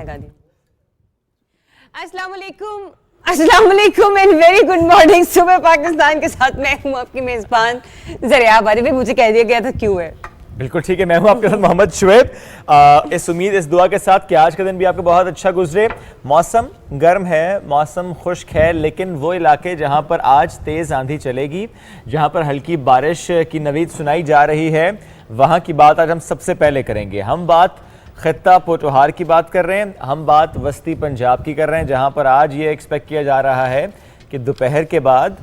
लगा दी। अस्सलाम वालेकुम एंड वेरी गुड मॉर्निंग। सुबह पाकिस्तान के साथ मैं हूं आपकी मेजबान ज़रिया बारी। भी मुझे कह दिया गया था क्यों है। बिल्कुल ठीक है, मैं हूं आपके साथ मोहम्मद शुएब। इस उम्मीद इस दुआ के साथ कि आज का दिन भी आपको बहुत अच्छा गुजरे। मौसम गर्म है, मौसम खुश्क है, लेकिन वो इलाके जहां पर आज तेज़ आंधी चलेगी, जहां पर हल्की बारिश की नवीद सुनाई जा रही है, वहां की बात आज हम सबसे पहले करेंगे। हम बात खित्ता पोटोहार की बात कर रहे हैं, हम बात वस्ती पंजाब की कर रहे हैं, जहां पर आज ये एक्सपेक्ट किया जा रहा है कि दोपहर के बाद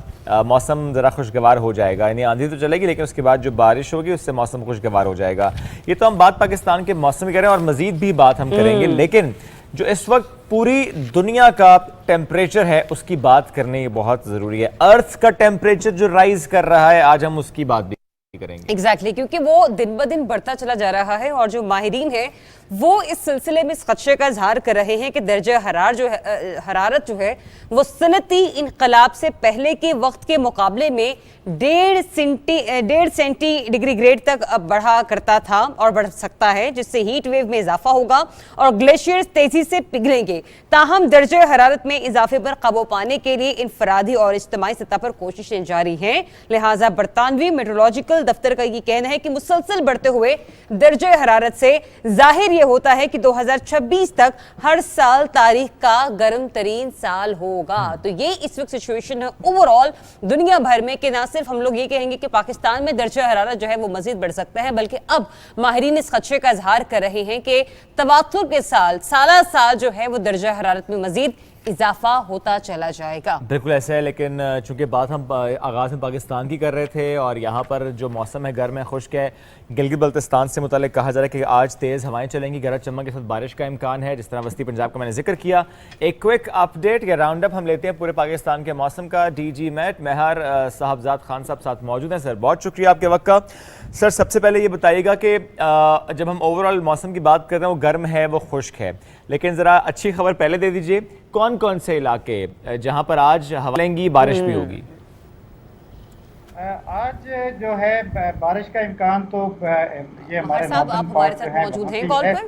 मौसम ज़रा खुशगवार हो जाएगा। यानी आंधी तो चलेगी लेकिन उसके बाद जो बारिश होगी उससे मौसम खुशगवार हो जाएगा। ये तो हम बात पाकिस्तान के मौसम की कर रहे हैं और मज़ीद भी बात हम करेंगे, लेकिन जो इस वक्त पूरी दुनिया का टेम्परेचर है उसकी बात करनी बहुत ज़रूरी है। अर्थ का टेम्परेचर जो राइज कर रहा है, आज हम उसकी बात भी करेंगे। एग्जैक्टली, क्योंकि वो दिन ब दिन बढ़ता चला जा रहा है और जो माहिरीन है वो इस सिलसिले में इस खदशे का इजहार कर रहे हैं कि दर्जा हरारत जो है वो सनती इनकलाब से पहले के वक्त के मुकाबले में 1.5 सेंटीग्रेड तक बढ़ा करता था और बढ़ सकता है, जिससे हीट वेव में इजाफा होगा और ग्लेशियर्स तेजी से पिघलेंगे। ताहम दर्जा हरारत में इजाफे पर काबू पाने के लिए इनफरादी और इज्तिमाई सतह पर कोशिशें जारी हैं। लिहाजा बरतानवी मेट्रोलॉजिकल दफ्तर का ये कहना है कि मुसलसल बढ़ते हुए दर्जा हरारत से जाहिर होता है कि 2026 तक हर साल तारीख का गर्म तरीन साल होगा। तो ये इस वक्त सिचुएशन है ओवरऑल दुनिया भर में, कि ना सिर्फ हम लोग ये कहेंगे कि पाकिस्तान में दर्जा हरारत जो है वो मजीद बढ़ सकता है, बल्कि अब माहिरीन इस खदशे का इजहार कर रहे हैं कि तवातुर के साल जो है वो दर्जा हरारत में मजीद इजाफा होता चला जाएगा। बिल्कुल ऐसा है, लेकिन चूंकि बात हम आगाज़ में पाकिस्तान की कर रहे थे और यहाँ पर जो मौसम है गर्म है, खुश्क है, गिलगित बल्तिस्तान से मुतालिक कहा जा रहा है कि आज तेज़ हवाएं चलेंगी, गरज चमक के साथ बारिश का इम्कान है, जिस तरह वस्ती पंजाब का मैंने जिक्र किया। एक क्विक अपडेट या राउंड अप हम लेते हैं पूरे पाकिस्तान के मौसम का। DG मैट मेहर साहबजाद खान साहब साथ मौजूद हैं। सर बहुत शुक्रिया आपके वक्त का। सर सबसे पहले ये बताइएगा कि जब हम ओवरऑल मौसम की बात कर रहे हैं वो गर्म है, वो खुश्क है, लेकिन ज़रा अच्छी खबर पहले दे दीजिए, कौन कौन से इलाके जहां पर आज हवा चलेंगी, बारिश भी होगी? आज जो है बारिश का इम्कान तो ये हमारे साहब आप हमारे साथ मौजूद हैं कॉल पर,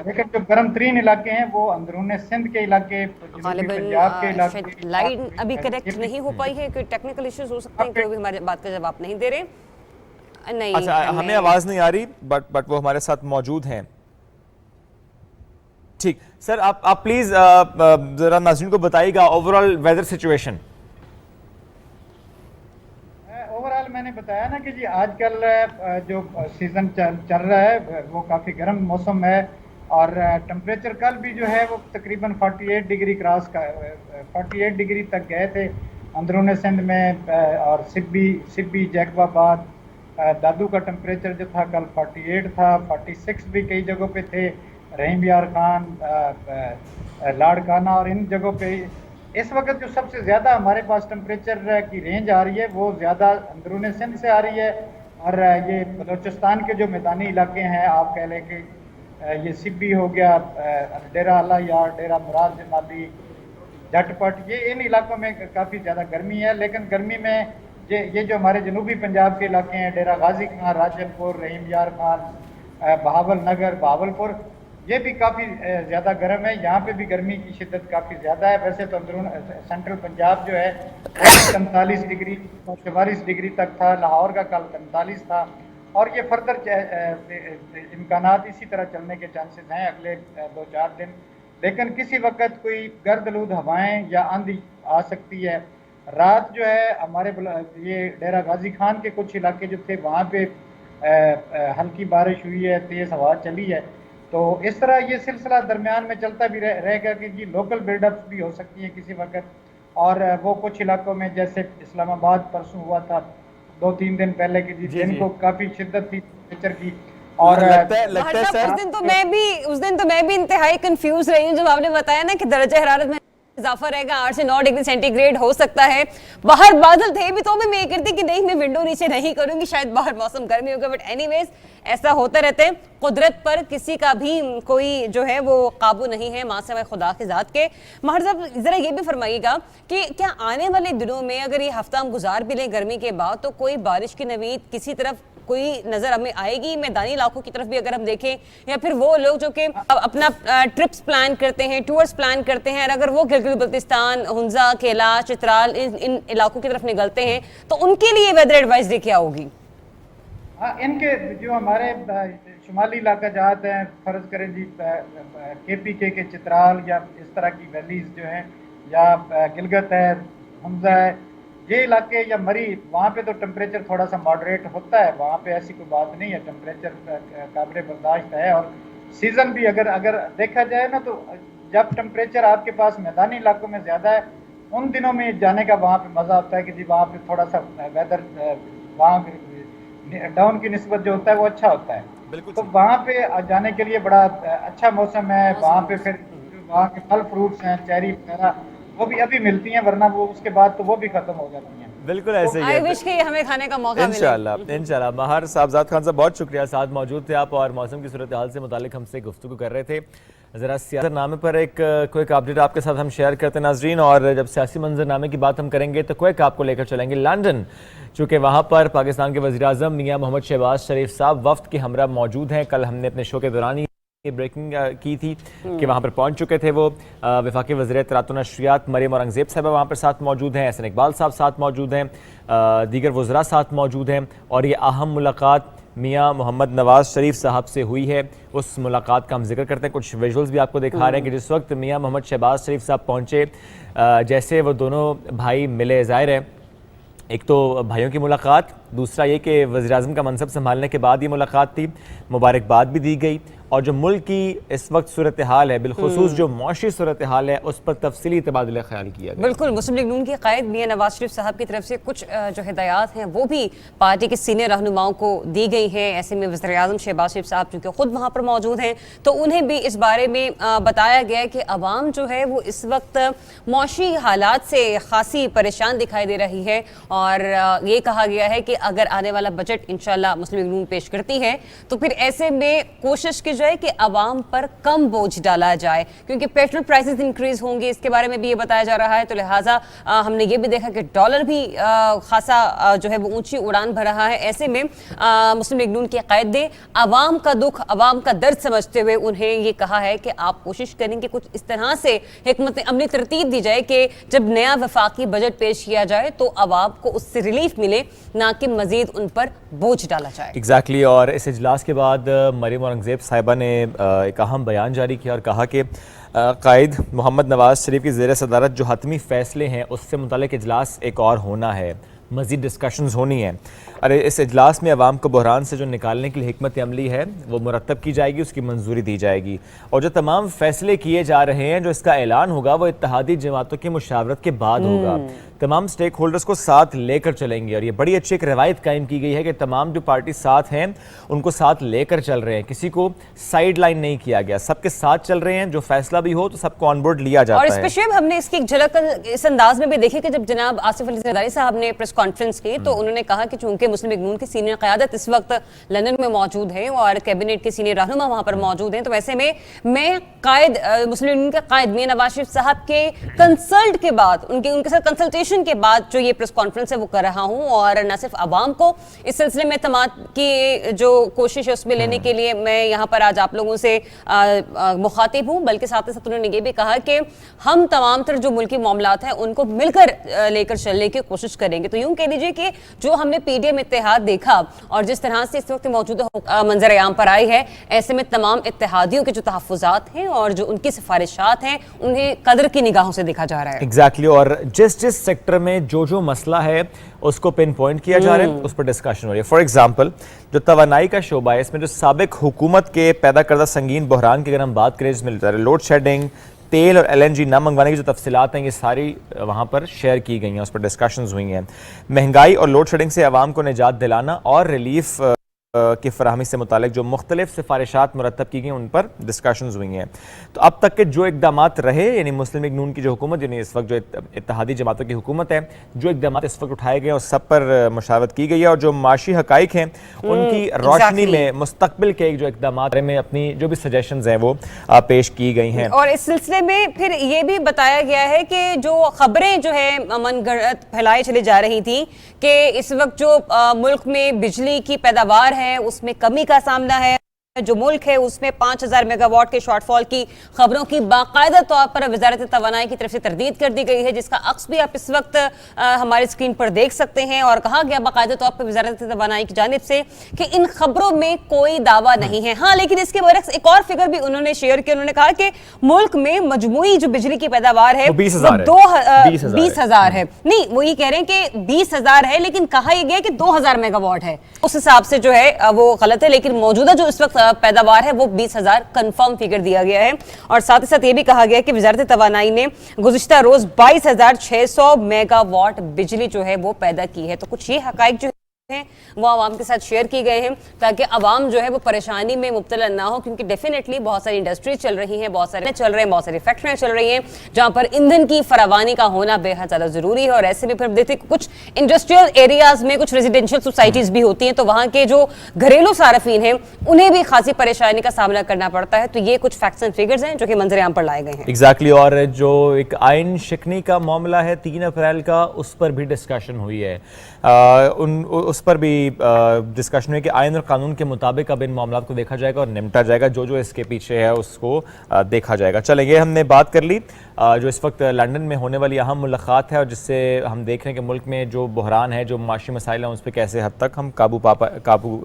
लेकिन जो गर्म तरीन इलाके हैं वो अंदरूनी सिंध के इलाके, पंजाब के इलाके। लाइन अभी कनेक्ट नहीं हो पाई है, कोई टेक्निकल इश्यूज हो सकते हैं कि अभी हमारी बात का जवाब नहीं दे रहे। नहीं, अच्छा, हमें आवाज नहीं आ रही, बट वो हमारे साथ मौजूद हैं। ठीक सर, आप प्लीज जरा नाज़रीन को बताइएगा ओवरऑल वेदर सिचुएशन। ओवरऑल मैंने बताया ना कि जी आजकल जो सीजन चल रहा है वो काफ़ी गर्म मौसम है और टेम्परेचर कल भी जो है वो तकरीबन 48 डिग्री क्रॉस का 48 डिग्री तक गए थे अंदरूनी सिंध में। और सिब्बी जैकबाबाद दादू का टेम्परेचर जो था कल 48 था, 46 भी कई जगहों पे थे, रहीम यार खान, लाड़काना और इन जगहों पे। इस वक्त जो सबसे ज़्यादा हमारे पास टेम्परेचर की रेंज आ रही है वो ज़्यादा अंदरूनी सिंध से आ रही है और ये बलोचिस्तान के जो मैदानी इलाके हैं, आप कह लें कि ये सिब्बी हो गया, डेरा अला यार, डेरा मुराद जमाली, झटपट, ये इन इलाकों में काफ़ी ज़्यादा गर्मी है। लेकिन गर्मी में ये जो हमारे जनूबी पंजाब के इलाके हैं, डेरा गाजी खान, राजनपुर, रहीम यार खान, बहावल नगर, बहावलपुर, ये भी काफ़ी ज़्यादा गर्म है। यहाँ पे भी गर्मी की शिद्दत काफ़ी ज़्यादा है। वैसे तो अंदरून सेंट्रल पंजाब जो है 45 डिग्री 44 डिग्री तक था, लाहौर का कल 45 था और ये फर्दर इम्कानात इसी तरह चलने के चांसेस हैं अगले 2-4 दिन। लेकिन किसी वक्त कोई गर्दलूद हवाएं या आंधी आ सकती है। रात जो है हमारे ये डेरा गाजी खान के कुछ इलाके जो थे वहाँ पे हल्की बारिश हुई है, तेज़ हवा चली है। तो इस तरह ये सिलसिला दरमियान में चलता भी रहेगा कि जी लोकल बिल्डअप्स भी हो सकती हैं किसी वक्त। और वो कुछ इलाकों में जैसे इस्लामाबाद परसों हुआ था 2-3 दिन पहले की जी दिन को काफ़ी शिद्दत थी टेम्परेचर की। और उस दिन तो मैं भी इंतहाई कंफ्यूज रही हूँ जब आपने बताया ना कि दर्जा हरारत में इजाफा रहेगा, 8 से 9 डिग्री सेंटीग्रेड हो सकता है। बाहर बादल थे भी तो भी मैं ये करती कि नहीं, मैं विंडो नीचे नहीं करूंगी, शायद बाहर मौसम गर्मी होगा, बट एनीवेज ऐसा होता रहता है। कुदरत पर किसी का भी कोई जो है वो काबू नहीं है, माँ से खुदा की जात के। माहिर साहब जरा ये भी फरमाइएगा कि क्या आने वाले दिनों में अगर ये हफ्ता हम गुजार भी लें गर्मी के बाद, तो कोई बारिश की नवीद किसी तरफ कोई नजर हमें आएगी? मैदानी इलाकों की तरफ भी अगर हम देखें, या फिर वो लोग जो कि अपना ट्रिप्स प्लान करते हैं, टूर्स प्लान करते हैं, और अगर वो गिलगित बल्तिस्तान, हुंजा, कैलाश, चित्राल इन इलाकों की तरफ निकलते हैं, तो उनके लिए वेदर एडवाइस दी क्या होगी? हाँ, इनके जो हमारे शुमाली इलाका जहात हैं, फर्ज करें जी KPK के चित्राल या इस तरह की वैलीज जो हैं, या गिलगित है, हुंजा है, ये इलाके या मरी, वहाँ पे तो टेम्परेचर थोड़ा सा मॉडरेट होता है, वहाँ पे ऐसी कोई बात नहीं है, टेम्परेचर काबिल बर्दाश्त है। और सीज़न भी अगर देखा जाए ना, तो जब टेम्परेचर आपके पास मैदानी इलाकों में ज़्यादा है, उन दिनों में जाने का वहाँ पे मज़ा होता है कि जी वहाँ पे थोड़ा सा वेदर वहाँ डाउन की निस्बत जो होता है वो अच्छा होता है, तो वहाँ पे जाने के लिए बड़ा अच्छा मौसम है। वहाँ पे फिर वहाँ के फल फ्रूट्स हैं, चेरी वगैरह, वो भी अभी मिलती हैं, वरना वो उसके बाद तो वो भी खत्म हो जाती हैं। बिल्कुल ऐसे ही आई है। विश कि हमें खाने का मौका मिले। इंशाल्लाह। माहिर साहबजाद खान साहब बहुत शुक्रिया, साथ मौजूद थे आप और मौसम की सूरत हाल से मुतालिक हमसे गुफ्तगू कर रहे थे। ज़रा सियासतनामे पर एक क्विक अपडेट आपके साथ हम शेयर करते हैं नाजरीन, और जब सियासी मंजरनामे की बात हम करेंगे तो क्विक आपको लेकर चलेंगे लंदन, चूँकि वहाँ पर पाकिस्तान के वज़ीर-ए-आज़म मियां मोहम्मद शहबाज शरीफ साहब वफ्द के हमरा मौजूद हैं। कल हमने अपने शो के दौरान ही ब्रेकिंग की थी कि वहाँ पर पहुँच चुके थे वो। वफाकी वज़ीर इत्तलात व नशरियात मरियम औरंगज़ेब साहबा वहाँ पर साथ मौजूद हैं, एहसन इकबाल साहब साथ मौजूद हैं, दीगर वज़रा साथ मौजूद हैं, और ये अहम मुलाकात मियां मोहम्मद नवाज़ शरीफ साहब से हुई है। उस मुलाकात का हम जिक्र करते हैं, कुछ विजुअल्स भी आपको दिखा रहे हैं कि जिस वक्त मियां मोहम्मद शहबाज शरीफ साहब पहुँचे, जैसे वो दोनों भाई मिले, ज़ाहिर है एक तो भाइयों की मुलाकात, दूसरा ये कि वज़ीर-ए-आज़म का मनसब संभालने के बाद ये मुलाकात थी, मुबारकबाद भी दी गई, और जो मुल्क की इस वक्त सूरत हाल है, बिलखुसूस जो मौशी सूरत हाल है, उस पर तफसीली तबादला ख्याल किया गया। बिल्कुल, मुस्लिम लीग नून के कायद मियां नवाज शरीफ साहब की तरफ से कुछ जो हिदायत हैं वो भी पार्टी के सीनियर रहनुमाओं को दी गई हैं। ऐसे में वज़ीर-ए-आज़म शहबाज शरीफ साहब चूँकि खुद वहाँ पर मौजूद हैं, तो उन्हें भी इस बारे में बताया गया कि अवाम जो है वो इस वक्त मौशी हालात से खासी परेशान दिखाई दे रही है, और ये कहा गया है कि अगर आने वाला बजट इंशाल्लाह मुस्लिम लीग नून पेश करती है, तो फिर ऐसे में कोशिश की जाए कि अवाम पर कम बोझ डाला जाए, क्योंकि पेट्रोल प्राइसेस इंक्रीज होंगे, इसके बारे में भी ये बताया जा रहा है। तो लिहाजा हमने ये भी देखा कि डॉलर भी खासा जो है वो ऊंची उड़ान भर रहा है। ऐसे में मुस्लिम लीग नून के कायद ने अवाम का दुख, अवाम का दर्द समझते हुए उन्हें ये कहा है कि आप कोशिश करें कि कुछ इस तरह से हिकमत अमली तरतीब दी जाए कि जब नया वफाकी बजट पेश किया जाए तो अवाम को उससे रिलीफ मिले, ना कि मजीद उन पर बोझ डाला जाए। एग्जैक्टली। और इस इजलास के बाद मरियम औरंगज़ेब साहिबा ने एक अहम बयान जारी किया और कहा कि कायद मोहम्मद नवाज़ शरीफ की ज़ेर सदारत जो हतमी फ़ैसले हैं उससे मुतालिक इजलास एक और होना है, मज़ीद डिस्कशंस होनी है। अरे इस इजलास में अवाम को बहरान से जो निकालने के लिए हिकमत अमली है वो मुरतब की जाएगी, उसकी मंजूरी दी जाएगी, और जो तमाम फैसले किए जा रहे हैं, जो इसका ऐलान होगा वो इत्तेहादी जमातों की मुशावरत के बाद होगा। तमाम स्टेक होल्डर्स को साथ लेकर चलेंगे, और ये बड़ी अच्छी एक रवायत कायम की गई है कि तमाम जो पार्टी साथ हैं उनको साथ लेकर चल रहे हैं, किसी को साइड लाइन नहीं किया गया, सबके साथ चल रहे हैं। जो फैसला भी हो तो सबको ऑन बोर्ड लिया जाता है। और स्पेशली हमने इसकी एक झलक इस अंदाज में भी देखी कि जब जनाब आसिफ अली ज़रदारी साहब ने प्रेस कॉन्फ्रेंस की तो उन्होंने कहा कि चूंकि मुस्लिम लीग नून की सीनियर क़यादत इस वक्त लंदन में मौजूद है और कैबिनेट के सीनियर रहनुमा वहां पर मौजूद हैं, तो ऐसे में मैं कायद मुस्लिम लीग नून के कायद मियां नवाज शरीफ साहब के कंसल्ट के बाद, उनके साथ कंसल्टेशन के बाद जो ये प्रेस कॉन्फ्रेंस है वो कर रहा हूं, और न सिर्फ आवाम को इस सिलसिले में तमाम की जो कोशिश है उसमें लेने के लिए मैं यहाँ पर आज आप लोगों से मुखातिब हूँ, बल्कि साथ ही साथ उन्होंने ये भी कहा कि हम तमाम तर जो मुल्की मामलात हैं उनको मिलकर लेकर चलने की कोशिश करेंगे। तो यूं कह लीजिए कि जो हमने पीडीएम इत्तेहाद देखा और जिस तरह से इस वक्त मौजूदा मंजर आम पर आई है, ऐसे में तमाम इत्तेहादियों के जो तहफ़्फ़ुज़ात हैं और जो उनकी सिफारिशात हैं उन्हें कदर की निगाहों से देखा जा रहा है। एग्जैक्टली। और जिस जिस सेक्टर में जो मसला है उसको पिन पॉइंट किया जा रहा है, उस पर डिस्कशन हो रही है। फॉर एग्जाम्पल जो तवानाई का शोबा है, इसमें जो साबिक हुकूमत के पैदा करदा संगीन बहरान की अगर हम बात करें, जिसमें लोड शेडिंग, तेल और LNG न मंगवाने की जो तफसीलात हैं ये सारी वहाँ पर शेयर की गई हैं, उस पर डिस्कशंस हुई हैं। महंगाई और लोड शेडिंग से आवाम को निजात दिलाना और रिलीफ की फराहमी से मुतालिक जो मुख्तलिफ सिफारिशात मुरतब की गई उन पर डिस्कशंस हुई हैं। तो अब तक के जो इकदाम रहे, यानी मुस्लिम लीग नून की जो हुकूमत, यानी इस वक्त जो इत्तेहादी जमातों की हुकूमत है, जो इकदाम इस वक्त उठाए गए उस सब पर मशावरत की गई है और जो माशी हकाइक हैं उनकी रोशनी में मुस्तकबिल के जो इकदाम में अपनी जो भी सजेशंस हैं वो पेश की गई हैं। और इस सिलसिले में फिर ये भी बताया गया है कि जो खबरें जो है मनगढ़ंत फैलाई चली जा रही थी कि इस वक्त जो मुल्क में बिजली की पैदावार है उसमें कमी का सामना है, जो मुल्क है उसमें 5000 मेगावाट के शॉर्टफॉल की खबरों की बाकायदा तौर पर वजारत तवानाई की तरफ से तरदीद कर दी गई है, जिसका अक्स भी आप इस वक्त हमारी स्क्रीन पर देख सकते हैं। और कहा गया बाकायदा तौर पर वजारत तवानाई की जानिब से कि इन खबरों में कोई दावा नहीं है। हाँ, लेकिन इसके बरक्स एक और फिगर भी उन्होंने शेयर किया। उन्होंने कहा कि मुल्क में मजमूई जो बिजली की पैदावार है 20,000 है। नहीं, वो ये कह रहे हैं कि 20,000 है, लेकिन कहा यह गया कि 2000 मेगावाट है। उस हिसाब से जो है वो गलत है, लेकिन मौजूदा जो इस वक्त पैदावार है वो 20,000 कंफर्म फिगर दिया गया है। और साथ ही साथ ये भी कहा गया कि वजारत तवानाई ने गुज़िश्ता रोज 22,600 मेगावाट बिजली जो है वो पैदा की है। तो कुछ ये हकाइक जो हैं वो आवाम के साथ शेयर की गए हैं ताकि आवाम जो है वो परेशानी में मुब्तला ना हो, क्योंकि डेफिनेटली बहुत सारी इंडस्ट्रीज चल रही हैं, बहुत सारे चल रहे हैं, बहुत सारी फैक्ट्रियां चल रही हैं जहां पर ईंधन की फरावानी का होना बेहद ज़्यादा ज़रूरी है। और ऐसे में फिर देखते हैं कुछ इंडस्ट्रियल एरियाज में कुछ रेजिडेंशियल सोसाइटीज़ भी होती हैं, तो वहाँ के जो घरेलू सारफीन हैं उन्हें भी खासी परेशानी का सामना करना पड़ता है। तो ये कुछ फैक्ट्स एंड फिगर्स हैं जो कि मंजर आम पर लाए गए हैं। एग्जैक्टली। और जो एक आइन शिकनी का मामला है 3 अप्रैल का, उस पर भी डिस्कशन हुई है। उस पर भी डिस्कशन हुई कि आइन और कानून के मुताबिक अब इन मामलों को देखा जाएगा और निपटा जाएगा, जो जो इसके पीछे है उसको देखा जाएगा। चलें, ये हमने बात कर ली जो इस वक्त लंदन में होने वाली अहम मुलाकात है और जिससे हम देख रहे हैं कि मुल्क में जो बहरान है, जो माशी मसाइल हैं, उस पर कैसे हद तक हम काबू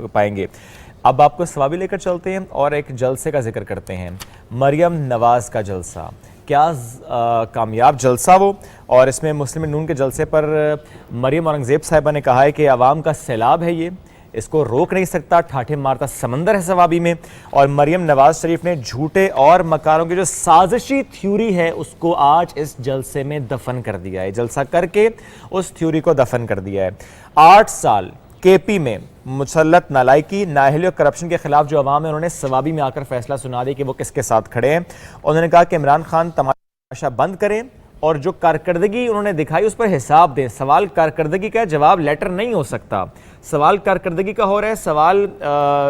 पाएंगे। अब आपको सवाबी लेकर चलते हैं और एक जलसे का जिक्र करते हैं। मरियम नवाज का जलसा, क्या कामयाब जलसा वो। और इसमें मुस्लिम नून के जलसे पर मरियम औरंगज़ेब साहिबा ने कहा है कि आवाम का सैलाब है, ये इसको रोक नहीं सकता, ठाठे मारता समंदर है सवाबी में। और मरियम नवाज शरीफ ने झूठे और मकारों की जो साजिशी थ्योरी है उसको आज इस जलसे में दफन कर दिया है, जलसा करके उस थ्योरी को दफन कर दिया है। 8 साल केपी में मुसल्लत नालायकी, नाअहली और करप्शन के खिलाफ जो अवाम है उन्होंने सवाबी में आकर फैसला सुना दिया कि वो किसके साथ खड़े हैं। उन्होंने कहा कि इमरान खान तमाशा बंद करें और जो कारकर्दगी उन्होंने दिखाई उस पर हिसाब दें। सवाल कारकर्दगी का, जवाब लेटर नहीं हो सकता। सवाल कारकर्दगी का हो रहा है, सवाल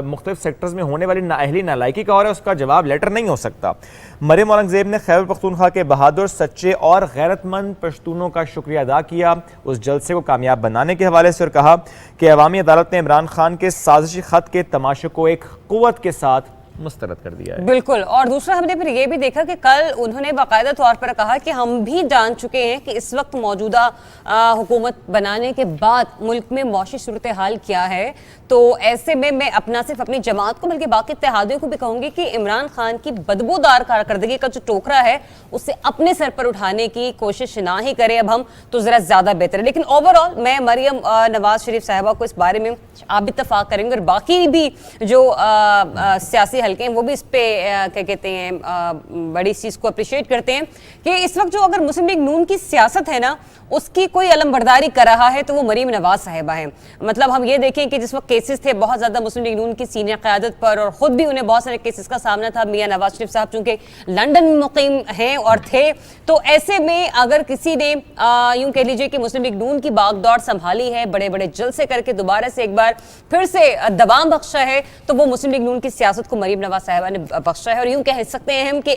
मुख्तलिफ सेक्टर्स में होने वाली नाअहली नालायकी का हो रहा है, उसका जवाब लेटर नहीं हो सकता। मरियम औरंगज़ेब ने खैबर पख्तूनख्वा के बहादुर, सच्चे और गैरतमंद पश्तूनों का शुक्रिया अदा किया उस जलसे को कामयाब बनाने के हवाले से, और कहा कि अवामी अदालत ने इमरान खान के साजिशी खत के तमाशे को एक कुव्वत के साथ मुस्तरद कर दिया है। बिल्कुल। और दूसरा हमने फिर ये भी देखा कि कल उन्होंने बाकायदा तौर पर कहा कि हम भी जान चुके हैं कि इस वक्त मौजूदा हुकूमत बनाने के बाद मुल्क में मौशी सूरत हाल क्या है। तो ऐसे में मैं अपना सिर्फ अपनी जमात को बल्कि बाकी इत्तेहादियों को भी कहूंगी कि इमरान खान की बदबूदार कारकर्दगी का जो टोकरा है उसे अपने सर पर उठाने की कोशिश ना ही करें अब हम, तो ज़रा ज़्यादा बेहतर है। लेकिन ओवरऑल मैं मरियम नवाज शरीफ साहिबा को इस बारे में आप भी इत्तफाक करेंगे और बाकी भी जो सियासी हल्के हैं वो भी इस पे क्या कहते हैं बड़ी इस चीज़ को अप्रिशिएट करते हैं कि इस वक्त जो अगर मुस्लिम लीग नून की सियासत है ना उसकी कोई अलमबरदारी कर रहा है तो वो मरियम नवाज साहिबा है। मतलब हम ये देखें कि जिस वक्त केसेस थे बहुत ज़्यादा मुस्लिम लीग नून की सीनियर क़यादत पर और ख़ुद भी उन्हें बहुत सारे केसेस का सामना था। मियां नवाज शरीफ साहब चूँकि लंदन में मुकीम हैं और थे, तो ऐसे में अगर किसी ने यूँ कह लीजिए कि मुस्लिम लीग नून की बागदौड़ संभाली है, बड़े बड़े जलसे करके दोबारा से एक बार फिर से दबाम बख्शा है, तो वो मुस्लिम लीग नून की सियासत को मरियम नवाज साहिबा ने बख्शा है। और यूँ कह सकते हैं हम कि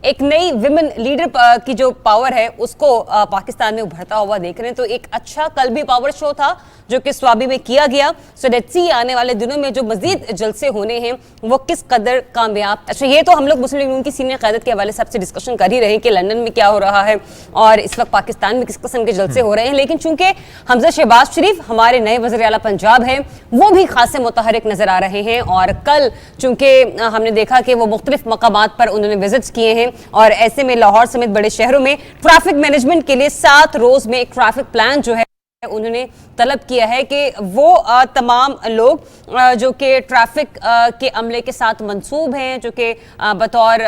एक नई विमेन लीडर की जो पावर है उसको पाकिस्तान में उभरता हुआ देख रहे हैं। तो एक अच्छा कल भी पावर शो था जो कि स्वाबी में किया गया। सो लेट्स सी आने वाले दिनों में जो मजीद जलसे होने हैं वो किस कदर कामयाब। अच्छा, ये तो हम लोग मुस्लिम लीग नून की सीनियर क़यादत के हवाले से डिस्कशन कर ही रहे हैं कि लंदन में क्या हो रहा है और इस वक्त पाकिस्तान में किस किस्म के जलसे हो रहे हैं। लेकिन चूंकि हमजा शहबाज शरीफ हमारे नए वज़ीर आला पंजाब हैं, वो भी खासे मुतहरिक नजर आ रहे हैं। और कल चूंकि हमने देखा कि वो मुख्तलिफ मकामात पर उन्होंने विजिट्स किए हैं और ऐसे में लाहौर समेत बड़े शहरों में ट्रैफिक मैनेजमेंट के लिए 7 रोज में एक ट्रैफिक प्लान जो है उन्होंने तलब किया है कि वो तमाम लोग जो कि ट्रैफिक के अमले के साथ मंसूब हैं, जो कि बतौर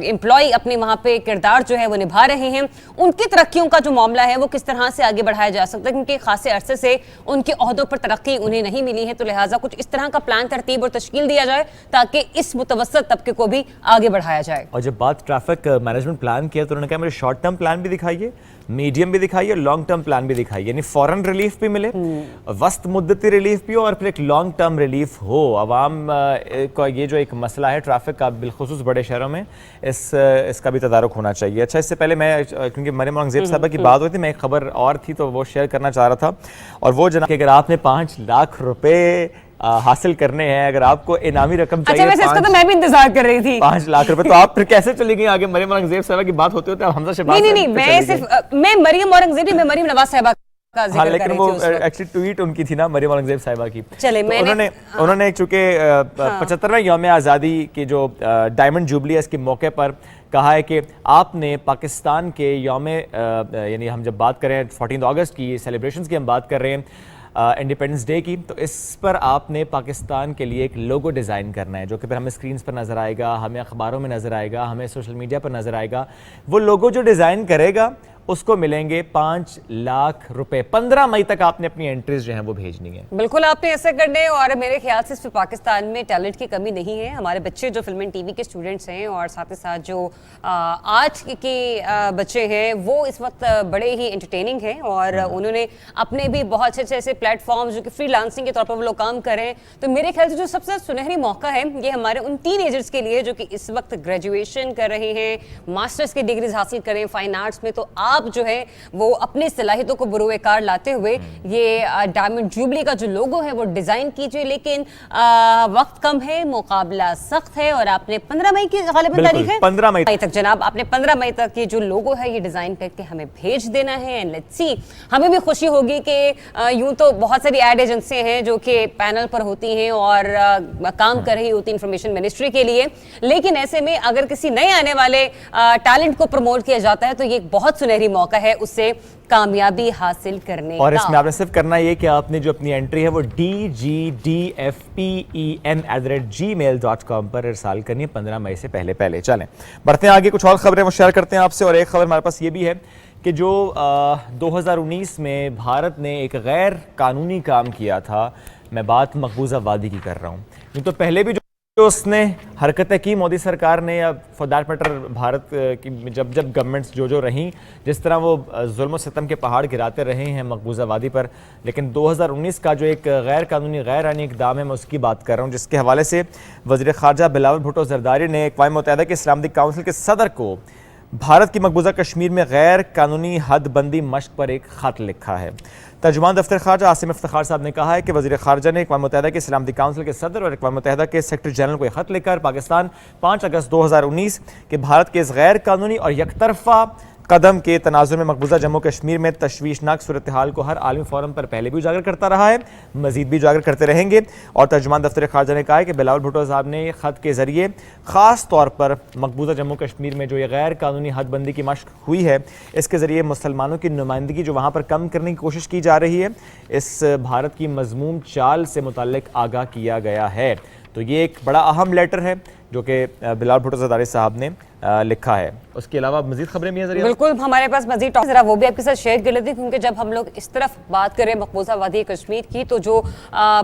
एम्प्लॉय अपने वहाँ पे किरदार जो है वो निभा रहे हैं, उनकी तरक्कियों का जो मामला है वो किस तरह से आगे बढ़ाया जा सकता है, क्योंकि खासे अरसे से उनके ओहदों पर तरक्की उन्हें नहीं मिली है। तो लिहाजा कुछ इस तरह का प्लान तरतीब और तश्कील दिया जाए ताकि इस मुतवस्सित तबके को भी आगे बढ़ाया जाए। और जब बात ट्रैफिक मैनेजमेंट प्लान किया तो उन्होंने कहा मुझे शॉर्ट टर्म प्लान भी दिखाइए, मीडियम भी दिखाइए, लॉन्ग टर्म प्लान भी दिखाइए, यानी फौरन रिलीफ भी मिले, वस्त मुद्दती रिलीफ भी हो और फिर एक लॉन्ग टर्म रिलीफ हो। अवाम का ये जो एक मसला है ट्रैफिक का बिलखुसूस बड़े शहरों में, इसका भी तदारुक होना चाहिए। अच्छा, इससे पहले मैं, क्योंकि मरियम औरंगजेब साहबा की बात हुई थी, मैं एक खबर और थी तो वो शेयर करना चाह रहा था, और वो जनाब कि अगर आपने 5 लाख रुपए हासिल करने हैं, अगर आपको इनामी रकम चाहिए, अच्छा, वैसे इसका तो मैं भी इंतजार कर रही थी, 5 लाख रुपए, तो आप फिर कैसे चली गई आगे? मरियम औरंगजेब साहबा की बात होते होते हमजा शहबाज नहीं, मैं मरियम औरंगजेब नहीं, मैं मरियम नवाज साहबा का जिक्र कर रही थी। लेकिन वो एक्चुअली ट्वीट उनकी थी ना, मरियम औरंगजेब साहिबा की। चले, तो उन्होंने चूंकि 75वें यौम आज़ादी की जो डायमंड जुबली है इसके मौके पर कहा है कि आपने पाकिस्तान के यौम, यानी हम जब बात करें 14 अगस्त की सेलिब्रेशंस की हम बात कर रहे हैं, इंडिपेंडेंस डे की, तो इस पर आपने पाकिस्तान के लिए एक लोगो डिज़ाइन करना है जो कि फिर हमें स्क्रीन्स पर नज़र आएगा, हमें अखबारों में नज़र आएगा, हमें सोशल मीडिया पर नज़र आएगा। वो लोगो जो डिज़ाइन करेगा उसको मिलेंगे 5 लाख रुपए। 15 मई तक आपने अपनी एंट्रीज जो हैं वो भेजनी है। बिल्कुल आपने ऐसे करने, और मेरे ख्याल से सिर्फ पाकिस्तान में टैलेंट की कमी नहीं है। हमारे बच्चे जो फिल्म एंड टीवी के स्टूडेंट्स हैं और साथ ही साथ जो आज के बच्चे हैं वो इस वक्त बड़े ही एंटरटेनिंग हैं, और उन्होंने अपने भी बहुत अच्छे ऐसे प्लेटफॉर्म जो कि फ्रीलांसिंग के तौर पर वो लोग काम कर रहे हैं। तो मेरे ख्याल से जो सबसे सुनहरी मौका है ये हमारे उन टीनेजर्स के लिए जो कि इस वक्त ग्रेजुएशन कर रहे हैं, मास्टर्स की डिग्रीज हासिल कर रहे हैं फाइन आर्ट्स में। तो आप जो है वो अपनी सलाहियतों को बुरुए कार लाते हुए ये डायमंड जुबली का जो लोगो है वो डिजाइन कीजिए, लेकिन वक्त कम है, मुकाबला सख्त है, और आपने 15 मई की गालिबन तारीख है 15 मई तक जनाब, आपने 15 मई तक ये जो लोगो है ये डिजाइन करके हमें भेज देना है। एंड लेट्स सी, हमें भी खुशी होगी कि यूं तो बहुत सारी एड एजेंसियां हैं जो कि पैनल पर होती हैं और काम कर रही होती इंफॉर्मेशन मिनिस्ट्री के लिए, लेकिन ऐसे में अगर किसी नए आने वाले टैलेंट को प्रमोट किया जाता है तो ये एक बहुत सुनहरी मौका है उससे कामयाबी हासिल करने और का। इसमें आपने सिर्फ करना ये कि आपने जो अपनी एंट्री है वो dgdfpen@gmail.com पर इरसाल करनी है 15 मई से पहले। चलें बढ़ते हैं आगे, कुछ और खबरें वो शेयर करते हैं आपसे। और एक खबर हमारे पास ये भी है कि जो 2019 में भारत ने एक गैर कानूनी काम किया था, मैं बात मकबूजा वादी की कर रहा हूँ, तो पहले भी जो उसने हरकतें की मोदी सरकार ने, या फॉर दैट मैटर भारत की जब गवर्नमेंट्स जो रहीं, जिस तरह वो जुल्म सितम के पहाड़ गिराते रहे हैं मकबूजा वादी पर, लेकिन 2019 का जो एक गैर कानूनी गैर आईनी इक़दाम है मैं उसकी बात कर रहा हूँ, जिसके हवाले से वज़ीर ख़ारजा बिलावल भुट्टो ज़रदारी ने अक़वाम मुत्तहिदा के इस्लामिक काउंसिल के सदर को भारत की मकबूजा कश्मीर में गैर कानूनी हदबंदी मश्क पर एक ख़त लिखा है। तर्जुमान दफ्तर ख़ारजा आसिम इफ्तिखार साहब ने कहा है कि वज़ीर ख़ारजा ने अक़वाम मुत्तहिदा के इस्लामिक काउंसिल के सदर और अक़वाम मुत्तहिदा के सेक्रेटरी जनरल को एक ख़त लिखकर पाकिस्तान 5 अगस्त 2019 के भारत के इस गैर कानूनी और यकतरफ़ा कदम के तनाजुर में मकबूजा जम्मू कश्मीर में तशवीशनाक सूरत हाल को हर आलमी फोरम पर पहले भी उजागर करता रहा है, मजीद भी उजागर करते रहेंगे। और तर्जुमान दफ्तर ख़ारजा ने कहा है कि बिलावल भुट्टो साहब ने ख़त के ज़रिए ख़ास तौर पर मकबूजा जम्मू कश्मीर में जो ये गैर कानूनी हदबंदी की मश्क हुई है, इसके ज़रिए मुसलमानों की नुमाइंदगी जो वहाँ पर कम करने की कोशिश की जा रही है, इस भारत की मज़मूम चाल से मुतल्लिक़ आगाह किया गया है। तो ये एक बड़ा अहम लेटर है जो कि बिलावल भुट्टो ज़रदारी साहब ने लिखा है। उसके अलावा मजीद खबरें भी हैं ज़रिए? बिल्कुल, हमारे पास मजीद टॉपिक जरा वो भी आपके साथ शेयर कर लेते हैं, क्योंकि जब हम लोग इस तरफ बात करें मकबूजा वादी कश्मीर की, तो जो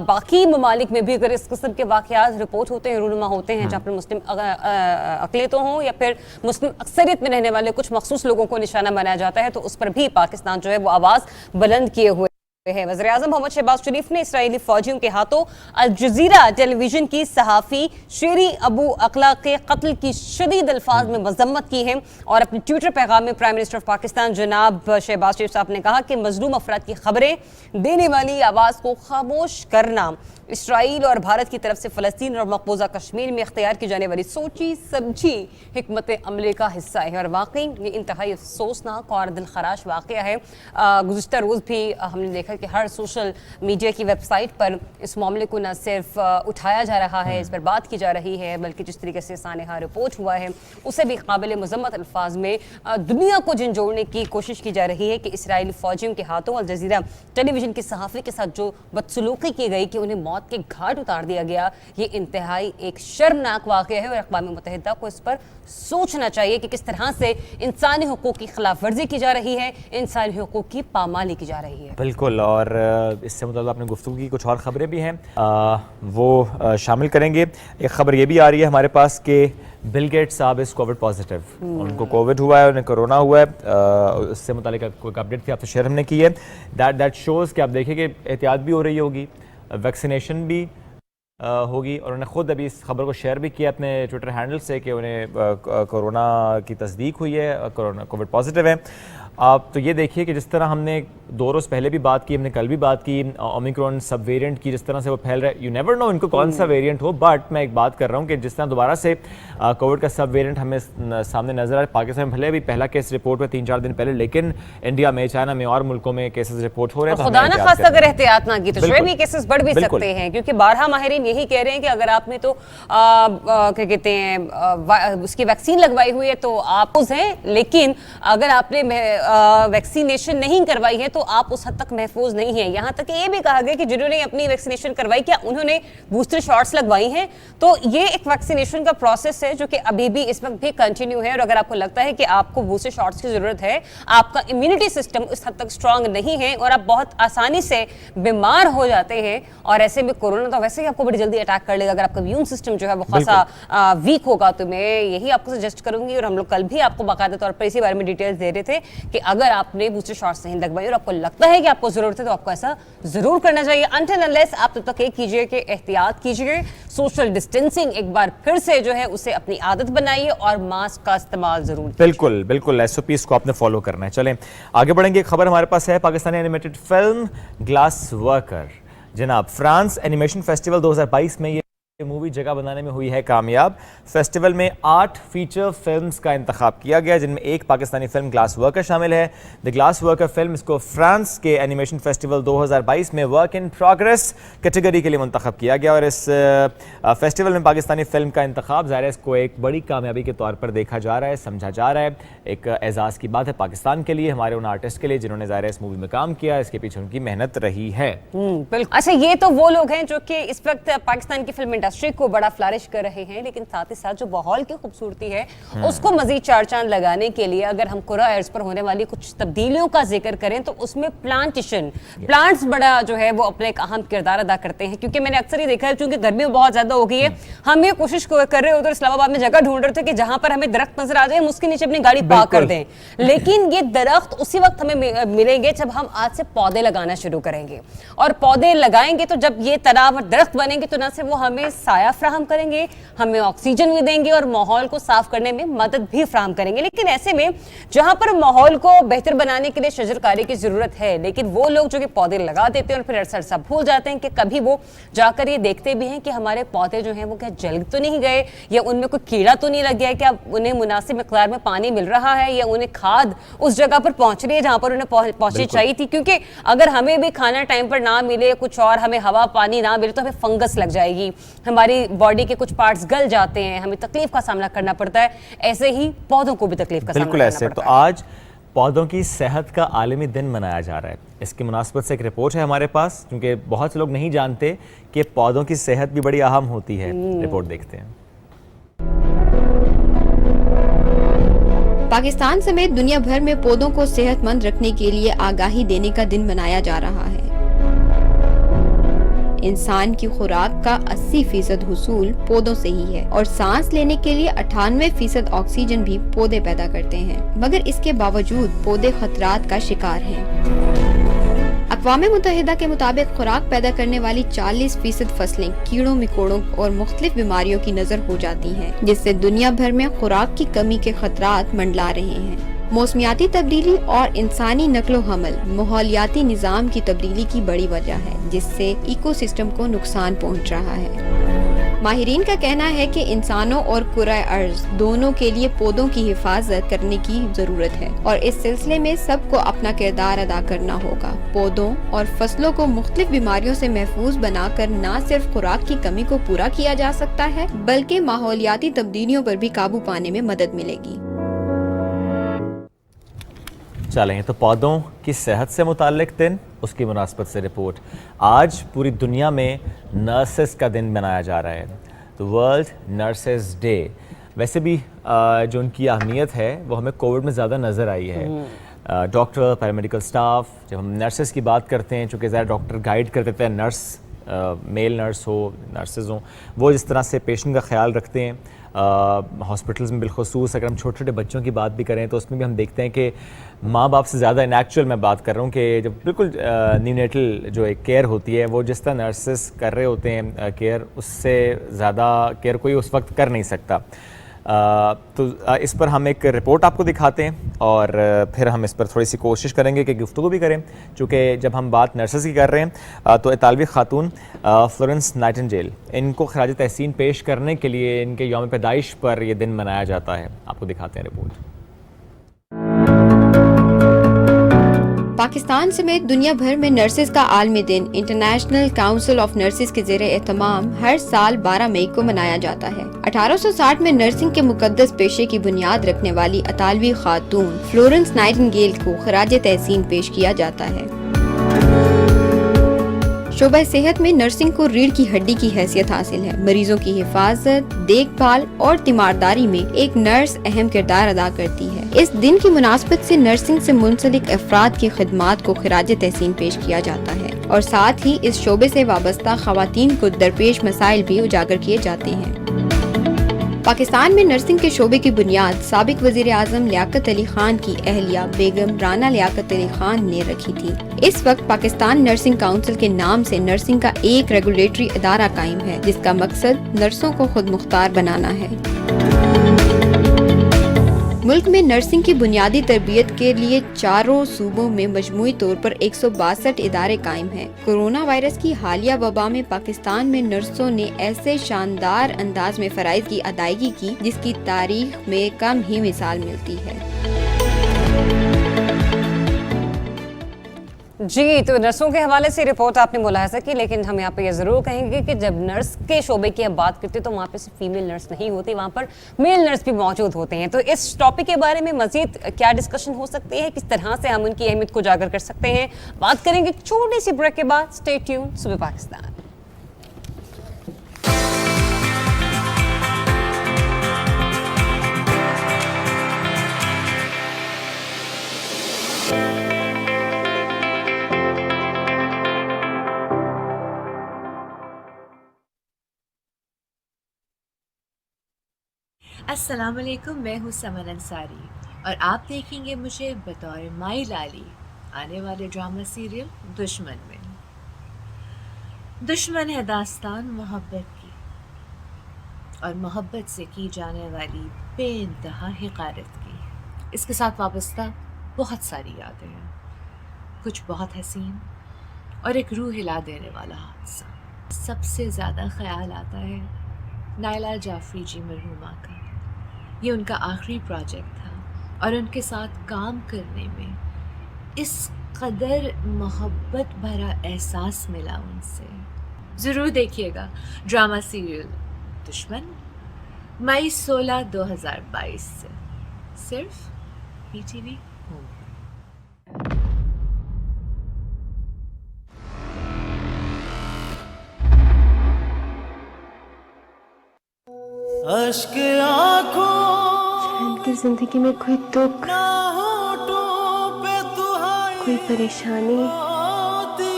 बाकी ममालिक में भी अगर इस किस्म के वाक़यात रिपोर्ट होते हैं, रूनुमा होते हैं, जहाँ पर मुस्लिम अक़लियतों हों या फिर मुस्लिम अक्सरियत में रहने वाले कुछ मखसूस लोगों को निशाना बनाया जाता है, तो उस पर भी पाकिस्तान जो है वो आवाज़ बुलंद किए हुए है। वज़ीर आज़म मोहम्मद शहबाज शरीफ ने इसराइली फौजियों के हाथों अल जज़ीरा टेलीविजन की सहाफ़ी शेरी अबू अक़ला के कत्ल की शदीद अल्फाज में मज़म्मत की है, और अपने ट्विटर पैगाम में प्राइम मिनिस्टर ऑफ पाकिस्तान जनाब शहबाज शरीफ साहब ने कहा कि मज़लूम अफराद की खबरें देने वाली आवाज़ को खामोश करना इसराइल और भारत की तरफ से फ़लस्तीन और मकबूजा कश्मीर में इख्तियार की जाने वाली सोची समझी हिकमत अमले का हिस्सा है। और वाकई ये इंतहाई अफसोसनाक और दिलखराश वाक़या है। गुज़िश्ता रोज़ भी हमने देखा कि हर सोशल मीडिया की वेबसाइट पर इस मामले को न सिर्फ उठाया जा रहा है, इस पर बात की जा रही है, बल्कि जिस तरीके से सानेहा रिपोर्ट हुआ है उसे भी काबिल मजम्मत अल्फाज में दुनिया को झंझोड़ने की कोशिश की जा रही है कि इसराइली फौजियों के हाथों अल जज़ीरा टेलीविजन के सहाफ़ी के साथ जो बदसलूकी की गई कि उन्हें मौत के घाट उतार दिया गया, ये इंतहाई एक शर्मनाक वाक़या है और अक़वाम मुत्तहिदा को इस पर सोचना चाहिए कि किस तरह से इंसानी हुकूक की खिलाफ वर्जी की जा रही है, इंसानी हुकूक की पामाली की जा रही है। बिल्कुल, और इससे मतलब आपने गुफ्तगू की कुछ और ख़बरें भी हैं, वो शामिल करेंगे। एक ख़बर ये भी आ रही है हमारे पास कि बिल गेट्स साहब इस कोविड पॉजिटिव, उनको कोविड हुआ है, उन्हें कोरोना हुआ है। उससे मुतालिक कोई अपडेट थी आपसे शेयर हमने की है। दैट शोज़ कि आप देखिए कि एहतियात भी हो रही होगी, वैक्सीनेशन भी होगी, और उन्होंने ख़ुद अभी इस खबर को शेयर भी किया अपने ट्विटर हैंडल से कि उन्हें कोरोना की तस्दीक हुई है, कोरोना कोविड पॉजिटिव है। आप तो ये देखिए कि जिस तरह हमने 2 रोज़ पहले भी बात की, हमने कल भी बात की ओमिक्रॉन सब वेरिएंट की, जिस तरह से वो फैल रहा है, यू नेवर नो इनको कौन सा वेरिएंट हो। बट मैं एक बात कर रहा हूँ कि जिस तरह दोबारा से कोविड का सब वेरिएंट हमें सामने नजर आ रहा है। पाकिस्तान में भले अभी पहला केस रिपोर्ट हुआ 3-4 दिन पहले, लेकिन इंडिया में, चाइना में और मुल्कों में केसेस रिपोर्ट हो रहे हैं। खुदा ना खास्ता अगर एहतियात ना की तो शायद भी केसेस बढ़ भी सकते हैं, क्योंकि 12 माहिरीन यही कह रहे हैं कि अगर आपने तो क्या कहते हैं उसकी वैक्सीन लगवाई हुई है तो आप उस हैं, लेकिन अगर आपने वैक्सीनेशन नहीं करवाई है तो आप उस हद तक महफूज नहीं है। यहाँ तक ये भी कहा गया कि जिन्होंने अपनी वैक्सीनेशन करवाई, क्या उन्होंने बूस्टर शॉट्स लगवाई हैं, तो ये एक वैक्सीनेशन का प्रोसेस है जो कि अभी भी इस वक्त भी कंटिन्यू है। और अगर आपको लगता है कि आपको बूस्टर शॉट्स की जरूरत है, आपका इम्यूनिटी सिस्टम उस हद तक स्ट्रांग नहीं है और आप बहुत आसानी से बीमार हो जाते हैं, और ऐसे में कोरोना तो वैसे ही आपको बड़ी जल्दी अटैक कर लेगा, अगर आपका इम्यून सिस्टम जो है वो खासा वीक होगा, तो मैं यही आपको सजेस्ट करूंगी, और हम लोग कल भी आपको बाकायदा तौर पर इसी बारे में डिटेल्स दे रहे थे कि अगर आपने बूस्टर शॉट्स नहीं लगवाई और आपको लगता है कि आपको जरूरत है तो आपको ऐसा जरूर करना चाहिए। अनटिल अनलेस आप तब तक ये कीजिए कि एहतियात कीजिए, सोशल डिस्टेंसिंग एक बार फिर से जो है उसे अपनी आदत बनाइए और मास्क का इस्तेमाल जरूर। बिल्कुल बिल्कुल, एसओपीज को आपने फॉलो करना है। चलें आगे बढ़ेंगे। खबर हमारे पास है Pakistani animated film glass worker, जनाब फ्रांस एनिमेशन फेस्टिवल 2022 में ये मूवी जगह बनाने में हुई है कामयाब। फेस्टिवल में 8 फीचर फिल्म्स का इंतखाब किया गया, जिनमें एक पाकिस्तानी फिल्म ग्लास वर्कर शामिल है। द ग्लास वर्कर फिल्म इसको फ्रांस के एनिमेशन फेस्टिवल 2022 में वर्क इन प्रोग्रेस कैटेगरी के लिए मुंतखब किया गया, और इस फेस्टिवल में पाकिस्तानी फिल्म का इंतखाब ज़ाहिर है इसको एक बड़ी कामयाबी के तौर पर देखा जा रहा है, समझा जा रहा है। एक एजाज़ की बात है पाकिस्तान के लिए, हमारे उन आर्टिस्ट के लिए जिन्होंने ज़ाहिर है इस मूवी में काम किया, इसके पीछे उनकी मेहनत रही है। बिल्कुल। अच्छा, ये तो वो लोग हैं जो कि इस वक्त पाकिस्तान की फिल्म इंडस्ट्री को बड़ा फ्लरिश कर रहे हैं, लेकिन साथ ही साथ जो माहौल की खूबसूरती है उसको मजीद चार चांद लगाने के लिए अगर हम कुरा एयर्स पर होने वाली कुछ तब्दीलियों का जिक्र करें तो उसमें प्लांटेशन, प्लांट्स बड़ा जो है वो अपना एक अहम किरदार अदा करते हैं। क्योंकि मैंने अक्सर ये देखा है, क्योंकि गर्मी बहुत ज्यादा हो गई है, हम ये कोशिश कर रहे उधर इस्लामाबाद में जगह ढूंढ रहे थे कि जहां पर हमें दरख्त नजर आ जाए हम उसके नीचे अपनी गाड़ी पार्क कर दें, लेकिन ये दरख्त उसी वक्त हमें मिलेंगे जब हम आज से पौधे लगाना शुरू करेंगे। और पौधे लगाएंगे तो जब ये तनाव दरख्त बनेंगे तो न सिर्फ वो हमें साया फ्राहम करेंगे, हमें ऑक्सीजन भी देंगे और माहौल को साफ करने में मदद भी फ्राहम करेंगे। लेकिन ऐसे में जहां पर माहौल को बेहतर बनाने के लिए शजरकारी की जरूरत है, लेकिन वो लोग जो कि पौधे लगा देते हैं और फिर अरसा भूल जाते हैं कि कभी वो जाकर ये देखते भी हैं कि हमारे पौधे जो हैं वो क्या जल तो नहीं गए, या उनमें कोई कीड़ा तो नहीं लग गया, क्या उन्हें मुनासिब मिकदार में पानी मिल रहा है, या उन्हें खाद उस जगह पर पहुंच रही है जहां पर उन्हें पहुंचनी चाहिए थी। क्योंकि अगर हमें भी खाना टाइम पर ना मिले, कुछ और हमें हवा पानी ना मिले तो हमें फंगस लग जाएगी, हमारी बॉडी के कुछ पार्ट्स गल जाते हैं, हमें तकलीफ का सामना करना पड़ता है। ऐसे ही पौधों को भी तकलीफ का सामना करना पड़ता है। तो आज पौधों की सेहत का आलमी दिन मनाया जा रहा है। इसकी मुनासबत से एक रिपोर्ट है हमारे पास, क्योंकि बहुत से लोग नहीं जानते कि पौधों की सेहत भी बड़ी अहम होती है। रिपोर्ट देखते हैं। पाकिस्तान समेत दुनिया भर में पौधों को सेहतमंद रखने के लिए आगाही देने का दिन मनाया जा रहा है। इंसान की खुराक का 80% हुसूल पौधों से ही है और सांस लेने के लिए 98% ऑक्सीजन भी पौधे पैदा करते हैं। मगर इसके बावजूद पौधे खतरात का शिकार हैं। अक़वाम मुत्तहिदा के मुताबिक खुराक पैदा करने वाली 40% फसलें कीड़ों मकोड़ों और मुख्तलिफ बीमारियों की नजर हो जाती हैं, जिससे दुनिया भर में खुराक की कमी के खतरात मंडला रहे हैं। मौसमियाती तब्दीली और इंसानी नक्लो हमल माहौलियाती निज़ाम की तब्दीली की बड़ी वजह है, जिससे इकोसिस्टम को नुकसान पहुंच रहा है। माहिरीन का कहना है कि इंसानों और कुराए अर्ज दोनों के लिए पौधों की हिफाजत करने की जरूरत है और इस सिलसिले में सबको अपना किरदार अदा करना होगा। पौधों और फसलों को मुख्तलिफ बीमारियों से महफूज बनाकर न सिर्फ खुराक की कमी को पूरा किया जा सकता है बल्कि माहौलियाती तब्दीलियों पर भी काबू पाने में मदद मिलेगी। चलें तो पौधों की सेहत से मुताल्लिक दिन, उसकी मुनासबत से रिपोर्ट। आज पूरी दुनिया में नर्सेस का दिन मनाया जा रहा है, तो वर्ल्ड नर्सेस डे। वैसे भी जो उनकी अहमियत है वो हमें कोविड में ज़्यादा नज़र आई है। डॉक्टर, पैरामेडिकल स्टाफ, जब हम नर्सेस की बात करते हैं, चूँकि ज़्यादा डॉक्टर गाइड कर देते हैं, नर्स मेल नर्स हो, नर्सेज हों, वो जिस तरह से पेशेंट का ख्याल रखते हैं हॉस्पिटल्स में बिलखसूस। अगर हम छोटे छोटे बच्चों की बात भी करें तो उसमें भी हम देखते हैं कि माँ बाप से ज़्यादा इन एक्चुअल मैं बात कर रहा हूँ कि जब बिल्कुल न्यूनेटल जो एक केयर होती है वो जिस तरह नर्सेस कर रहे होते हैं केयर, उससे ज़्यादा केयर कोई उस वक्त कर नहीं सकता। तो इस पर हम एक रिपोर्ट आपको दिखाते हैं और फिर हम इस पर थोड़ी सी कोशिश करेंगे कि गुफ्तगू भी करें, चूँकि जब हम बात नर्सेस की कर रहे हैं तो इतालवी खातून फ्लोरेंस नाइटिंगेल, इनको खराज तहसीन पेश करने के लिए इनके यौम पैदाइश पर यह दिन मनाया जाता है। आपको दिखाते हैं रिपोर्ट। पाकिस्तान समेत दुनिया भर में नर्सेज का आलमी दिन इंटरनेशनल काउंसिल ऑफ नर्सेज के ज़ेरे एहतमाम हर साल 12 मई को मनाया जाता है। 1860 में नर्सिंग के मुकद्दस पेशे की बुनियाद रखने वाली इतालवी खातून फ्लोरेंस नाइटिंगेल को खराज तहसीन पेश किया जाता है। शोबा सेहत में नर्सिंग को रीढ़ की हड्डी की हैसियत हासिल है। मरीजों की हिफाजत, देखभाल और तीमारदारी में एक नर्स अहम किरदार अदा करती है। इस दिन की मुनासबत से नर्सिंग से मुंसलिक अफराद की खिदमात को खिराज तहसीन पेश किया जाता है और साथ ही इस शोबे से वाबस्ता खवातीन को दरपेश मसाइल भी उजागर किए जाते हैं। पाकिस्तान में नर्सिंग के शोबे की बुनियाद साबिक वजीर आजम लियाकत अली खान की अहलिया बेगम राना लियाकत अली खान ने रखी थी। इस वक्त पाकिस्तान नर्सिंग काउंसिल के नाम से नर्सिंग का एक रेगुलेटरी अदारा कायम है जिसका मकसद नर्सों को खुद मुख्तार बनाना है। मुल्क में नर्सिंग की बुनियादी तरबियत के लिए चारों सूबों में मजमूई तौर पर 162 इदारे कायम हैं। कोरोना वायरस की हालिया वबा में पाकिस्तान में नर्सों ने ऐसे शानदार अंदाज में फराइज की अदायगी की जिसकी तारीख में कम ही मिसाल मिलती है। जी, तो नर्सों के हवाले से रिपोर्ट आपने मुलाहिजा की, लेकिन हम यहाँ पे ये ज़रूर कहेंगे कि जब नर्स के शोबे की हम बात करते हैं तो वहाँ पे सिर्फ फीमेल नर्स नहीं होती, वहाँ पर मेल नर्स भी मौजूद होते हैं। तो इस टॉपिक के बारे में मजीद क्या डिस्कशन हो सकती है, किस तरह से हम उनकी अहमियत को उजागर कर सकते हैं, बात करेंगे छोटी सी ब्रेक के बाद। स्टे ट्यून, सुबह पाकिस्तान। अस्सलाम वालेकुम, मैं हूँ समन अंसारी और आप देखेंगे मुझे बतौर माई लाली आने वाले ड्रामा सीरियल दुश्मन में। दुश्मन है दास्तान मोहब्बत की और मोहब्बत से की जाने वाली बेइंतहा हिकारत की। इसके साथ वाबस्ता बहुत सारी यादें हैं, कुछ बहुत हसीन और एक रूह हिला देने वाला हादसा। सबसे ज़्यादा ख्याल आता है नायला जाफरी जी मरहूमा का। ये उनका आखिरी प्रोजेक्ट था और उनके साथ काम करने में इस कदर मोहब्बत भरा एहसास मिला उनसे। ज़रूर देखिएगा ड्रामा सीरियल दुश्मन, मई 16, 2022 से सिर्फ PTV होम पर। अश्क आँखों की जिंदगी में कोई दुख, ना होठों पे तुहाई कोई परेशानी, होती,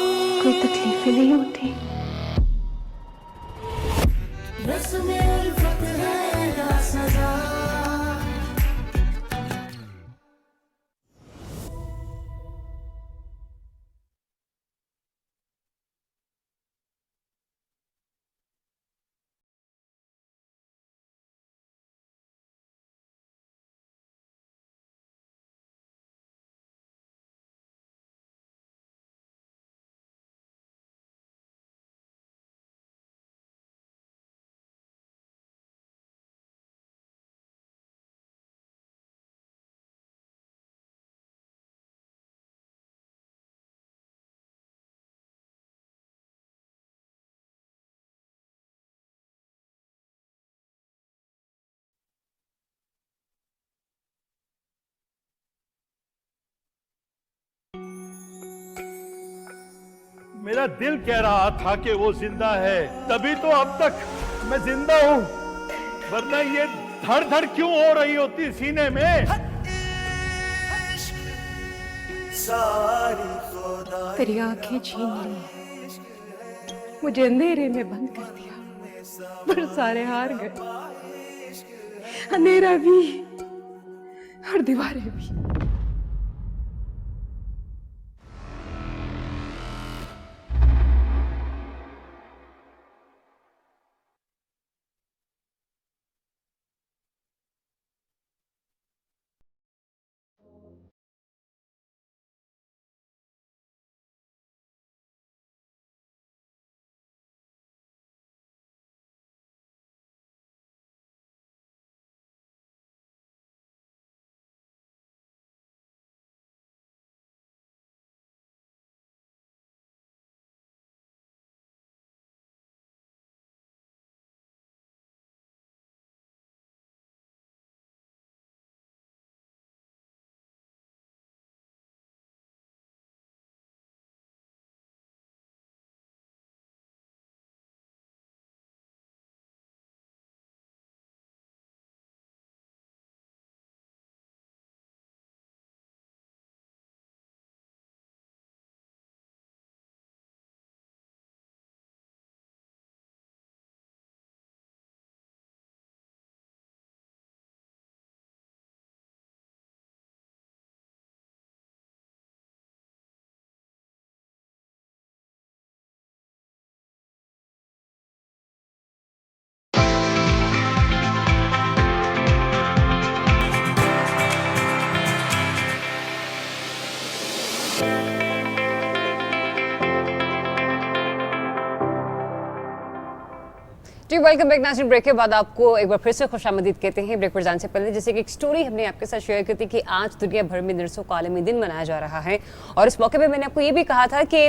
कोई तकलीफें नहीं होती। रस्म मेरा दिल कह रहा था कि वो जिंदा है, तभी तो अब तक मैं जिंदा हूं, वरना ये धड़ धड़ क्यों हो रही होती सीने में। तेरी आंखें छीन ली, मुझे अंधेरे में बंद कर दिया, पर सारे हार गए, अंधेरा भी और दीवारें भी। जी वेलकम बैक। नाज़रीन, ब्रेक के बाद आपको एक बार फिर से खुशामदीद कहते हैं। ब्रेक पर जाने से पहले जैसे कि एक स्टोरी हमने आपके साथ शेयर की थी कि आज दुनिया भर में नर्सों का आलमी दिन मनाया जा रहा है, और इस मौके पे मैंने आपको ये भी कहा था कि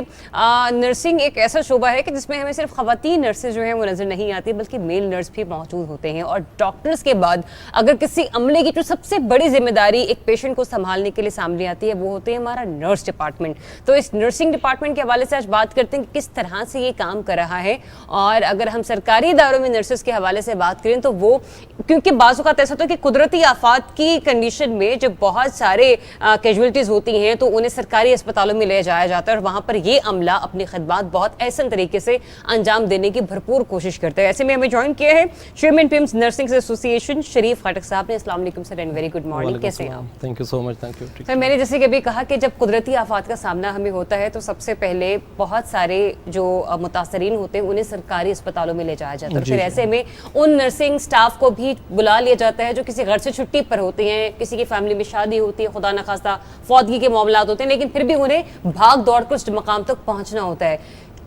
नर्सिंग एक ऐसा शोबा है कि जिसमें हमें सिर्फ खवातीन नर्सेज जो हैं वो नज़र नहीं आती, बल्कि मेल नर्स भी मौजूद होते हैं। और डॉक्टर्स के बाद अगर किसी अमले की जो सबसे बड़ी जिम्मेदारी एक पेशेंट को संभालने के लिए सामने आती है, वो होते हैं हमारा नर्स डिपार्टमेंट। तो इस नर्सिंग डिपार्टमेंट के हवाले से आज बात करते हैं कि किस तरह से ये काम कर रहा है। और अगर हम सरकारी इदारों में नर्सेज के हवाले से बात करें तो वो, क्योंकि बाज़ औक़ात ऐसा होता है कि कुदरती आफात की कंडीशन में जब बहुत सारे कैजुअलिटीज होती हैं तो उन्हें सरकारी अस्पतालों में ले जाया जाता है, और वहां पर ये अमला अपनी खिदमत बहुत ऐसे तरीके से अंजाम देने की भरपूर कोशिश करते हैं। ऐसे में हमें ज्वाइन किया है चेयरमैन पिम्स नर्सिंग एसोसिएशन शरीफ खटक साहब ने। अस्सलाम वालेकुम sir and very good morning. कैसे हैं आप? Thank you so much. Thank you sir, मैंने जैसे कि अभी कहा कि जब कुदरती आफात का सामना हमें होता है तो सबसे पहले बहुत सारे जो मुतासरीन होते हैं उन्हें सरकारी अस्पतालों में ले जाया जाता है। फिर ऐसे में उन नर्सिंग स्टाफ को भी बुला लिया जाता है जो किसी घर से छुट्टी पर होती हैं, किसी की फैमिली में शादी होती है, खुदा न खास्ता फौतगी के मामलात होते हैं, लेकिन फिर भी उन्हें भाग दौड़ कर उस मकाम तक पहुंचना होता है।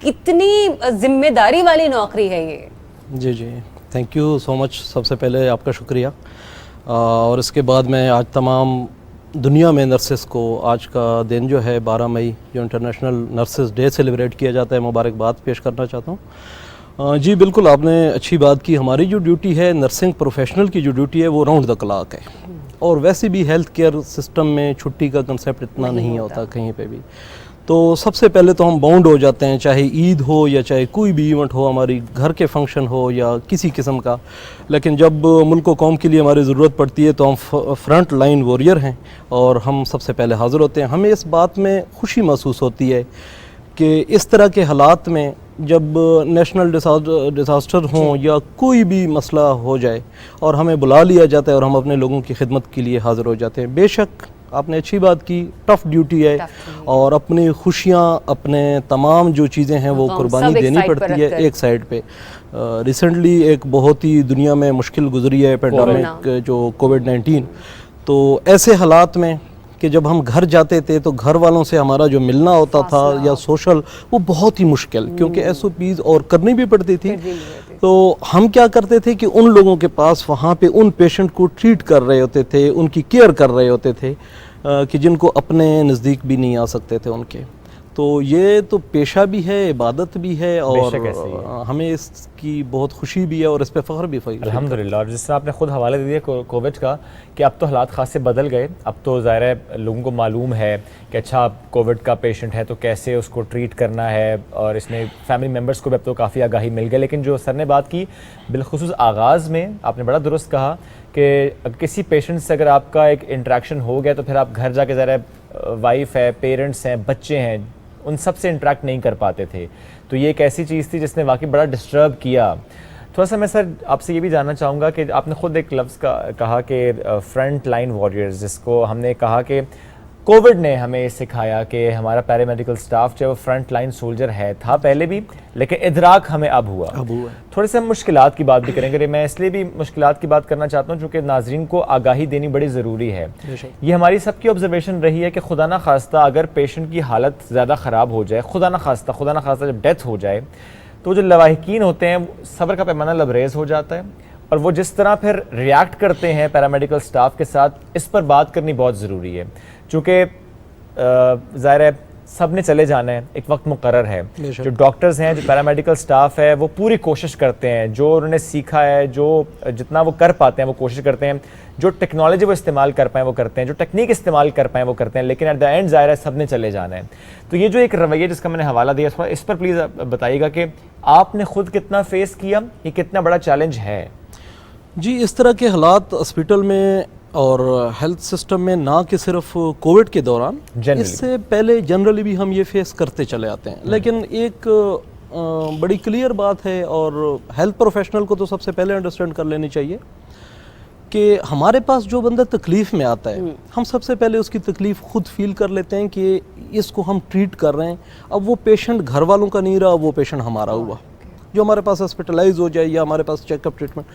कितनी जिम्मेदारी वाली नौकरी है ये। जी जी, थैंक यू सो मच। सबसे पहले आपका शुक्रिया, और इसके बाद मैं आज तमाम दुनिया में नर्सेस को आज का दिन जो है 12 मई जो इंटरनेशनल नर्सेस डे सेलिब्रेट किया जाता है, मुबारकबाद पेश करना चाहता हूँ। जी बिल्कुल, आपने अच्छी बात की। हमारी जो ड्यूटी है, नर्सिंग प्रोफेशनल की जो ड्यूटी है वो राउंड द क्लॉक है, और वैसे भी हेल्थ केयर सिस्टम में छुट्टी का कंसेप्ट इतना नहीं होता कहीं पे भी। तो सबसे पहले तो हम बाउंड हो जाते हैं, चाहे ईद हो या चाहे कोई भी इवेंट हो, हमारी घर के फंक्शन हो या किसी किस्म का। लेकिन जब मुल्क व कौम के लिए हमारी ज़रूरत पड़ती है तो हम फ्रंट लाइन वॉरियर हैं और हम सबसे पहले हाज़िर होते हैं। हमें इस बात में खुशी महसूस होती है कि इस तरह के हालात में जब नेशनल डिज़ास्टर हों या कोई भी मसला हो जाए और हमें बुला लिया जाता है और हम अपने लोगों की खिदमत के लिए हाज़िर हो जाते हैं। बेशक आपने अच्छी बात की, टफ़ ड्यूटी है, और अपनी खुशियाँ, अपने तमाम जो चीज़ें हैं वो कुर्बानी देनी पड़ती है एक साइड पे। रिसेंटली एक बहुत ही दुनिया में मुश्किल गुजरी है पेंडेमिक जो कोविड-19। तो ऐसे हालात में कि जब हम घर जाते थे तो घर वालों से हमारा जो मिलना होता था या सोशल, वो बहुत ही मुश्किल, क्योंकि SOPs और करनी भी पड़ती थी। तो हम क्या करते थे कि उन लोगों के पास वहाँ पे उन पेशेंट को ट्रीट कर रहे होते थे, उनकी केयर कर रहे होते थे कि जिनको अपने नज़दीक भी नहीं आ सकते थे उनके। तो ये तो पेशा भी है, इबादत भी है, और बेशक ऐसे ही है। हमें इसकी बहुत खुशी भी है और इस पे फ़ख्र भी है। अल्हम्दुलिल्लाह। और जिस तरह आपने खुद हवाला दे दिया कोविड का कि अब तो हालात खास से बदल गए, अब तो ज़ाहिर है लोगों को मालूम है कि अच्छा कोविड का पेशेंट है तो कैसे उसको ट्रीट करना है, और इसमें फैमिली मेम्बर्स को भी अब तो काफ़ी आगाही मिल गई। लेकिन जो सर ने बात की बिलखुसूस आगाज़ में, आपने बड़ा दुरुस्त कहा कि किसी पेशेंट से अगर आपका एक इंटरेक्शन हो गया तो फिर आप घर जाके ज़रा वाइफ है, पेरेंट्स हैं, बच्चे हैं, उन सब से इंटरेक्ट नहीं कर पाते थे। तो ये एक ऐसी चीज़ थी जिसने वाकई बड़ा डिस्टर्ब किया। थोड़ा सा मैं सर आपसे ये भी जानना चाहूँगा कि आपने खुद एक लफ्ज़ कहा कि फ्रंट लाइन वॉरियर्स, जिसको हमने कहा कि कोविड ने हमें ये सिखाया कि हमारा पैरामेडिकल स्टाफ जो है वो फ्रंट लाइन सोल्जर है, था पहले भी, लेकिन इदराक हमें अब हुआ। थोड़े से हम मुश्किलात की बात भी करेंगे। मैं इसलिए भी मुश्किलात की बात करना चाहता हूँ चूँकि नाजरीन को आगाही देनी बड़ी ज़रूरी है। ये हमारी सबकी ऑब्जर्वेशन रही है कि खुदा ना खास्ता अगर पेशेंट की हालत ज़्यादा ख़राब हो जाए, खुदा ना खास्ता जब डेथ हो जाए, तो जो लवाहिकीन होते हैं सब्र का पैमाना लबरेज हो जाता है, और वो जिस तरह फिर रिएक्ट करते हैं पैरामेडिकल स्टाफ के साथ, इस पर बात करनी बहुत ज़रूरी है। चूँकि ज़ाहिर है सब ने चले जाना है, एक वक्त मुकर्रर है। जो डॉक्टर्स हैं, जो पैरामेडिकल स्टाफ है, वो पूरी कोशिश करते हैं, जो उन्होंने सीखा है, जो जितना वो कर पाते हैं वो कोशिश करते हैं, जो टेक्नोलॉजी वो इस्तेमाल कर पाएँ वो करते हैं, जो टेक्निक इस्तेमाल कर पाएँ वो करते हैं, लेकिन एट द एंड ज़ाहिर है सब ने चले जाना है। तो ये जो एक रवैया जिसका मैंने हवाला दिया, थोड़ा इस पर प्लीज़ बताइएगा कि आपने खुद कितना फेस किया, ये कितना बड़ा चैलेंज है? जी, इस तरह के हालात हॉस्पिटल में और हेल्थ सिस्टम में ना कि सिर्फ कोविड के दौरान, इससे पहले जनरली भी हम ये फेस करते चले आते हैं। लेकिन एक बड़ी क्लियर बात है, और हेल्थ प्रोफेशनल को तो सबसे पहले अंडरस्टैंड कर लेनी चाहिए कि हमारे पास जो बंदा तकलीफ़ में आता है, हम सबसे पहले उसकी तकलीफ़ खुद फील कर लेते हैं कि इसको हम ट्रीट कर रहे हैं। अब वो पेशेंट घर वालों का नहीं रहा, वो पेशेंट हमारा हुआ जो हमारे पास हॉस्पिटलाइज हो जाए या हमारे पास चेकअप ट्रीटमेंट।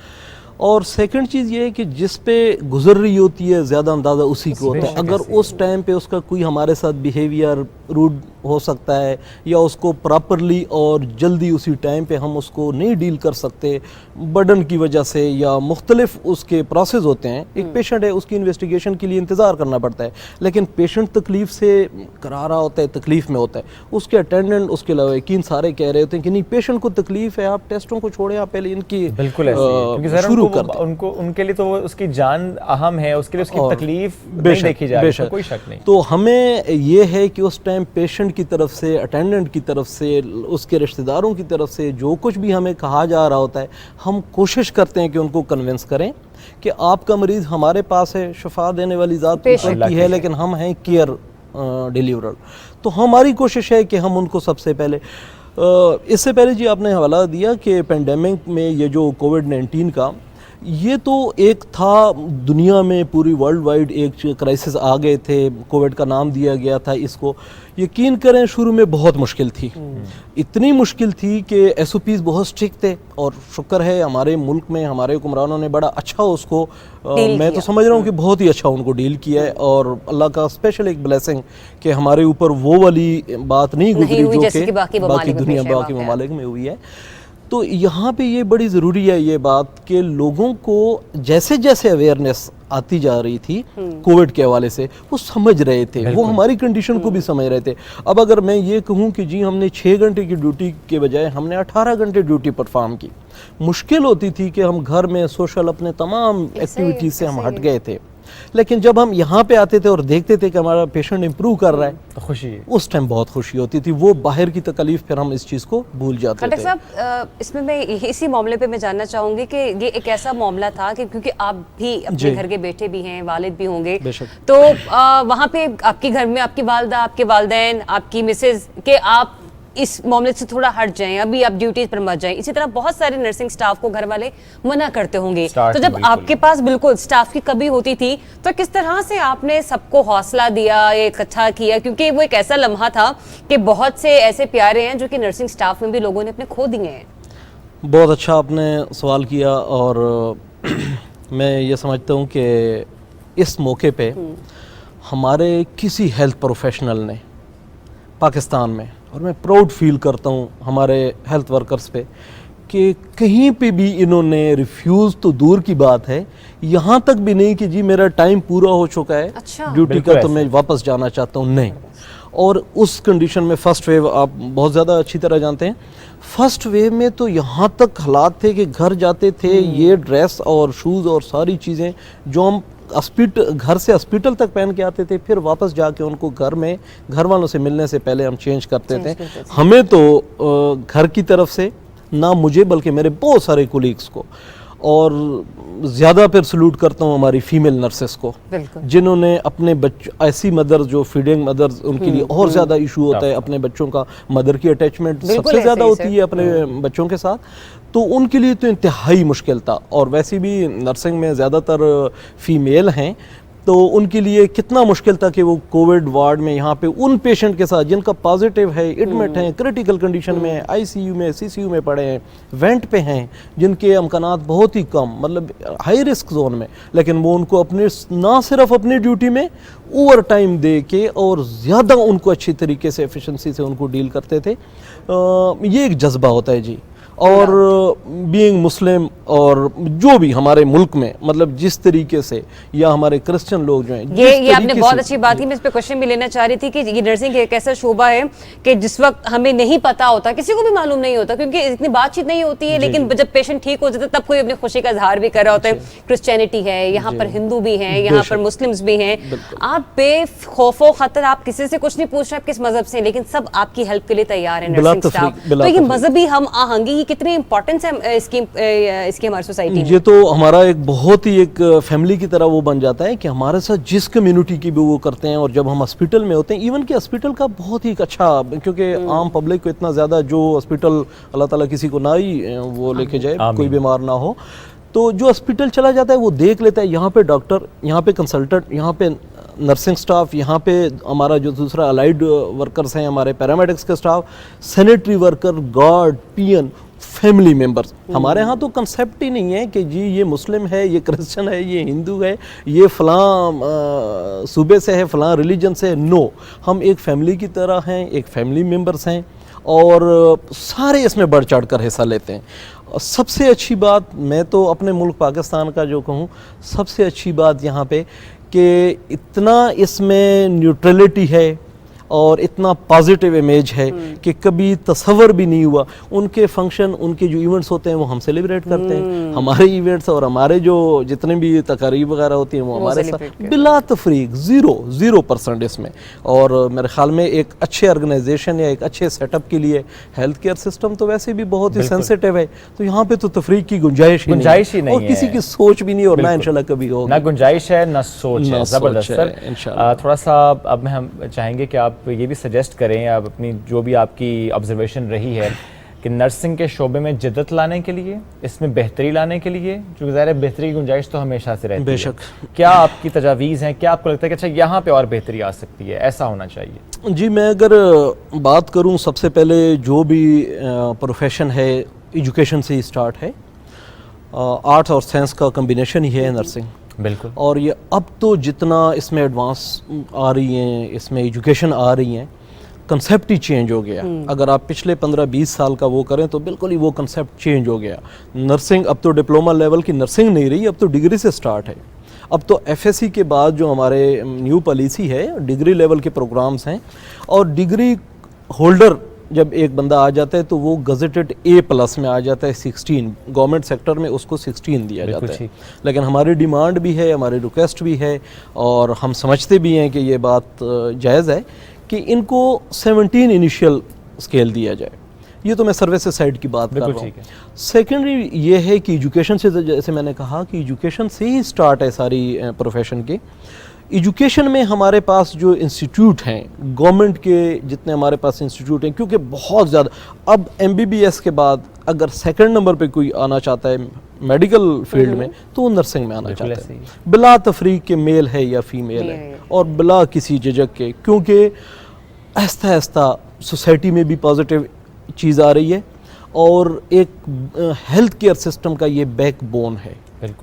और सेकंड चीज़ ये है कि जिस पे गुजर रही होती है ज़्यादा अंदाज़ा उसी को होता है। अगर उस टाइम पे उसका कोई हमारे साथ बिहेवियर रूड हो सकता है, या उसको प्रॉपरली और जल्दी उसी टाइम पे हम उसको नहीं डील कर सकते बर्डन की वजह से, या मुख्तलिफ उसके प्रोसेस होते हैं। एक पेशेंट है, उसकी इन्वेस्टिगेशन के लिए इंतज़ार करना पड़ता है, लेकिन पेशेंट तकलीफ़ से करा रहा होता है, तकलीफ़ में होता है, उसके अटेंडेंट, उसके लवाहिकीन सारे कह रहे होते हैं कि नहीं पेशेंट को तकलीफ़ है, आप टेस्टों को छोड़े, आप पहले इनकी बिल्कुल शुरू उनको उनके लिए तो उसकी जान अहम है, उसके लिए उसकी तकलीफ नहीं देखी जा रही है, कोई शक नहीं। तो हमें ये है कि उस टाइम पेशेंट की तरफ से, अटेंडेंट की तरफ से, उसके रिश्तेदारों की तरफ से जो कुछ भी हमें कहा जा रहा होता है, हम कोशिश करते हैं कि उनको कन्विंस करें कि आपका मरीज़ हमारे पास है, शफा देने वाली ज़ात ऊपर की है, लेकिन हम हैं केयर डिलीवरर। तो हमारी कोशिश है कि हम उनको सबसे पहले इससे पहले जी आपने हवाला दिया कि पेंडेमिक में ये जो कोविड-19 का, ये तो एक था दुनिया में, पूरी वर्ल्ड वाइड एक क्राइसिस आ गए थे, कोविड का नाम दिया गया था इसको। यकीन करें शुरू में बहुत मुश्किल थी, इतनी मुश्किल थी कि SOPs बहुत स्ट्रिक्ट थे, और शुक्र है हमारे मुल्क में हमारे हुक्मरानों ने बड़ा अच्छा उसको मैं तो समझ रहा हूँ कि बहुत ही अच्छा उनको डील किया है, और अल्लाह का स्पेशल एक ब्लेसिंग कि हमारे ऊपर वो वाली बात नहीं गुजरी जो कि बाकी दुनिया, बाकी ममालिक में हुई है। तो यहाँ पे ये बड़ी ज़रूरी है ये बात कि लोगों को जैसे जैसे अवेयरनेस आती जा रही थी कोविड के हवाले से, वो समझ रहे थे, वो हमारी कंडीशन को भी समझ रहे थे। अब अगर मैं ये कहूँ कि जी हमने 6 घंटे की ड्यूटी के बजाय हमने 18 घंटे ड्यूटी परफॉर्म की, मुश्किल होती थी कि हम घर में सोशल अपने तमाम एक्टिविटीज़ से हम हट गए थे, लेकिन जब हम यहाँ पे आते थे और देखते थे कि हमारा पेशेंट इम्प्रूव कर रहा है, तो खुशी, उस टाइम बहुत खुशी होती थी। वो बाहर की तकलीफ फिर हम इस चीज़ को भूल जाते थे। डॉक्टर साहब, इसमें मैं इसी मामले पे मैं जानना चाहूँगी कि ये एक ऐसा मामला था कि क्योंकि आप भी अपने घर के बेटे भी हैं, वालिद भी होंगे, तो वहाँ पे आपके घर में आपकी वालदा, आपके वालिदैन, आपकी मिसेज के आप इस मामले से थोड़ा हट जाएं, अभी आप ड्यूटीज पर मत जाएं। इसी तरह बहुत सारे नर्सिंग स्टाफ को घर वाले मना करते होंगे, तो जब आपके पास बिल्कुल स्टाफ की कमी होती थी, तो किस तरह से आपने सबको हौसला दिया, इकट्ठा किया? क्योंकि वो एक ऐसा लम्हा था कि बहुत से ऐसे प्यारे हैं जो कि नर्सिंग स्टाफ में भी लोगों ने अपने खो दिए हैं। बहुत अच्छा आपने सवाल किया, और मैं ये समझता हूँ कि इस मौके पे हमारे किसी हेल्थ प्रोफेशनल ने पाकिस्तान में, और मैं प्राउड फील करता हूँ हमारे हेल्थ वर्कर्स पे, कि कहीं पे भी इन्होंने रिफ्यूज़ तो दूर की बात है, यहाँ तक भी नहीं कि जी मेरा टाइम पूरा हो चुका है ड्यूटी का तो मैं वापस जाना चाहता हूँ, नहीं। और उस कंडीशन में फर्स्ट वेव आप बहुत ज़्यादा अच्छी तरह जानते हैं, फर्स्ट वेव में तो यहाँ तक हालात थे कि घर जाते थे ये ड्रेस और शूज़ और सारी चीज़ें जो हम घर से हॉस्पिटल तक पहन के आते थे, फिर वापस जाके उनको घर वालों से मिलने से पहले हम चेंज करते थे। हमें तो घर की तरफ से ना मुझे बल्कि मेरे बहुत सारे कोलीग्स को, और ज़्यादा फिर सल्यूट करता हूँ हमारी फीमेल नर्सेस को जिन्होंने अपने बच्चों, ऐसी मदर्स जो फीडिंग मदर्स, उनके लिए और ज़्यादा इशू होता है अपने बच्चों का, मदर की अटैचमेंट सबसे ज़्यादा होती है अपने बच्चों के साथ, तो उनके लिए तो इंतहाई मुश्किल था। और वैसे भी नर्सिंग में ज़्यादातर फीमेल हैं, तो उनके लिए कितना मुश्किल था कि वो कोविड वार्ड में यहाँ पे उन पेशेंट के साथ जिनका पॉजिटिव है, एडमिट हैं, क्रिटिकल कंडीशन में, आईसीयू में, सीसीयू में पड़े हैं, वेंट पे हैं, जिनके अमकानात बहुत ही कम, मतलब हाई रिस्क जोन में, लेकिन वो उनको अपने ना सिर्फ अपनी ड्यूटी में ओवर टाइम दे के और ज़्यादा उनको अच्छी तरीके से एफिशिएंसी से उनको डील करते थे। ये एक जज्बा होता है जी। और बीइंग मुस्लिम, और जो भी हमारे मुल्क में मतलब जिस तरीके से, या हमारे क्रिश्चियन लोग जो हैं, ये आपने बहुत अच्छी बात की। मैं इस पे क्वेश्चन भी लेना चाह रही थी कि ये नर्सिंग एक ऐसा शोबा है कि जिस वक्त हमें नहीं पता होता, किसी को भी मालूम नहीं होता, क्योंकि इतनी बातचीत नहीं होती है, लेकिन जब पेशेंट ठीक हो जाता है तब कोई अपनी खुशी का इजहार भी कर रहा होता है। क्रिश्चियनिटी है, यहाँ पर हिंदू भी हैं, यहाँ पर मुस्लिम्स भी हैं, आप बेखौफो खतर, आप किसी से कुछ नहीं पूछ रहे आप किस मजहब से, लेकिन सब आपकी हेल्प के लिए तैयार है नर्सिंग स्टाफ। तो ये मजहबी हम आहंगी कितनी इंपॉर्टेंस है इसकी हमारी सोसाइटी में? ये तो हमारा एक बहुत ही एक फैमिली की तरह वो बन जाता है कि हमारे साथ जिस कम्युनिटी की भी वो करते हैं, और जब हम हॉस्पिटल में होते हैं, इवन कि हॉस्पिटल का बहुत ही अच्छा, क्योंकि आम पब्लिक को इतना ज़्यादा जो हॉस्पिटल, अल्लाह ताला किसी को ना ही वो लेके जाए, कोई बीमार ना हो, तो जो हॉस्पिटल चला जाता है वो देख लेता है यहाँ पे डॉक्टर, यहाँ पे कंसल्टेंट, यहाँ पे नर्सिंग स्टाफ, यहाँ पे हमारा जो दूसरा अलाइड वर्कर्स हैं, हमारे पैरामेडिक्स के staff, sanitary worker, guard, PN, family members. हमारे यहाँ तो कंसेप्ट ही नहीं है कि जी ये मुस्लिम है, ये क्रिश्चियन है, ये हिंदू है, ये फ़लाँ सूबे से है, फ़लाँ रिलीजन से है। नो, हम एक फैमिली की तरह हैं, एक फैमिली मेंबर्स हैं, और सारे इसमें बढ़ चढ़ कर हिस्सा लेते हैं। सबसे अच्छी बात मैं तो अपने मुल्क पाकिस्तान का जो कहूँ, सबसे अच्छी बात यहाँ पे कि इतना इसमें न्यूट्रलिटी है और इतना पॉजिटिव इमेज है कि कभी तसव्वुर भी नहीं हुआ। उनके फंक्शन, उनके जो इवेंट्स होते हैं वो हम सेलिब्रेट करते हैं, हमारे इवेंट्स और हमारे जो जितने भी तकारीब वगैरह होती हैं वो हमारे साथ बिला तफरीक 0% इसमें। और मेरे ख्याल में एक अच्छे ऑर्गेनाइजेशन या एक अच्छे सेटअप के लिए हेल्थ केयर सिस्टम तो वैसे भी बहुत ही सेंसिटिव है, तो यहाँ पे तो तफरीक की गुंजाइश ही नहीं है, और किसी की सोच भी नहीं, और ना इंशाल्लाह कभी होगा। ना गुंजाइश है ना सोच है। जबरदस्त सर। थोड़ा सा अब हम चाहेंगे कि आप ये भी सजेस्ट करें, आप अपनी जो भी आपकी ऑब्जर्वेशन रही है कि नर्सिंग के शोबे में जिद्दत लाने के लिए, इसमें बेहतरी लाने के लिए, जो ज़ाहिर है बेहतरी की गुंजाइश तो हमेशा से रहती है, बेशक, क्या आपकी तजावीज़ हैं, क्या आपको लगता है कि अच्छा यहाँ पे और बेहतरी आ सकती है, ऐसा होना चाहिए? जी, मैं अगर बात करूँ, सबसे पहले जो भी प्रोफेशन है एजुकेशन से ही स्टार्ट है, आर्ट्स और साइंस का कम्बिनेशन ही है नर्सिंग, बिल्कुल। और ये अब तो जितना इसमें एडवांस आ रही हैं, इसमें एजुकेशन आ रही हैं, कंसेप्ट ही चेंज हो गया। अगर आप पिछले 15-20 साल का वो करें तो बिल्कुल ही वो कंसेप्ट चेंज हो गया। नर्सिंग अब तो डिप्लोमा लेवल की नर्सिंग नहीं रही, अब तो डिग्री से स्टार्ट है। अब तो एफएससी के बाद जो हमारे न्यू पॉलिसी है, डिग्री लेवल के प्रोग्राम्स हैं, और डिग्री होल्डर जब एक बंदा आ जाता है तो वो गजेटेड A+ में आ जाता है 16, गवर्नमेंट सेक्टर में उसको 16 दिया जाता है। लेकिन हमारी डिमांड भी है, हमारी रिक्वेस्ट भी है, और हम समझते भी हैं कि ये बात जायज़ है कि इनको 17 इनिशियल स्केल दिया जाए। ये तो मैं सर्विसेज साइड की बात कर रहा हूँ। सेकेंडरी ये है कि एजुकेशन से, जैसे मैंने कहा कि एजुकेशन से ही स्टार्ट है सारी प्रोफेशन के। एजुकेशन में हमारे पास जो इंस्टीट्यूट हैं, गवर्नमेंट के जितने हमारे पास इंस्टीट्यूट हैं, क्योंकि बहुत ज़्यादा, अब MBBS के बाद अगर सेकंड नंबर पे कोई आना चाहता है मेडिकल फील्ड में, तो वो नर्सिंग में आना चाहता है, बिला तफरीक के मेल है या फीमेल है, और बिला किसी झिझक के, क्योंकि आहिस्ता आहिस्ता सोसाइटी में भी पॉजिटिव चीज़ आ रही है, और एक हेल्थ केयर सिस्टम का ये बैकबोन है।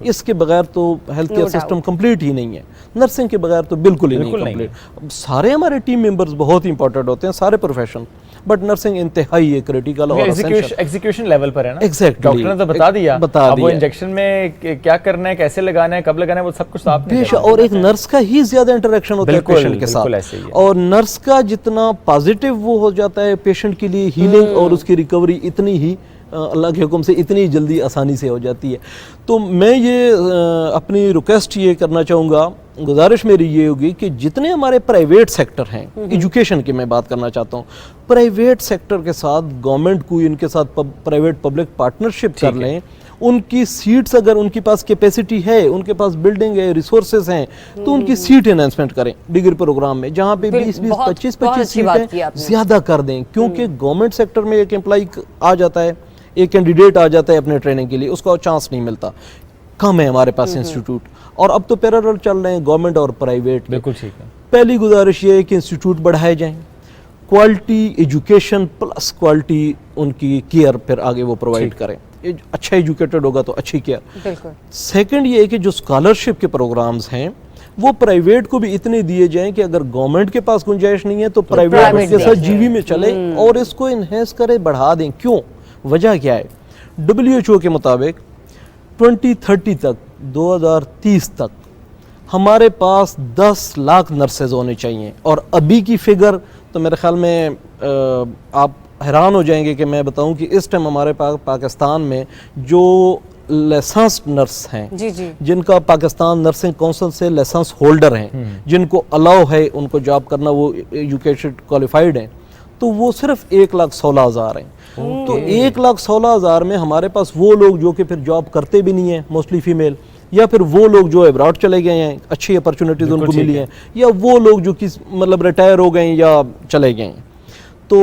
इसके बगैर तो हेल्थ केयर सिस्टम कंप्लीट ही नहीं है, नर्सिंग के बगैर तो बिल्कुल ही नहीं कंप्लीट। सारे हमारे टीम मेंबर्स बहुत ही इंपॉर्टेंट होते हैं, सारे प्रोफेशन, बट नर्सिंग इंतहाई क्रिटिकल और एग्जीक्यूशन लेवल पर है ना। Exactly. डॉक्टर ने तो बता दिया, अब वो दिया। इंजेक्शन में क्या करना है, कैसे लगाना है, कब लगाना है, वो सब कुछ तो आपने बेशक, और एक नर्स का ही ज्यादा इंटरेक्शन होता है पेशेंट के बिल्कुल ऐसे ही साथ, है। और नर्स का जितना पॉजिटिव वो हो जाता है पेशेंट के लिए, हीलिंग और उसकी रिकवरी इतनी ही अल्लाह के हुक्म से इतनी जल्दी आसानी से हो जाती है। तो मैं ये अपनी रिक्वेस्ट ये करना चाहूँगा, गुजारिश मेरी ये होगी कि जितने हमारे प्राइवेट सेक्टर हैं, एजुकेशन की मैं बात करना चाहता हूँ, प्राइवेट सेक्टर के साथ गवर्नमेंट को इनके साथ प्राइवेट पब्लिक पार्टनरशिप कर लें। उनकी सीट्स, अगर उनके पास कैपेसिटी है, उनके पास बिल्डिंग है, रिसोर्सेज हैं, तो उनकी सीट एनहांसमेंट करें डिग्री प्रोग्राम में, जहाँ पे 20-20, 25-25 सीटें ज़्यादा कर दें, क्योंकि गवर्नमेंट सेक्टर में एक एम्प्लॉय आ जाता है, एक कैंडिडेट आ जाता है अपने ट्रेनिंग के लिए, उसका चांस नहीं मिलता, कम है हमारे पास इंस्टीट्यूट। और अब तो पैरेलल चल रहे हैं गवर्नमेंट और प्राइवेट। बिल्कुल ठीक है। पहली गुजारिश ये है कि इंस्टीट्यूट बढ़ाए जाएं, क्वालिटी एजुकेशन प्लस क्वालिटी उनकी केयर फिर आगे वो प्रोवाइड करें। अच्छा एजुकेटेड होगा तो अच्छी केयर। सेकंड ये है कि जो स्कॉलरशिप के प्रोग्राम्स हैं वो प्राइवेट को भी इतने दिए जाएं कि अगर गवर्नमेंट के पास गुंजाइश नहीं है तो प्राइवेट के साथ जीवी में चले और इसको इन्हेंस करें, बढ़ा दें। क्यों, वजह क्या है? WHO के मुताबिक 2030 तक, 2030 तक हमारे पास 10 लाख नर्सेज होने चाहिए, और अभी की फिगर तो मेरे ख्याल में आप हैरान हो जाएंगे कि मैं बताऊं कि इस टाइम हमारे पास पाकिस्तान में जो लाइसेंस नर्स हैं, जिनका पाकिस्तान नर्सिंग काउंसिल से लाइसेंस होल्डर हैं, जिनको अलाउ है उनको जॉब करना, वो एजुकेटेड क्वालिफाइड हैं, तो वो सिर्फ 1,16,000 हैं। तो 1,16,000 में हमारे पास वो लोग जो कि फिर जॉब करते भी नहीं हैं, मोस्टली फीमेल, या फिर वो लोग जो अब्रॉड चले गए हैं, अच्छी अपॉर्चुनिटीज उनको मिली हैं, या वो लोग जो कि मतलब रिटायर हो गए हैं या चले गए हैं, तो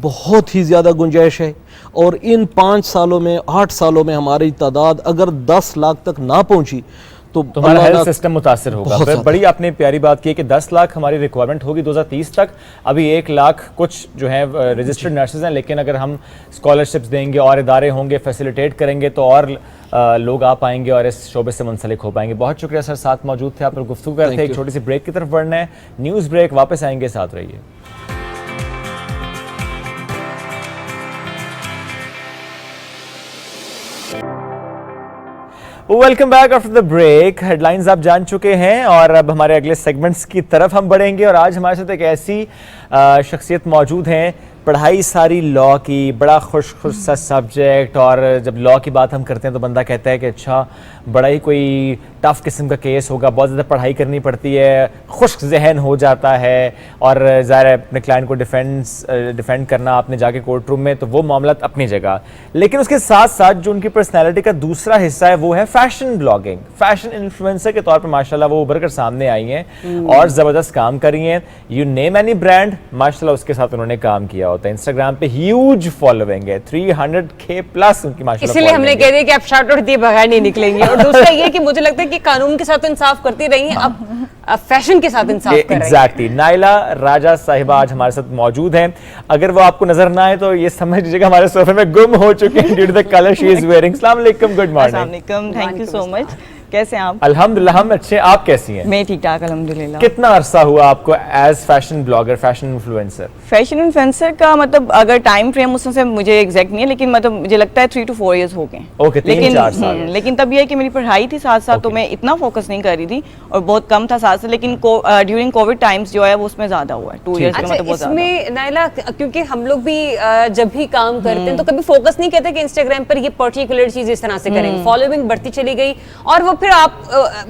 बहुत ही ज़्यादा गुंजाइश है। और इन 5 सालों में, 8 सालों में हमारी तादाद अगर 10 लाख तक ना पहुंची तो हमारा हेल्थ सिस्टम मुतासिर होगा। बड़ी आपने प्यारी बात की है कि 10 लाख हमारी रिक्वायरमेंट होगी 2030 तक। अभी 1 लाख कुछ जो है रजिस्टर्ड नर्सेज हैं, लेकिन अगर हम स्कॉलरशिप्स देंगे और इदारे होंगे, फैसिलिटेट करेंगे, तो और लोग आ पाएंगे और इस शोबे से मुंसलिक हो पाएंगे। बहुत शुक्रिया सर, साथ मौजूद थे, आप लोग गुफ्तगू करते हैं। एक छोटी सी ब्रेक की तरफ बढ़ना है, न्यूज़ ब्रेक, वापस आएंगे, साथ रहिए। Welcome back after the break. Headlines आप जान चुके हैं और अब हमारे अगले सेगमेंट्स की तरफ हम बढ़ेंगे। और आज हमारे साथ एक ऐसी शख्सियत मौजूद हैं, पढ़ाई सारी लॉ की, बड़ा खुश सा सब्जेक्ट, और जब लॉ की बात हम करते हैं तो बंदा कहता है कि अच्छा बड़ा ही कोई टफ किस्म का केस होगा, बहुत ज़्यादा पढ़ाई करनी पड़ती है, खुश्क जहन हो जाता है, और ज़ाहिर है अपने क्लाइंट को डिफेंड करना आपने जाके कोर्ट रूम में, तो वो मामला अपनी जगह। लेकिन उसके साथ साथ जो उनकी पर्सनैलिटी का दूसरा हिस्सा है वो है फैशन ब्लॉगिंग। फैशन इन्फ्लुएंसर के तौर पर माशाल्लाह वो उभर कर सामने आई हैं और ज़बरदस्त काम कर रही हैं। यू नेम एनी ब्रांड, माशाल्लाह उसके साथ उन्होंने काम किया होता है। इंस्टाग्राम पे ह्यूज फॉलोइंग है, 300K प्लस उनकी माशाल्लाह। इसलिए हमने कह दिया कि आप शार्ट आउट दिए बगैर नहीं निकलेंगे। और दूसरा ये कि मुझे लगता है कि कानून के साथ तो इंसाफ करती रही हैं, अब फैशन के साथ इंसाफ कर रही हैं। एग्जैक्टली। नाइला राजा साहिबा आज हमारे साथ मौजूद हैं। अगर वो आपको नजर ना आए तो ये समझ लीजिएगा हमारे सोफे में गुम हो चुके हैं due to the colour she is wearing. अस्सलाम वालेकुम, good morning. Thank you so much. कैसे हैं आप? अल्हम्दुलिल्लाह हम अच्छे, आप कैसी हैं? मैं ठीक ठाक अल्हम्दुलिल्लाह। कितना अरसा हुआ आपको as fashion blogger, fashion influencer? Fashion influencer का मतलब अगर टाइम फ्रेम उससे मुझे एग्जैक्ट नहीं है, लेकिन मतलब मुझे लगता है 3 to 4 years हो गए। ओके, 3-4 साल। लेकिन तब यह है कि मेरी पढ़ाई थी साथ साथ, तो मैं इतना फोकस नहीं कर रही थी और बहुत कम था साथ साथ। लेकिन ड्यूरिंग कोविड टाइम्स जो है वो उसमें ज्यादा हुआ है, 2 years का मतलब बहुत ज्यादा। इसमें नाइला, क्योंकि हम लोग भी जब भी काम करते हैं तो कभी फोकस नहीं करते कि इंस्टाग्राम पर ये पर्टिकुलर चीज इस तरह से करेंगे, फॉलोइंग बढ़ती चली गई और वो फिर आप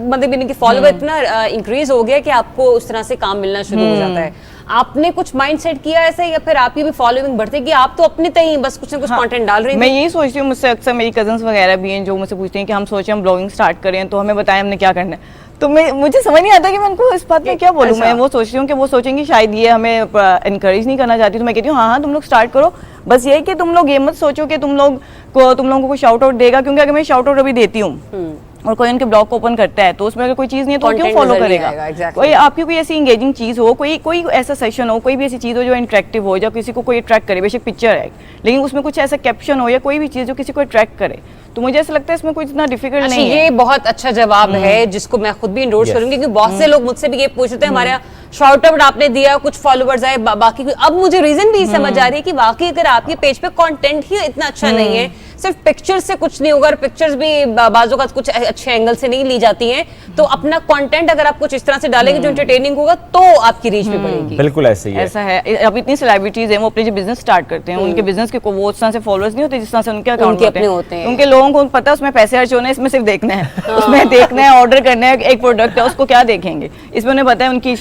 मतलब इनकी फॉलोवर इतना इंक्रीज हो गया कि आपको उस तरह से काम मिलना शुरू हो जाता है। आपने कुछ माइंड सेट किया ऐसा, या फिर आपकी भी फॉलोइंग बढ़ती कि आप तो अपने तय बस कुछ ना कुछ कंटेंट डाल रहे हैं? मैं यही सोचती हूँ, मुझसे अक्सर मेरी कजन्स वगैरह भी हैं जो मुझसे पूछते हैं कि हम सोचे हम ब्लॉगिंग स्टार्ट करें, तो हमें बताएं हमने क्या करना है। तो मुझे समझ नहीं आता कि मैं उनको इस बात में क्या बोलूँ। मैं वो सोचती हूँ कि वो सोचेंगे शायद ये हमें इनकरेज नहीं करना चाहती, तो मैं कहती हूँ हाँ तुम लोग स्टार्ट करो। बस ये है कि तुम लोग ये मत सोचो कि तुम लोगों को कोई शाउट आउट देगा, क्योंकि अगर मैं शाउट आउट अभी देती हूँ और कोई उनके ब्लॉग को ओपन करता है तो उसमें अगर कोई चीज नहीं है तो क्यों फॉलो करेगा? कोई आपकी कोई ऐसी इंगेजिंग चीज हो, कोई ऐसा सेशन हो, कोई भी ऐसी चीज हो जो इंटरेक्टिव हो, जो किसी को कोई अट्रैक्ट करे, बेशक पिक्चर है लेकिन उसमें कुछ ऐसा कैप्शन हो या कोई भी चीज जो किसी को अट्रैक्ट करे, तो मुझे ऐसा लगता है इसमें कोई इतना डिफिकल्ट नहीं है। ये बहुत अच्छा जवाब है जिसको मैं खुद भी इंडोर्स करूंगी, क्योंकि बहुत से लोग मुझसे भी ये पूछते हैं हमारा शॉर्ट आउट आपने दिया, कुछ फॉलोअर्स आए, बाकी अब मुझे रीजन भी समझ आ रही है कि वाकई अगर आपके पेज पे कंटेंट ही इतना अच्छा नहीं है, सिर्फ पिक्चर्स से कुछ नहीं होगा, और पिक्चर्स भी बाजू का कुछ अच्छे एंगल से नहीं ली जाती हैं, तो अपना कंटेंट अगर आप कुछ इस तरह से डालेंगे जो एंटरटेनिंग होगा तो आपकी रीच भी बढ़ेगी। बिल्कुल ऐसे ही है। ऐसा है, अब इतनी सेलिब्रिटीज हैं, वो अपने जो बिजनेस स्टार्ट करते हैं, उनके बिजनेस के वो उस तरह से फॉलोअर्स नहीं होते जिस तरह से उनके अकाउंट होते हैं। उनके लोगों को पता है उसमें पैसे खर्च होने, इसमें सिर्फ देखना है, उसमें देखना है, ऑर्डर करना है, एक प्रोडक्ट है उसको क्या देखेंगे, इसमें उन्हें पता है उनकी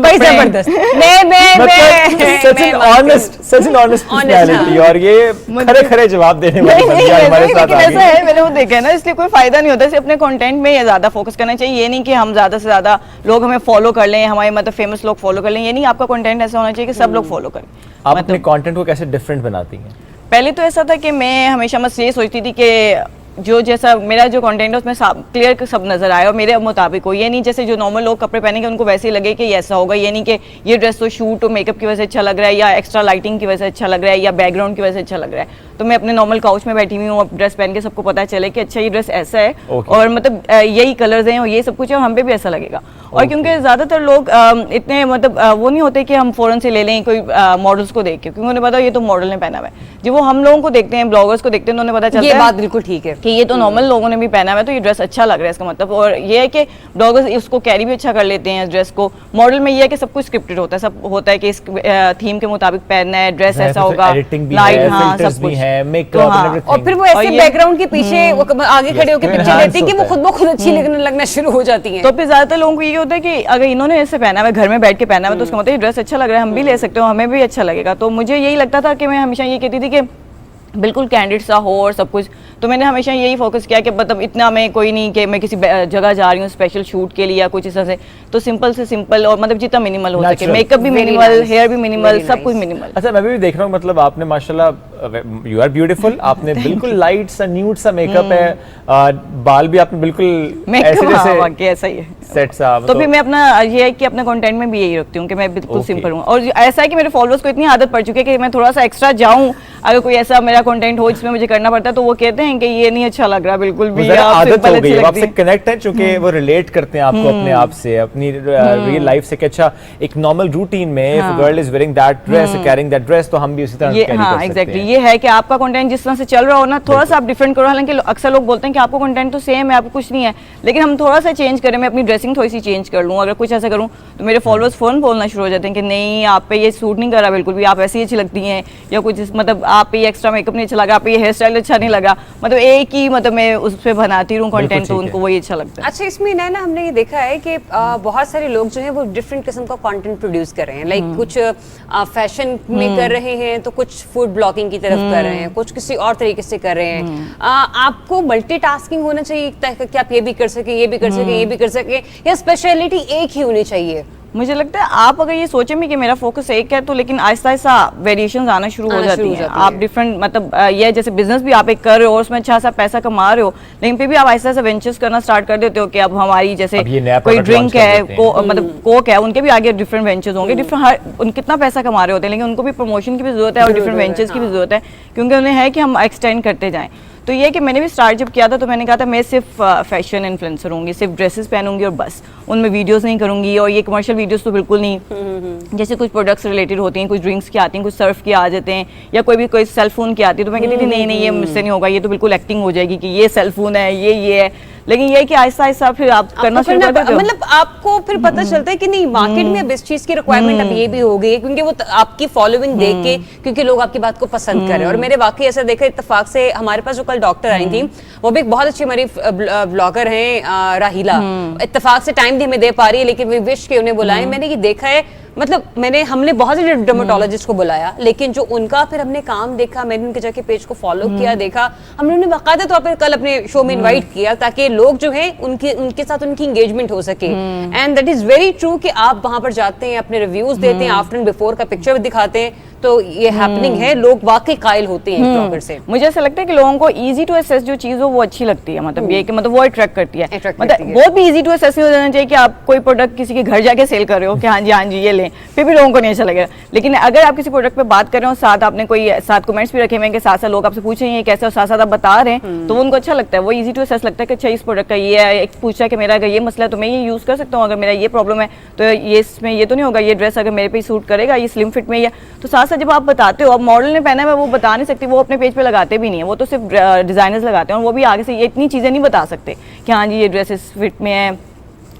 भाई जबरदस्त। सच एन ऑनेस्ट पर्सनालिटी, और ये खरे जवाब देने वाली बंदियां हमारे साथ आ ऐसा है, मैंने वो देखा है ना, इसलिए कोई फायदा नहीं होता, सिर्फ अपने कंटेंट में ज्यादा फोकस करना चाहिए। ये नहीं कि हम ज्यादा से ज्यादा लोग हमें फॉलो कर लें, हमारे मतलब फेमस लोग फॉलो कर लें, ये नहीं, आपका कंटेंट ऐसा होना चाहिए कि सब लोग फॉलो करें। आप अपने कंटेंट को कैसे डिफरेंट बनाती हैं? पहले तो ऐसा था कि मैं हमेशा बस ये सोचती थी कि जो जैसा मेरा जो कंटेंट है उसमें क्लियर सब नजर आए और मेरे मुताबिक हो, ये नहीं जैसे जो नॉर्मल लोग कपड़े पहनेंगे उनको वैसे ही लगे कि ऐसा होगा, ये नहीं कि ये ड्रेस तो शूट और मेकअप की वजह से अच्छा लग रहा है, या एक्स्ट्रा लाइटिंग की वजह से अच्छा लग रहा है, या बैकग्राउंड की वजह से अच्छा लग रहा है, तो मैं अपने नॉर्मल काउच में बैठी हुई हूँ, ड्रेस पहन के सबको पता चले कि अच्छा ये ड्रेस ऐसा है, और मतलब यही कलर्स हैं और ये सब कुछ है, और हम पे भी ऐसा लगेगा। और क्योंकि ज्यादातर लोग इतने मतलब वो नहीं होते कि हम फौरन से ले लें कोई मॉडल्स को देख के, क्योंकि उन्हें पता ये तो मॉडल ने पहना हुआ है, जब वो हम लोगों को देखते हैं, ब्लॉगर्स को देखते हैं, तो उन्हें पता चलता है, ये बात बिल्कुल ठीक है, कि ये तो नॉर्मल लोगों ने भी पहना हुआ है, तो ये ड्रेस अच्छा लग रहा है इसका मतलब। और ये है कि ब्लॉगर्स उसको कैरी भी अच्छा कर लेते हैं ड्रेस को। मॉडल में ये है कि सब कुछ स्क्रिप्टेड होता है, सब होता है कि इस थीम के मुताबिक पहनना है, ड्रेस ऐसा होगा, लाइट, हाँ, सब कुछ है, मेकअप, और फिर वो ऐसे बैकग्राउंड के पीछे आगे खड़े होकर पिक्चर लेती है कि वो खुद ब खुद अच्छी लगना शुरू हो जाती है। तो फिर ज्यादातर लोगों को ये होता है कि अगर इन्होंने ऐसे पहना हुआ है, घर में बैठ के पहना हुआ है, तो उसका मतलब ये ड्रेस अच्छा लग रहा है, हम भी ले सकते हो, हमें भी अच्छा लगेगा। तो मुझे यही लगता था कि मैं हमेशा ये कहती थी कि बिल्कुल कैंडिड सा हो और सब कुछ, तो मैंने हमेशा यही फोकस किया कि मतलब इतना मैं कोई नहीं कि मैं किसी जगह जा रही हूँ स्पेशल शूट के लिए या कुछ इस तरह से, तो सिंपल से सिंपल और मतलब जितना मिनिमल हो सके, मेकअप भी मिनिमल, हेयर भी मिनिमल, सब कुछ मिनिमल। अच्छा, मैं भी देख रहा हूँ, मतलब आपने माशाल्लाह यू आर ब्यूटीफुल, आपने बिल्कुल लाइट सा न्यूड सा मेकअप है, बाल भी आपने बिल्कुल ऐसे जैसे ऐसा ही है सेट सा। तो फिर मैं अपना ये है कि अपने कंटेंट में भी यही रखती हूँ कि मैं बिल्कुल सिंपल हूँ, और ऐसा है कि मेरे फॉलोअर्स को इतनी आदत पड़ चुकी है कि मैं थोड़ा सा एक्स्ट्रा जाऊँ, अगर कोई ऐसा मेरा कंटेंट हो जिसमें मुझे करना पड़ता है, तो वो कहते हैं कि ये नहीं अच्छा लग रहा बिल्कुल भी, आदत हो गई है, आपसे कनेक्ट है, चूंकि वो रिलेट करते हैं आपको अपने आप से, अपनी रियल लाइफ से, कि अच्छा एक नॉर्मल रूटीन में if a girl is wearing that dress, carrying that dress, तो हम भी उसी तरह कैरी कर सकते हैं। एग्जैक्टली, ये है कि आपका कंटेंट जिस तरह से चल रहा हो ना, थोड़ा सा आप डिफरेंट करो। हालांकि अक्सर लोग बोलते हैं कि आपको कंटेंट तो सेम है, आपको कुछ नहीं है, लेकिन हम थोड़ा सा चेंज करें, मैं अपनी ड्रेसिंग थोड़ी सी चेंज कर लूँ, अगर कुछ ऐसा करूँ तो मेरे फॉलोअर्स फौरन बोलना शुरू हो जाते हैं कि नहीं आप पे ये सूट नहीं कर रहा बिल्कुल भी, आप ऐसी अच्छी लगती हैं, या कुछ मतलब आप पे एक्स्ट्रा मेकअप नहीं अच्छा लगा, आप पे हेयर स्टाइल अच्छा नहीं लगा, मतलब एक ही मतलब मैं उस पर बनाती रहूँ कंटेंट, तो उनको वही अच्छा लगता है। अच्छा, इसमें ना हमने ये देखा है कि बहुत सारे लोग जो हैं वो डिफरेंट किस्म का कंटेंट प्रोड्यूस कर रहे हैं, लाइक कुछ फैशन में कर रहे हैं, तो कुछ फूड ब्लॉगिंग की तरफ कर रहे हैं, कुछ किसी और तरीके से कर रहे हैं। आपको मल्टीटास्किंग होना चाहिए कि आप ये भी कर सके, ये भी कर सके, ये भी कर सके, या स्पेशलिटी एक ही होनी चाहिए? मुझे लगता है आप अगर ये सोचें भी कि मेरा फोकस एक है, तो लेकिन आहिस्ता आहिस्ता वेरिएशंस आना शुरू हो जाती हैं। आप डिफरेंट मतलब ये जैसे बिजनेस भी आप एक कर रहे हो और उसमें अच्छा सा पैसा कमा रहे हो, लेकिन फिर भी आप आहिस्ता आहिस्ता वेंचर्स करना स्टार्ट कर देते हो कि अब हमारी जैसे कोई ड्रिंक है, मतलब कोक है, उनके भी आगे डिफरेंट वेंचर्स होंगे, डिफरेंट कितना पैसा कमा रहे होते हैं, लेकिन उनको भी प्रमोशन की भी जरूरत है और डिफरेंट वेंचर्स की भी जरूरत है, क्योंकि उन्हें है कि हम एक्सटेंड करते जाएं। तो ये कि मैंने भी स्टार्ट जब किया था तो मैंने कहा था मैं सिर्फ फैशन इन्फ्लुएंसर होंगी, सिर्फ ड्रेसेस पहनूंगी और बस, उनमें वीडियोस नहीं करूंगी, और ये कमर्शियल वीडियोस तो बिल्कुल नहीं। जैसे कुछ प्रोडक्ट्स रिलेटेड होती हैं, कुछ ड्रिंक्स की आती हैं, कुछ सर्फ की आ जाते हैं, या कोई सेल फोन की आती है, तो मैं कहती थी नहीं ये मुझसे नहीं होगा, ये तो बिल्कुल एक्टिंग हो जाएगी कि ये सेल फोन है, ये है। लेकिन ये है कि आहिस्ता आहिस्ता फिर आप करना शुरू कर देते हो, मतलब आपको फिर पता चलता है कि नहीं मार्केट में अब इस चीज की रिक्वायरमेंट अब ये भी हो गई है, क्योंकि वो आपकी फॉलोइंग देख के, क्योंकि लोग आपकी बात को पसंद कर रहे हैं। और मेरे वाकई ऐसा देखा इत्तेफाक से, हमारे पास जो कल डॉक्टर आई थी, वो भी एक बहुत अच्छी हमारी ब्लॉगर हैं राहिला, इत्तेफाक से टाइम भी हमें दे पा रही है, लेकिन वे विश के उन्हें बुलाए। मैंने ये देखा है, मतलब हमने बहुत से डर्मेटोलॉजिस्ट को बुलाया, लेकिन जो उनका फिर हमने काम देखा, मैंने उनके जाके पेज को फॉलो किया, देखा, हमने उन्हें बाकायदा तौर पर कल अपने शो में इनवाइट किया ताकि लोग जो हैं उनके साथ उनकी एंगेजमेंट हो सके। And that is very true कि आप वहां पर जाते हैं, अपने रिव्यूज देते हैं, आफ्टर एंड बिफोर का पिक्चर दिखाते हैं, तो ये हैपनिंग है, लोग वाकई कायल होते हैं ब्लॉगर से। मुझे ऐसा लगता है कि लोगों को इजी टू एसेस जो चीज हो वो अच्छी लगती है, मतलब ये कि मतलब वो अट्रैक्ट करती है। Attract मतलब करती है। बहुत भी इजी टू एसेस नहीं हो जाना चाहिए कि आप कोई प्रोडक्ट किसी के घर जाके सेल कर रहे हो कि हाँ जी ये लें, फिर भी लोगों को नहीं अच्छा लगेगा। लेकिन अगर आप किसी प्रोडक्ट पे बात कर रहे हो, साथ आपने कोई साथ कमेंट्स भी रखे हुए हैं कि साथ साथ लोग आपसे पूछ रहे हैं ये कैसे, और साथ साथ आप बता रहे हैं, तो वो उनको अच्छा लगता है, वो इजी टू एसेस लगता है कि अच्छा इस प्रोडक्ट का ये है। एक पूछा कि मेरा अगर ये मसला है तो मैं ये यूज कर सकता हूँ, अगर मेरा ये प्रॉब्लम है तो ये इसमें ये तो नहीं होगा, ये ड्रेस अगर मेरे पे सूट करेगा, ये स्लिम फिट में ही है। तो साथ साथ जब आप बताते हो, अब मॉडल ने पहना है वो बता नहीं सकती, वो अपने पेज पे लगाते भी नहीं है, वो तो सिर्फ डिजाइनर्स लगाते हैं, और वो भी आगे से ये इतनी चीजें नहीं बता सकते कि हाँ जी ये ड्रेस इस फिट में है,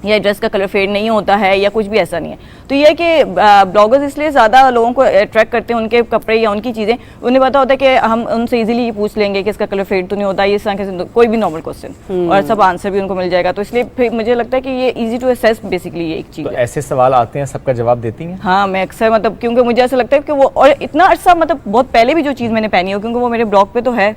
या ड्रेस का कलर फेड नहीं होता है, या कुछ भी ऐसा नहीं है। तो ये है कि ब्लॉगर्स इसलिए ज़्यादा लोगों को अट्रैक्ट करते हैं, उनके कपड़े या उनकी चीज़ें, उन्हें पता होता है कि हम उनसे इजीली ये पूछ लेंगे कि इसका कलर फेड तो नहीं होता, ये कोई भी नॉर्मल क्वेश्चन, और सब आंसर भी उनको मिल जाएगा। तो इसलिए फिर मुझे लगता है कि ये इजी टू असेस बेसिकली ये एक चीज़ तो है। ऐसे सवाल आते हैं, सबका जवाब देती हैं? हाँ, मैं अक्सर मतलब क्योंकि मुझे ऐसा लगता है कि वो, और इतना अर्सा मतलब बहुत पहले भी जो चीज़ मैंने पहनी हो, क्योंकि वो मेरे ब्लॉग पे तो है,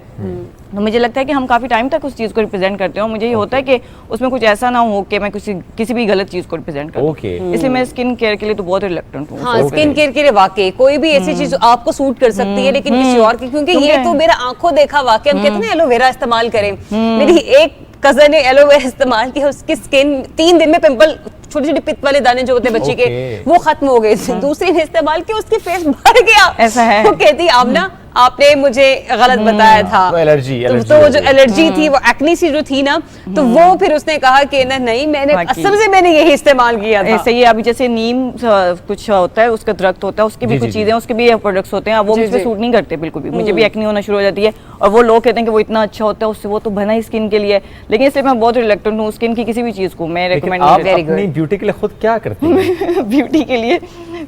तो मुझे लगता है कि हम काफ़ी टाइम तक उस चीज़ को रिप्रेजेंट करते हैं। मुझे ये होता है कि उसमें कुछ ऐसा ना हो कि मैं किसी भी गलत चीज़ को रिप्रेजेंट करूं। इसलिए मैं स्किन केयर के लिए तो बहुत रिलेक्टेंट हूँ। हाँ, स्किन केयर के लिए वाकई कोई भी ऐसी चीज आपको सूट कर सकती है, लेकिन किसी और की, क्योंकि ये तो मेरा आंखों देखा वाकई। हम कहते हैं एलोवेरा इस्तेमाल करें, मेरी एक कजन ने एलोवेरा इस्तेमाल किया, उसकी स्किन 3 दिन में पिंपल, छोटे छोटे पित्त वाले दाने जो होते हैं बच्चे के, वो खत्म हो गए। दूसरी ने इस्तेमाल किया, उसकी फेस भर गया। ऐसा है। वो कहती आमना आपने मुझे गलत बताया था, वो एलर्जी तो वो जो एलर्जी थी, वो एक्ने सी जो थी ना, तो वो फिर उसने कहा कि नहीं मैंने असल से मैंने यही इस्तेमाल किया था। ऐसे ही अभी जैसे नीम कुछ होता है, उसका दरख्त होता है, उसकी भी कुछ चीजें, उसके भी प्रोडक्ट्स होते हैं, वो मुझे सूट नहीं करते बिल्कुल भी। मुझे भी एक्ने होना शुरू हो जाती है, और वो लोग कहते हैं कि वो इतना अच्छा होता है, उससे वो तो बना ही स्किन के लिए। लेकिन इसलिए मैं बहुत रिलेक्टेंट हूँ स्किन की किसी भी चीज को मैं रिकमेंड आप अपनी ब्यूटी के लिए खुद क्या करती हैं? ब्यूटी के लिए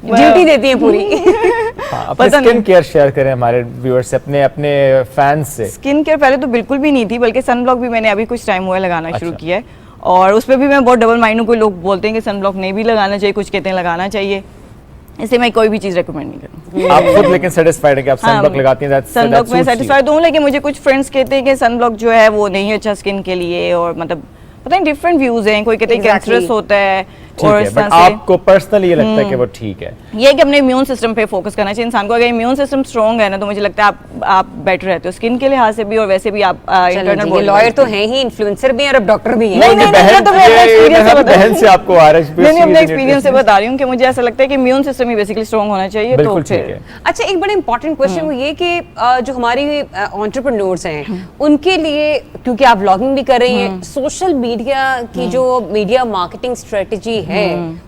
ड्यूटी देती है पूरी। अपनी स्किन केयर शेयर करें हमारे व्यूअर्स से, अपने फैंस से। स्किन केयर पहले तो बिल्कुल भी नहीं थी, बल्कि सनब्लॉक भी मैंने अभी कुछ टाइम हुआ है लगाना शुरू किया है, और उस पर भी मैं बहुत डबल माइंड हूँ। कोई लोग बोलते हैं कि सनब्लॉक नहीं भी लगाना चाहिए, कुछ कहते हैं लगाना चाहिए, इसलिए मैं कोई भी चीज रेकमेंड नहीं करूँ। आप खुद लेकिन सेटिस्फाइड है कि आप सनब्लॉक लगाती हैं? सनब्लॉक में सेटिस्फाइड हूँ, लेकिन मुझे कुछ फ्रेंड्स कहते हैं कि सनब्लॉक जो है वो नहीं अच्छा स्किन के लिए, और मतलब पता नहीं डिफरेंट व्यूज हैं, कोई कहते हैं कैंसरस होता है, और इस तरह से आपको पर्सनली ये लगता है कि वो ठीक है? ये कि अपने इम्यून सिस्टम पे फोकस करना चाहिए इंसान को। अगर इम्यून सिस्टम स्ट्रॉन्ग है ना, तो मुझे लगता है आप बेटर रहते हो स्किन के लिहाज से भी, और वैसे भी आप इंटरनल लॉयर तो हैं ही, इन्फ्लुएंसर भी हैं, और अब डॉक्टर भी हैं। नहीं, तो मैं अपने एक्सपीरियंस से बता बहन से आपको आ रहा है, नहीं, अपने एक्सपीरियंस से बता रही हूँ कि मुझे ऐसा लगता है कि इम्यून सिस्टम ही बेसिकली स्ट्रॉन्ग होना चाहिए। बिल्कुल ठीक है। अच्छा, एक बड़ा इंपॉर्टेंट क्वेश्चन वो ये कि जो हमारी एंटरप्रेन्योर्स हैं उनके लिए, क्योंकि आप व्लॉगिंग भी कर रही हैं, सोशल मीडिया की जो मीडिया मार्केटिंग स्ट्रेटजी है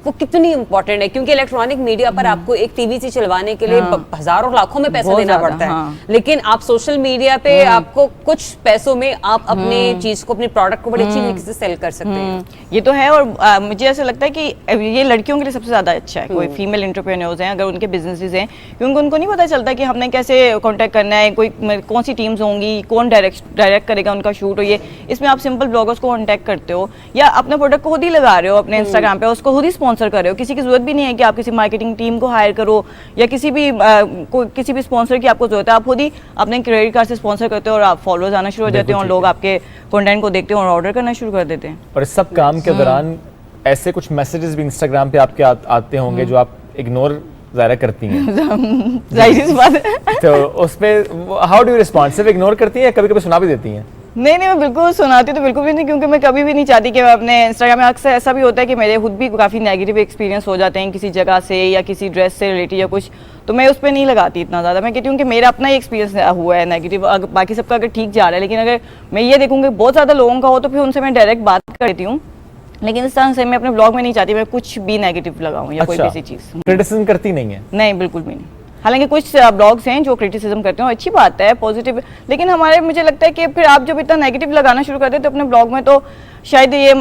वो कितनी इंपॉर्टेंट है? क्योंकि इलेक्ट्रॉनिक मीडिया पर आपको एक टीवी चलवाने के लिए हजारों लाखों में पैसा देना पड़ता है, लेकिन आप सोशल मीडिया पे आपको कुछ पैसों में आप अपने चीज को, अपने प्रोडक्ट को बड़ी अच्छी तरीके से सेल कर सकते हैं। ये तो है, और मुझे ऐसा लगता है कि ये लड़कियों के लिए सबसे ज्यादा अच्छा है। कोई फीमेल एंटरप्रेन्योर्स हैं, अगर उनके बिजनेसेस हैं, क्योंकि उनको नहीं पता चलता कि हमने कैसे कांटेक्ट करना है, कोई कौन सी टीम्स होंगी, कौन डायरेक्ट करेगा उनका शूट, और ये इसमें आप सिंपल ब्लॉगर्स को कांटेक्ट करते हो, या अपना प्रोडक्ट को खुद ही लगा रहे हो अपने इंस्टाग्राम पे, उसको खुद ही स्पॉन्सर कर रहे हो। किसी की जरूरत भी नहीं है कि आप किसी मार्केटिंग टीम को हायर करो, या किसी भी स्पॉन्सर की आपको जरूरत है। आप खुद ही अपने क्रेडिट कार्ड से स्पॉन्सर करते हो, और आप फॉलोअर्स आना शुरू हो जाते हैं, और लोग आपके कंटेंट को देखते हैं और ऑर्डर करना शुरू कर देते हैं। और इस सब काम के दौरान ऐसे कुछ मैसेजेस भी इंस्टाग्राम पे आपके आते होंगे जो आप इग्नोर ज़ाहिर करती हैं? जाहिर सी बात है। तो उसमें हाउ डू यू रिस्पॉन्ड? सिर्फ इग्नोर करती हैं या कभी कभी सुना भी देती हैं? नहीं, मैं बिल्कुल सुनाती तो बिल्कुल भी नहीं, क्योंकि मैं कभी भी नहीं चाहती कि मैं अपने इंस्टाग्राम में, अक्सर ऐसा भी होता है कि मेरे खुद भी काफ़ी नेगेटिव एक्सपीरियंस हो जाते हैं किसी जगह से, या किसी ड्रेस से रिलेटेड या कुछ, तो मैं उस पर नहीं लगाती इतना ज़्यादा। मैं कहती हूँ कि मेरा अपना ही एक्सपीरियंस हुआ है नेगेटिव, बाकी सबका अगर ठीक जा रहा है, लेकिन अगर मैं ये देखूँगी बहुत ज़्यादा लोगों का हो तो फिर उनसे मैं डायरेक्ट बात कर देती हूँ। लेकिन इस तरह से मैं अपने ब्लॉग में नहीं चाहती मैं कुछ भी नेगेटिव लगाऊँ या कोई भी ऐसी चीज़। क्रिटिसिज्म करती नहीं है? नहीं, बिल्कुल भी नहीं। हालांकि कुछ ब्लॉग्स हैं जो क्रिटिसिज्म करते हैं, अच्छी बात है, पॉजिटिव, लेकिन हमारे मुझे लगता है कि फिर आप जब इतना नेगेटिव लगाना शुरू करते हैं तो अपने ब्लॉग में, तो शायद ये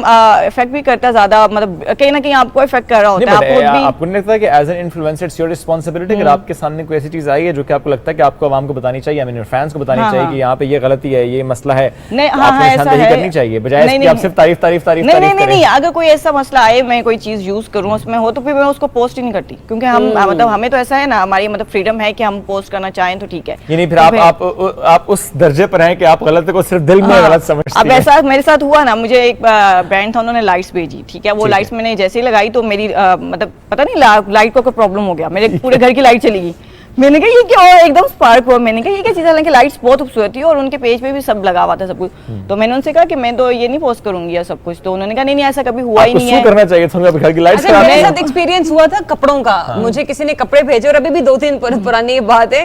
इफेक्ट भी करता है ज्यादा, मतलब कहीं ना कहीं आपको इफेक्ट कर रहा होता है। आपको नहीं लगता कि as an influencer it's your responsibility, अगर आपके सामने कोई ऐसी चीज आई है जो कि आपको लगता है कि आपको आवाम को बतानी चाहिए, आई मीन फैंस को बतानी चाहिए कि यहाँ पे ये गलती है, ये मसला है, आपको निशानदेही करनी चाहिए, बजाय इसके आप सिर्फ तारीफ नहीं, अगर कोई ऐसा मसला आए, मैं कोई चीज यूज करूँ उसमें हो, तो फिर मैं उसको पोस्ट ही नहीं करती, क्योंकि हम मतलब हमें तो ऐसा है ना, हमारी मतलब फ्रीडम है कि हम पोस्ट करना चाहें तो ठीक है। यानी फिर आप उस दर्जे पर हैं कि आप गलत को सिर्फ दिल में गलत समझती हैं। अब ऐसा मेरे साथ हुआ ना, मुझे एक ब्रांड था, उन्होंने लाइट्स भेजी, ठीक है, वो लाइट्स मैंने जैसे ही लगाई तो मेरी मतलब पता नहीं लाइट को कोई प्रॉब्लम हो गया, मेरे पूरे घर की लाइट चली गई। मैंने कहा ये क्या, और एकदम स्पार्क हुआ। मैंने कहा ये क्या चीज़ है, हालांकि लाइट्स बहुत खूबसूरत थी और उनके पेज पे भी सब लगा हुआ था सब कुछ। तो मैंने उनसे कहा कि मैं तो ये नहीं पोस्ट करूंगी या सब कुछ, तो उन्होंने कहा नहीं ऐसा कभी हुआ ही नहीं है। करना चाहिए था घर की लाइट्स। अच्छा, मेरे साथ एक्सपीरियंस हुआ था कपड़ों का। मुझे किसी ने कपड़े भेजे और अभी भी 2-3 पुरानी बात है।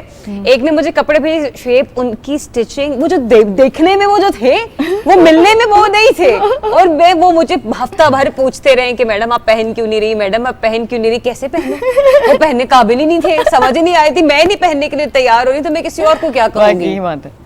एक ने मुझे कपड़े भेजे, शेप, उनकी स्टिचिंग, वो जो देखने में वो जो थे वो मिलने में वो नहीं थे। और वो मुझे हफ्ता भर पूछते रहे कि मैडम आप पहन क्यों नहीं रही, मैडम आप पहन क्यों नहीं रही। कैसे पहने, वो पहनने काबिल ही नहीं थे, समझ ही नहीं आई थी। मैं नहीं पहनने के लिए तैयार हो रही तो मैं किसी और को क्या कहूंगी।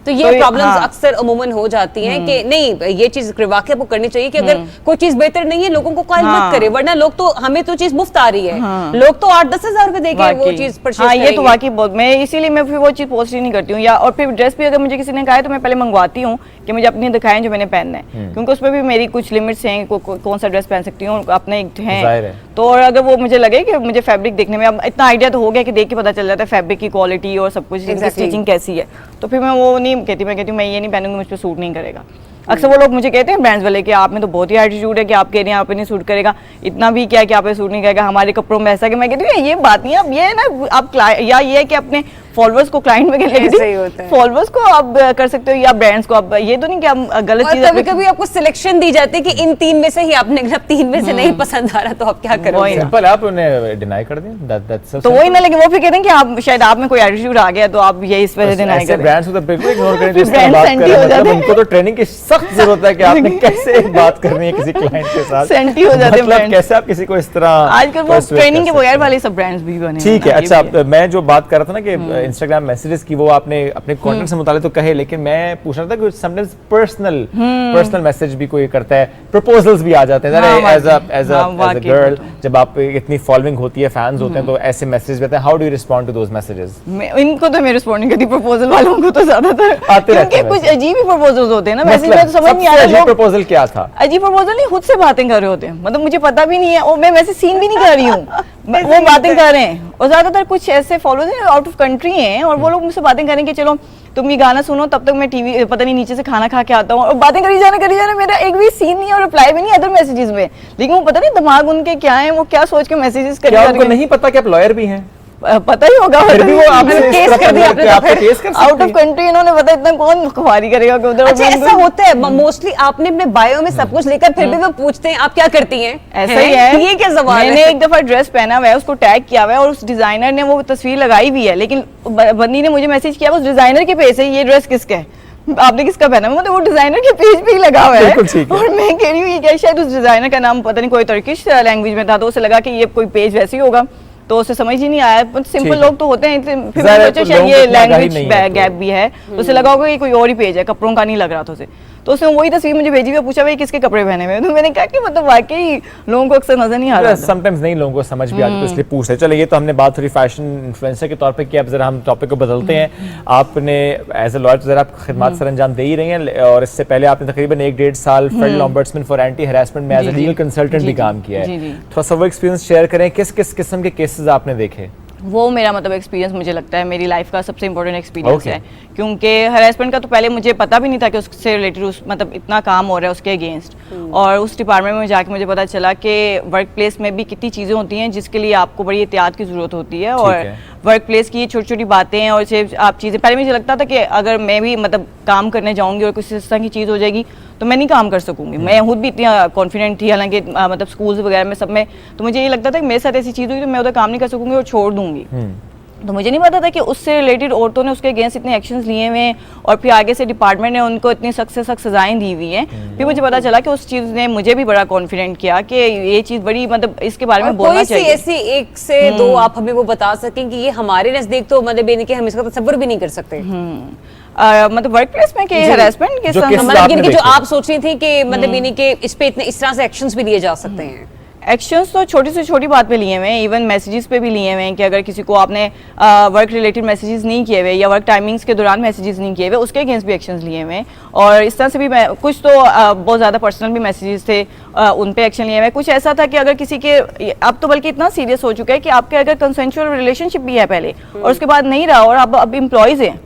तो ये प्रॉब्लम्स अक्सर अमूमन हो जाती हैं कि नहीं, ये चीज वाकई आपको करनी चाहिए कि अगर कोई चीज बेहतर नहीं है लोगों को कॉल मत करे, वरना लोग तो, हमें तो चीज मुफ्त आ रही है, लोग तो 8-10 हजार रुपए देके वो चीज परचेज करेंगे। ये तो वाकई बहुत, मैं इसीलिए मैं फिर वो चीज पोस्ट ही नहीं करती हूँ। या और फिर ड्रेस भी अगर मुझे किसी ने कहा है तो मैं पहले मंगवाती हूँ कि मुझे अपनी दिखाएं जो मैंने पहनना है, क्योंकि उसमें भी मेरी कुछ लिमिट्स हैं, कौन सा ड्रेस पहन सकती हूँ, अपने हैं। तो और अगर वो मुझे लगे कि मुझे फैब्रिक देखने में अब इतना आइडिया तो हो गया कि देख के पता चल जाता है फैब्रिक की क्वालिटी और सब कुछ, स्टिचिंग कैसी है, तो फिर मैं वो नहीं कहती, मैं कहती हूँ मैं ये नहीं पहनूंगी, मुझ पर सूट नहीं करेगा। अक्सर वो लोग मुझे कहते हैं ब्रांड्स वाले कि आप में तो बहुत ही एटीट्यूड है कि आप कह रही हैं आप पे नहीं सूट करेगा, इतना भी क्या कि आप पे सूट नहीं करेगा, हमारे कपड़ों में ऐसा कि मैं कहती हूँ ये बात नहीं है। अब ये है ना, आप या ये है कि अपने फॉलोअर्स को क्लाइंट में कहते, फॉलोअर्स को आप कर सकते हो या ब्रांड्स को, आप ये तो नहीं कि आप गलत चीज। कभी कभी आपको सिलेक्शन दी जाती है कि इन 3 में से ही आपने, जब 3 में से नहीं पसंद आ रहा तो आप क्या करोगे। सिंपल, आप उन्हें डिनाई कर दें, तो वही ना, लेकिन वो फिर कहते हैं कि आप शायद आप में कोई एटीट्यूड आ गया तो आप ये इस वजह से डिनाई करें। ब्रांड्स को तो बिल्कुल इग्नोर करें, जिस तरह बात कर रहे हैं, मतलब उनको तो ट्रेनिंग की सख्त जरूरत है कि आपने कैसे बात करनी है किसी क्लाइंट के साथ, सेंटी हो जाते हैं, मतलब कैसे आप किसी को इस तरह। आजकल वो ट्रेनिंग के बगैर वाले सब ब्रांड्स भी बने। ठीक है, अच्छा, मैं जो बात कर रहा था ना कि इंस्टाग्राम मैसेजेस की, वो आपने अपने कंटेंट से मुतालिक तो कहे, लेकिन मैं पूछ रहा था कि समटाइम्स पर्सनल मैसेज भी कोई करता है, प्रपोजल्स भी आ जाते हैं एज अ गर्ल, जब आप इतनी फॉलोइंग होती है, फैंस होते हैं, तो ऐसे मैसेज भी आते हैं। How do you respond to those messages? इनको तो मैं रिस्पोंड नहीं करती, प्रपोजल वालों को तो ज्यादातर आते रहते हैं, कुछ अजीब ही प्रपोजल्स होते हैं ना, मैसेज में तो समझ नहीं आ रहा। अजीब प्रपोजल क्या था? अजीब प्रपोजल नहीं, खुद से बातें कर रहे होते हैं, मतलब मुझे पता भी नहीं है और मैं वैसे सीन भी नहीं कर रही हूँ, वो बातें कर रहे हैं। और ज्यादातर कुछ ऐसे फॉलोअर्स आउट ऑफ कंट्री हैं और वो लोग मुझसे बातें करें कि चलो तुम ये गाना सुनो, तब तक मैं टीवी पता नहीं नीचे से खाना खा के आता हूँ, और बातें करी जाना, मेरा एक भी सीन नहीं और रिप्लाई भी नहीं अदर मैसेजेस में। लेकिन वो पता नहीं दिमाग उनके क्या है, वो क्या सोच के मैसेजेस कर रहे हैं। उनको नहीं पता कि आप लॉयर भी हैं? पता ही होगा, फिर भी वो आपने केस कर दिया आपने, आपने केस कर सकते हैं। आउट ऑफ कंट्री इन्होंने पता, इतना कौन खुआरी करेगा कि उधर। अच्छा, ऐसा होता है मोस्टली, आपने अपने बायो में सब कुछ लेकर फिर भी वो पूछते हैं आप क्या करती हैं। ऐसा ही है, ये क्या सवाल है? मैंने एक दफा ड्रेस पहना हुआ है, उसको टैग किया हुआ है और उस डिजाइनर ने वो तस्वीर लगाई भी है, लेकिन बंदी ने मुझे मैसेज किया उस डिजाइनर के पेज से, ये ड्रेस किसका है, आपने किसका पहना, मतलब वो डिजाइनर के पेज पे ही लगा हुआ है। और मैं कह रही हूँ ये क्या, शायद उस डिजाइनर का नाम पता नहीं कोई टर्किश लैंग्वेज में था, तो उसे लगा कि ये कोई पेज वैसे ही होगा, तो उसे समझ ही नहीं आया। सिंपल लोग तो होते हैं, फिर मैंने सोचा शायद ये लैंग्वेज गैप भी है, तो उसे लगा होगा कि कोई और ही पेज है, कपड़ों का नहीं लग रहा था उसे, तो उसने वही तस्वीर मुझे भेजी हुई, पूछा भाई किसके कपड़े पहने हुए, तो मैंने कहा कि मतलब वाकई लोगों को अक्सर नजर नहीं आ रहा। समटाइम्स नहीं लोगों को समझ भी आती, तो इसलिए पूछ रहे। चलो, ये तो हमने बात थोड़ी फैशन इन्फ्लुएंसर के तौर पे की, अब जरा हम टॉपिक को बदलते हैं। आपने एज ए लॉयर जरा आप खिदमत सर अंजाम दे ही रही हैं, और इससे पहले आपने तकरीबन 1-1.5 साल federal ombudsman for anti harassment में एज ए लीगल कंसल्टेंट भी काम किया है। थोड़ा सा वो एक्सपीरियंस शेयर करें, किस किस किस्म के केसेस आपने देखे? वो मेरा मतलब एक्सपीरियंस मुझे लगता है मेरी लाइफ का सबसे इंपॉर्टेंट एक्सपीरियंस है, क्योंकि हरासमेंट का तो पहले मुझे पता भी नहीं था कि उससे रिलेटेड मतलब इतना काम हो रहा है उसके अगेंस्ट, और उस डिपार्टमेंट में जाके मुझे पता चला कि वर्क प्लेस में भी कितनी चीज़ें होती हैं जिसके लिए आपको बड़ी एहतियात की ज़रूरत होती है, और वर्क प्लेस की छोटी छोटी बातें हैं और सिर्फ आप चीज़ें, पहले मुझे लगता था कि अगर मैं भी मतलब काम करने जाऊँगी और कुछ इस तरह की चीज़ हो जाएगी तो मैं नहीं काम कर सकूंगी। मैं खुद भी इतनी कॉन्फिडेंट थी, हालांकि मतलब स्कूल्स वगैरह में सब में, तो मुझे ये लगता था कि मेरे साथ ऐसी चीज़ हुई तो मैं उधर काम नहीं कर सकूंगी और छोड़ दूंगी। तो मुझे नहीं पता था कि उससे रिलेटेड औरतों ने उसके अगेंस्ट इतने एक्शंस लिए हुए हैं और फिर आगे से डिपार्टमेंट ने उनको इतनी सख्त से सख्त सजाएं दी हुई हैं। फिर मुझे पता चला कि उस चीज़ ने मुझे भी बड़ा कॉन्फिडेंट किया कि ये चीज़ बड़ी मतलब इसके बारे में बोलना चाहिए। ऐसी एक से दो आप हमें वो बता सकें कि ये हमारे नजदीक तो मतलब ये नहीं कि हम इसका तसव्वुर भी नहीं कर सकते। मतलब वर्क प्लेस में कि हरासमेंट के मतलब जो आप सोच रही थी कि मतलब यानी कि इस पे इतने इस तरह से एक्शंस भी लिए जा सकते हैं। एक्शंस तो छोटी से छोटी बात पे लिए हुए हैं, इवन मैसेजेस पे भी लिए हुए हैं कि अगर किसी को आपने वर्क रिलेटेड मैसेजेस नहीं किए हुए या वर्क टाइमिंग्स के दौरान मैसेजेस नहीं किए हुए उसके अगेंस्ट भी एक्शंस लिए हुए हैं। और इस तरह से भी मैं कुछ तो बहुत ज़्यादा पर्सनल भी मैसेजेस थे उन पे एक्शन लिए हुए। कुछ ऐसा था कि अगर किसी के, अब तो बल्कि इतना सीरियस हो चुका है कि आपके अगर कंसेंशुअल रिलेशनशिप भी है पहले और उसके बाद नहीं रहा और अब एम्प्लॉयज़ हैं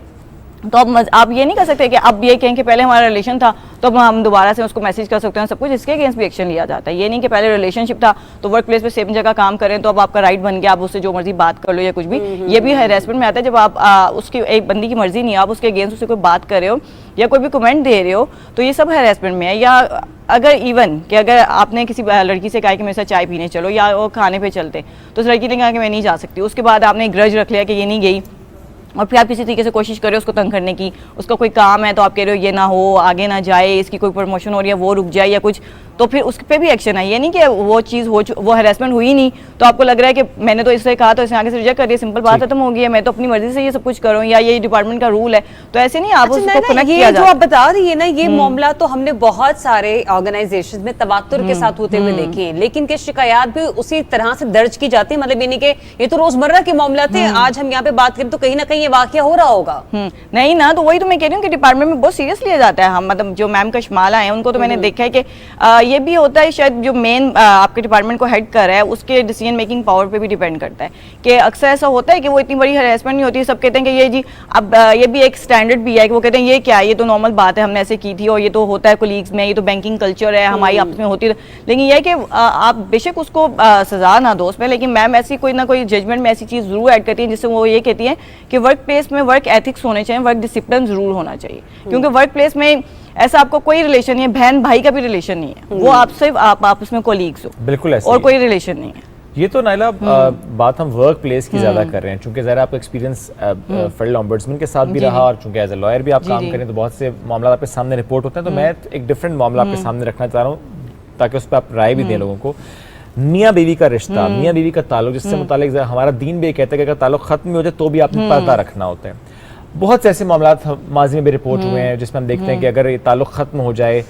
तो अब आप ये नहीं कर सकते कि अब ये कहें कि पहले हमारा रिलेशन था तो अब हम दोबारा से उसको मैसेज कर सकते हैं सब कुछ, इसके अगेंस्ट भी एक्शन लिया जाता है। ये नहीं कि पहले रिलेशनशिप था तो वर्क प्लेस पे सेम जगह काम करें तो अब आपका राइट बन गया, आप उससे जो मर्जी बात कर लो या कुछ भी, ये भी हैरेसमेंट में आता है। जब आप उसकी एक बंदी की मर्जी नहीं है, आप उसके अगेंस्ट उससे कोई बात कर रहे हो या कोई भी कमेंट दे रहे हो तो ये सब हैरेसमेंट में है। या अगर इवन कि अगर आपने किसी लड़की से कहा कि मेरे साथ चाय पीने चलो या वो खाने पे चलते तो उस लड़की ने कहा कि मैं नहीं जा सकती, उसके बाद आपने ग्रज रख लिया कि ये नहीं गई और फिर आप किसी तरीके से कोशिश कर रहे हो उसको तंग करने की, उसका कोई काम है तो आप कह रहे हो ये ना हो, आगे ना जाए, इसकी कोई प्रमोशन हो रही है वो रुक जाए या कुछ, तो फिर उस पे भी एक्शन है। ये नहीं कि वो चीज़ वो हैरेसमेंट हुई नहीं तो आपको लग रहा है कि मैंने तो इससे कहा तो इसने आगे से रिजेक्ट कर दिया, सिंपल बात खत्म हो गई है, मैं तो अपनी मर्जी से ये सब कुछ करूँ या ये डिपार्टमेंट का रूल है, तो ऐसे नहीं आप उसको कनेक्ट किया जो आप बता रही है ना, ये मामला तो हमने बहुत सारे ऑर्गेनाइजेशन में तवातुर के साथ होते हुए देखे हैं, लेकिन के शिकायत भी उसी तरह से दर्ज की जाती है। मतलब ये नहीं कि ये तो रोजमर्रा के मामला थे, आज हम यहाँ पे बात करें तो कहीं ना कहीं ये वाकया हो रहा होगा। नहीं ना, तो वही तो मैं कह रही हूँ कि डिपार्टमेंट में बहुत सीरियस लिया जाता है। हम मतलब जो मैम कशमाला है उनको तो मैंने देखा है कि ये भी होता है, शायद जो मेन आपके डिपार्टमेंट को हेड कर रहा है उसके डिसीजन मेकिंग पावर पे भी डिपेंड करता है कि अक्सर ऐसा होता है कि वो इतनी बड़ी हरेसमेंट नहीं होती, सब कहते हैं कि ये जी अब ये भी एक स्टैंडर्ड भी है कि वो कहते हैं ये क्या है, ये तो नॉर्मल बात है, हमने ऐसे की थी और ये तो होता है कोलीग्स में, ये तो बैंकिंग कल्चर है हमारी आपस में होती है। लेकिन यह है कि आप बेशक उसको सजा ना दो उसमें, लेकिन मैम ऐसी कोई ना कोई जजमेंट में ऐसी चीज़ जरूर ऐड करती है जिससे वो ये कहती है कि वर्क प्लेस में वर्क एथिक्स होने चाहिए, वर्क डिसिप्लिन जरूर होना चाहिए, क्योंकि वर्क प्लेस में ऐसा आपको कोई रिलेशन नहीं है, बहन भाई का भी रिलेशन नहीं है, वो आप सिर्फ आप आपस में कोलीग्स हो, बिल्कुल ऐसे और कोई रिलेशन नहीं है। ये तो नाइला बात हम वर्क प्लेस की ज्यादा कर रहे हैं, चूंकि ज़रा आपका एक्सपीरियंस फेडरल ओम्बड्समैन के साथ भी रहा और चूंकि एज ए लॉयर भी आप काम करें तो बहुत से मामला आपके सामने रिपोर्ट होते हैं, तो मैं एक डिफरेंट मामला आपके सामने रखना चाह रहा हूँ ताकि उस पर आप राय भी दें लोगों को। मियाँ बीवी का रिश्ता, मियाँ बीवी का ताल्लुक, जिससे मुतालिक हमारा दीन भी कहता है कि अगर ताल्लुक खत्म भी हो जाए तो भी आपने पर्दा रखना होता है। बहुत से ऐसे मामला माजी में भी रिपोर्ट हुए हैं जिसमें हम देखते हैं कि अगर ये ताल्लुक खत्म हो जाए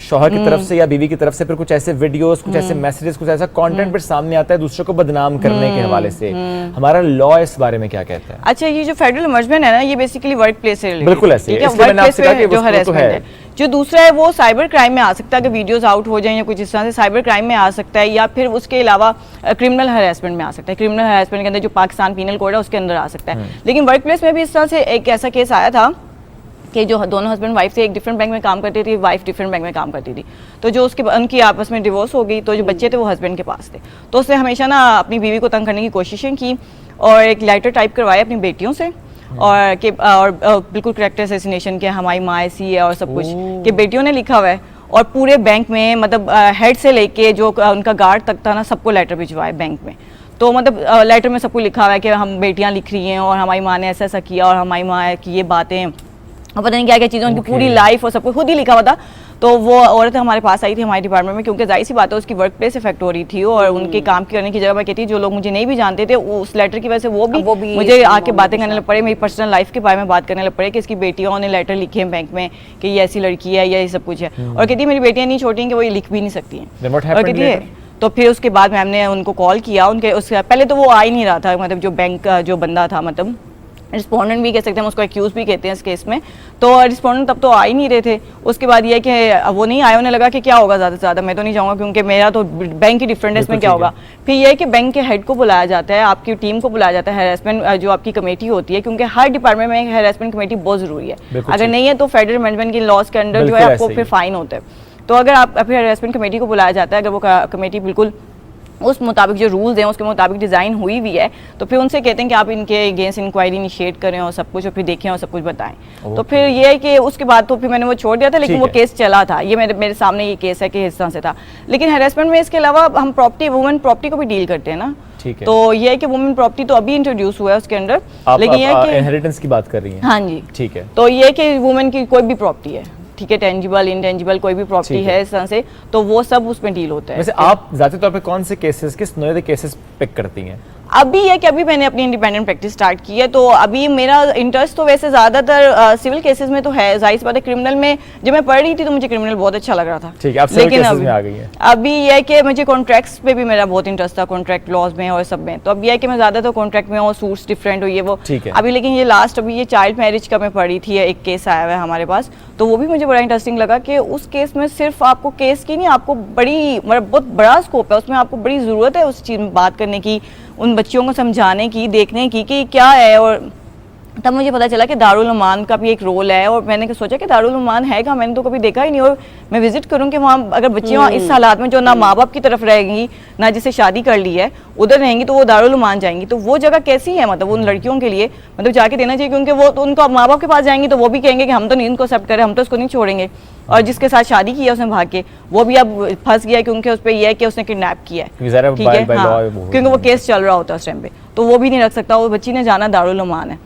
शौहर की तरफ से या बीवी की तरफ से, फिर कुछ ऐसे वीडियोस, कुछ ऐसे मैसेजेस, कुछ ऐसा कंटेंट फिर सामने आता है दूसरे को बदनाम करने के हवाले से। हमारा लॉ इस बारे में क्या कहता है? अच्छा, ये जो फेडरल ओम्बड्समैन है ना, ये बेसिकली वर्क प्लेस से रिलेटेड, बिल्कुल ऐसे है, इसलिए मैंने आपसे कहा कि जो हरेसमेंट है। जो दूसरा है वो साइबर क्राइम में आ सकता है, अगर वीडियोस आउट हो जाएं या कुछ इस तरह से साइबर क्राइम में आ सकता है, या फिर उसके अलावा क्रिमिनल हरेसमेंट में आ सकता है। क्रिमिनल हरेसमेंट के अंदर जो पाकिस्तान पीनल कोड है उसके अंदर आ सकता है। लेकिन वर्क प्लेस में भी इस तरह से एक ऐसा केस आया था कि जो दोनों हस्बैंड वाइफ थे, एक डिफरेंट बैंक में काम करती थी, वाइफ डिफरेंट बैंक में काम करती थी, तो जो उसके उनकी आपस में डिवोर्स हो गई, तो जो बच्चे थे वो हस्बैंड के पास थे, तो उसने हमेशा ना अपनी बीवी को तंग करने की कोशिशें की और एक लेटर टाइप करवाया अपनी बेटियों से और बिल्कुल करेक्टर असैसिनेशन के हमारी माँ ऐसी है और सब कुछ कि बेटियों ने लिखा हुआ है, और पूरे बैंक में मतलब हेड से लेके जो उनका गार्ड तक था ना, सबको लेटर भिजवाए बैंक में। तो मतलब लेटर में सबको लिखा हुआ है कि हम बेटियां लिख रही हैं और हमारी माँ ने ऐसा ऐसा किया और हमारी माँ की ये बातें और पता नहीं क्या क्या चीज़ें, उनकी पूरी लाइफ और सब कुछ खुद ही लिखा हुआ था। तो वो औरत हमारे पास आई थी हमारे डिपार्टमेंट में, क्योंकि जाहिर सी बात है उसकी वर्क प्लेस इफेक्ट हो रही थी और उनके काम करने की जगह मैं कहती जो लोग मुझे नहीं भी जानते थे उस लेटर की वजह से वो भी मुझे आके बातें करने लग पड़े, मेरी पर्सनल लाइफ के बारे में बात करने लग पड़े कि इसकी बेटियों ने लेटर लिखे हैं बैंक में कि ये ऐसी लड़की है या ये सब कुछ है, और कहती मेरी बेटियाँ नहीं छोटी हैं कि वो ये लिख भी नहीं सकती हैं। और कहती है तो फिर उसके बाद मैम ने उनको कॉल किया, उनके उसके पहले तो वो आ ही नहीं रहा था, मतलब जो बैंक का जो बंदा था, मतलब रिस्पोंडेंट भी कह सकते हैं, उसको एक्यूज भी कहते हैं इस केस में, तो रिस्पोंडेंट तब तो आ ही नहीं रहे थे। उसके बाद ये कि वो नहीं आए, उन्हें लगा कि क्या होगा ज़्यादा से ज़्यादा, मैं तो नहीं जाऊँगा क्योंकि मेरा तो बैंक की डिफरेंट है, इसमें क्या होगा। फिर ये है कि बैंक के हेड को बुलाया जाता है, आपकी टीम को बुलाया जाता है, हैरेसमेंट जो आपकी कमेटी होती है, क्योंकि हर डिपार्टमेंट में एक हैरेसमेंट कमेटी बहुत ज़रूरी है, अगर नहीं है तो फेडरल मैनेजमेंट की लॉज के अंडर जो है आपको फिर फाइन होता है। तो अगर आप फिर हैरेसमेंट कमेटी को बुलाया जाता है, अगर वो कमेटी बिल्कुल उस मुताबिक जो रूल्स हैं उसके मुताबिक डिज़ाइन हुई भी है, तो फिर उनसे कहते हैं कि आप इनके अगेंस्ट इंक्वायरी इनिशिएट करें और सब कुछ, और फिर देखें और सब कुछ बताएं। तो फिर ये है कि उसके बाद तो फिर मैंने वो छोड़ दिया था, लेकिन वो केस चला था, ये मेरे सामने ये केस है कि इस तरह से था। लेकिन हैरेसमेंट में इसके अलावा हम वुमेन प्रॉपर्टी को भी डील करते हैं ना, तो ये है कि वुमेन प्रॉपर्टी तो अभी इंट्रोड्यूस हुआ है उसके अंदर, लेकिन ये है कि इनहेरिटेंस की बात कर रही हैं। हाँ जी, ठीक है। तो ये है कि वुमेन की कोई भी प्रॉपर्टी है, ठीक है, टेंजिबल इंटेंजिबल कोई भी प्रॉपर्टी है इस तरह से, तो वो सब उसमें डील होता है। वैसे आप ज़ाती तौर पे कौन से केसेस, किस नोए के केसेस पिक करती हैं? अभी है कि अभी मैंने अपनी इंडिपेंडेंट प्रैक्टिस स्टार्ट की है, तो अभी मेरा इंटरेस्ट तो वैसे ज़्यादातर सिविल केसेस में तो है, जाहिर सी बात है। क्रिमिनल में जब मैं पढ़ रही थी तो मुझे क्रिमिनल बहुत अच्छा लग रहा था, ठीक है, लेकिन में आ गई है। अभी यह है कि मुझे कॉन्ट्रैक्ट्स पे भी मेरा बहुत इंटरेस्ट था, कॉन्ट्रैक्ट लॉज में और सब में, तो अब यह है कि मैं ज़्यादातर कॉन्ट्रैक्ट में और सूट्स डिफरेंट हुई है वो अभी। लेकिन ये लास्ट अभी ये चाइल्ड मैरिज का मैं पढ़ी थी, एक केस आया हुआ है हमारे पास, तो वो भी मुझे बड़ा इंटरेस्टिंग लगा कि उस केस में सिर्फ आपको केस की नहीं, आपको बड़ी मतलब बहुत बड़ा स्कोप है उसमें, आपको बड़ी ज़रूरत है उस चीज़ में बात करने की, उन बच्चियों को समझाने की, देखने की कि क्या है और तब मुझे पता चला कि दारुल उमान का भी एक रोल है, और मैंने सोचा कि दारुल उमान है क्या, मैंने तो कभी देखा ही नहीं, और मैं विजिट करूँ कि वहाँ अगर बच्चियाँ इस हालात में जो ना माँ बाप की तरफ रहेंगी ना जिसे शादी कर ली है उधर रहेंगी, तो वो दारुल उमान जाएंगी, तो वो जगह कैसी है, मतलब उन लड़कियों के लिए मतलब जाके देना चाहिए, क्योंकि वो तो उनको माँ बाप के पास जाएंगी तो वो भी कहेंगे कि हम तो नहीं इनको एक्सेप्ट करें, हम तो इसको नहीं छोड़ेंगे, और जिसके साथ शादी की है उसने भाग के वो भी अब फंस गया क्योंकि उस पर यह है कि उसने किडनैप किया है, ठीक है, हाँ, क्योंकि वो केस चल रहा होता है उस टाइम पे, तो वो भी नहीं रख सकता, वो बच्ची ने जाना दारुल उमान है।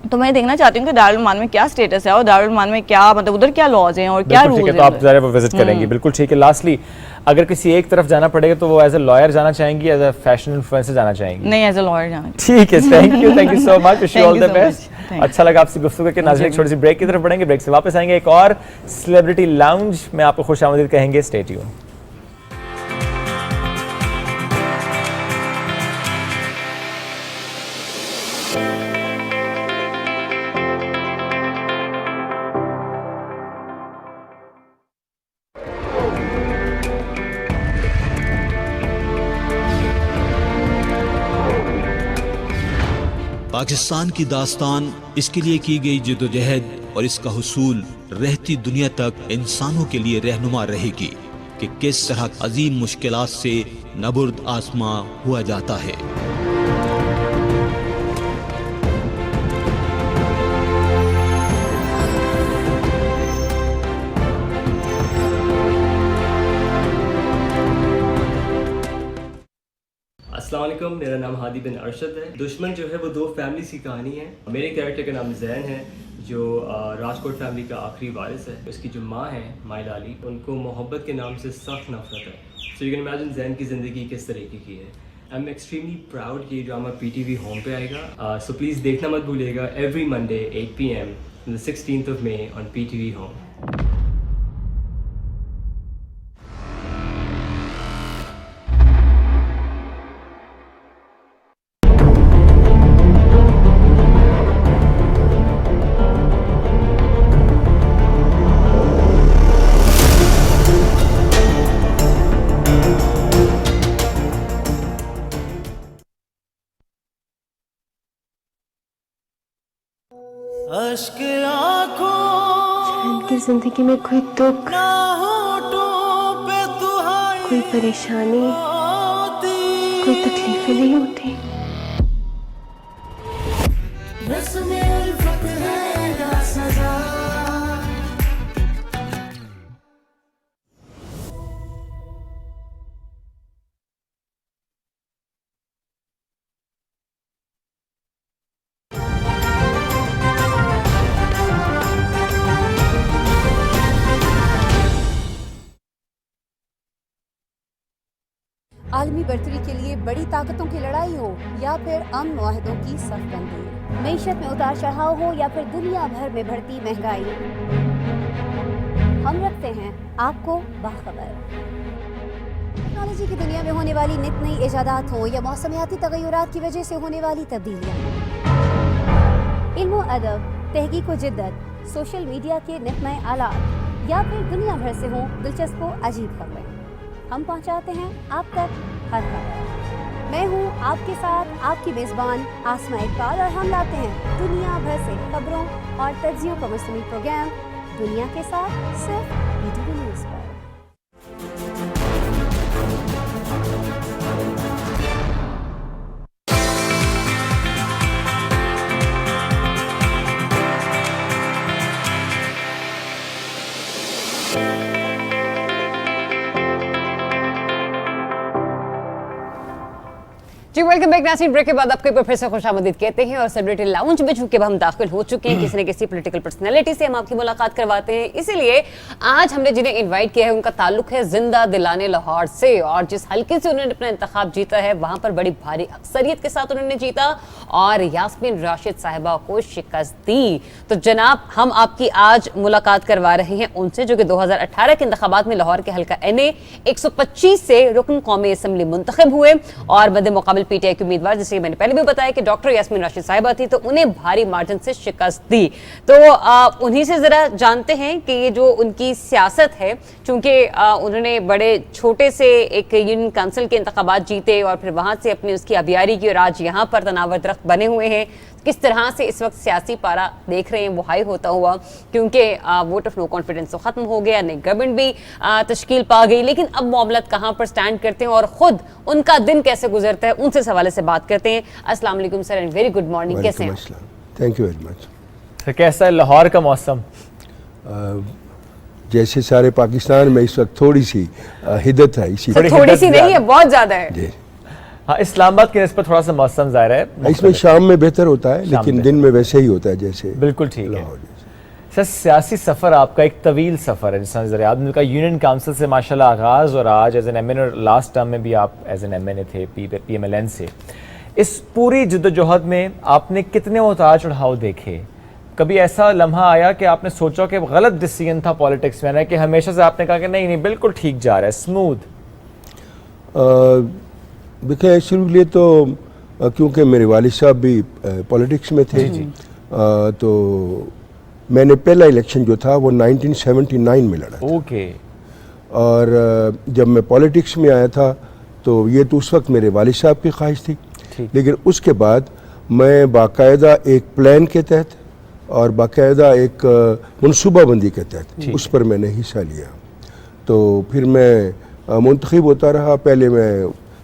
तो मैं देखना चाहती हूँ कि दारुल उमान में क्या स्टेटस है और दारुल उमान में क्या मतलब उधर क्या लॉज हैं और क्या रूल्स हैं। तो आप जरा विजिट करेंगी, बिल्कुल ठीक है। लास्टली अगर किसी एक तरफ जाना पड़ेगा तो वो एज ए लॉयर जाना चाहेंगी, एज ए फैशन इन्फ्लुएंसर जाना चाहेंगी? नहीं, एज ए लॉयर जाना। ठीक है, thank you so much, wish you all the best. अच्छा लगा आपसे गुफ्तगू करके। नाज़रीन, एक छोटी सी ब्रेक की तरफ बढ़ेंगे, ब्रेक से वापस आएंगे एक और सेलिब्रिटी लाउंज में आपको खुशामदीद कहेंगे। Stay tune. पाकिस्तान की दास्तान, इसके लिए की गई जद्दोजहद और इसका हुसूल रहती दुनिया तक इंसानों के लिए रहनुमा रहेगी कि किस तरह अजीम मुश्किलात से नबुर्द आसमां हुआ जाता है। अस्सलाम वालेकुम, मेरा नाम हादी बिन अरशद है। दुश्मन जो है वो दो फैमिलीज़ की कहानी है। मेरे कैरेक्टर का नाम जैन है, जो राजकोट फैमिली का आखिरी वारिस है। उसकी जो माँ है माइला अली, उनको मोहब्बत के नाम से सख्त नफरत है। So you can imagine Jain की ज़िंदगी किस तरीके की है। आई एम एक्सट्रीमली प्राउड कि ये ड्रामा PTV होम पे आएगा। सो प्लीज़ देखना मत भूलिएगा, every Monday 8 PM on the 16th of May on PTV home. अश्क आँखों की जिंदगी में कोई दुख, ना होठों पे दुहाई कोई परेशानी, कोई तकलीफें नहीं होती। रस्म उल्फत है ना सजा। आलमी बर्तरी के लिए बड़ी ताकतों की लड़ाई हो या फिर अमन मुआहदों की सफबंदी, मईशत में उतार चढ़ाव हो या फिर दुनिया भर में बढ़ती महंगाई, हम रखते हैं आपको बाखबर। टेक्नोलॉजी की दुनिया में होने वाली नित नई इजादात हो या मौसमियाती तगय्युरात की वजह से होने वाली तब्दीलियाँ, इल्म अदब, तहकीक व जिद्दत, सोशल मीडिया के नित नए आलात या फिर दुनिया भर से हों दिलचस्प व अजीब खबरें, हम पहुंचाते हैं आप तक हर खबर। मैं हूं आपके साथ आपकी मेज़बान आसमा इकबाल और हम लाते हैं दुनिया भर से खबरों और तज्जियों का मुश्तमिल प्रोग्राम दुनिया के साथ सिर्फ PTV न्यूज़ पर। जी वेलकम बैक। नाज़रीन, ब्रेक के बाद आपको एक बार फिर से खुशामदीद कहते हैं और सेलिब्रिटी लाउंज में चूंकि हम दाखिल हो चुके हैं, किसी न किसी पॉलिटिकल पर्सनैलिटी से हम आपकी मुलाकात करवाते हैं। इसीलिए आज हमने जिन्हें इनवाइट किया है उनका ताल्लुक है जिंदा दिलाने लाहौर से, और जिस हल्के से उन्होंने अपना इंतखाब जीता है वहां पर बड़ी भारी अक्सरियत के साथ उन्होंने जीता और यास्मीन राशिद साहिबा को शिकस्त दी। तो जनाब, हम आपकी आज मुलाकात करवा रहे हैं उनसे जो कि 2018 के इंतखाबात में लाहौर के हल्का NA 125 से रुकन कौमी असम्बली मुंतखब हुए और बदे मुकाबिल PTI के उम्मीदवार, जैसे मैंने पहले भी बताया कि डॉक्टर यास्मीन राशिद साहिबा थी, तो उन्हें भारी मार्जिन से शिकस्त दी। तो उन्हीं से जरा जानते हैं कि ये जो उनकी सियासत है, चूंकि उन्होंने बड़े छोटे से एक यूनियन काउंसिल के इंतखाबात जीते और फिर वहां से अपनी उसकी अबियारी की और आज यहाँ पर तनावर दरख्त बने हुए हैं। किस तरह से इस वक्त सियासी पारा देख रहे हैं वो हाई होता हुआ, क्योंकि वोट ऑफ नो कॉन्फिडेंस तो खत्म हो गया, नई गवर्नमेंट भी तश्कील पा गई, लेकिन अब मामला कहाँ पर स्टैंड करते हैं और खुद उनका दिन कैसे गुजरता है, उनसे इस हवाले से बात करते हैं। अस्सलाम वालेकुम sir and very good morning, कैसे हैं? Thank you very much. Sir कैसा है लाहौर का मौसम? जैसे सारे पाकिस्तान में इस वक्त थोड़ी सी हिद्दत है, इसी थोड़ी सी नहीं है, बहुत ज्यादा है जी। हाँ, इस्लामाबाद के निस्बत थोड़ा सा मौसम ज़ाहिर है इसमें शाम में बेहतर होता है, लेकिन दिन में वैसे ही होता है जैसे। बिल्कुल ठीक है सर। सियासी सफ़र आपका एक तवील सफ़र है, जिस तरह आपने कहा यूनियन काउंसिल से माशाल्लाह आगाज़, और आज एज एन एम एन, और लास्ट टर्म में भी आप as an M N A थे PMLN से। इस पूरी जद्दोजहद में आपने कितने उतार चढ़ाव देखे? कभी ऐसा लम्हा आया कि आपने सोचा कि गलत डिसीजन था पॉलिटिक्स में, ना कि हमेशा से आपने कहा कि नहीं नहीं बिल्कुल ठीक जा रहा है, स्मूथ? देखिए शुरू के लिए तो क्योंकि मेरे वालिद साहब भी पॉलिटिक्स में थे, तो मैंने पहला इलेक्शन जो था वो 1979 में लड़ा था। ओके। और जब मैं पॉलिटिक्स में आया था तो ये तो उस वक्त मेरे वालिद साहब की ख्वाहिश थी, लेकिन उसके बाद मैं बाकायदा एक प्लान के तहत और बाकायदा एक मनसूबाबंदी के तहत उस पर मैंने हिस्सा लिया। तो फिर मैं मुंतखब होता रहा। पहले मैं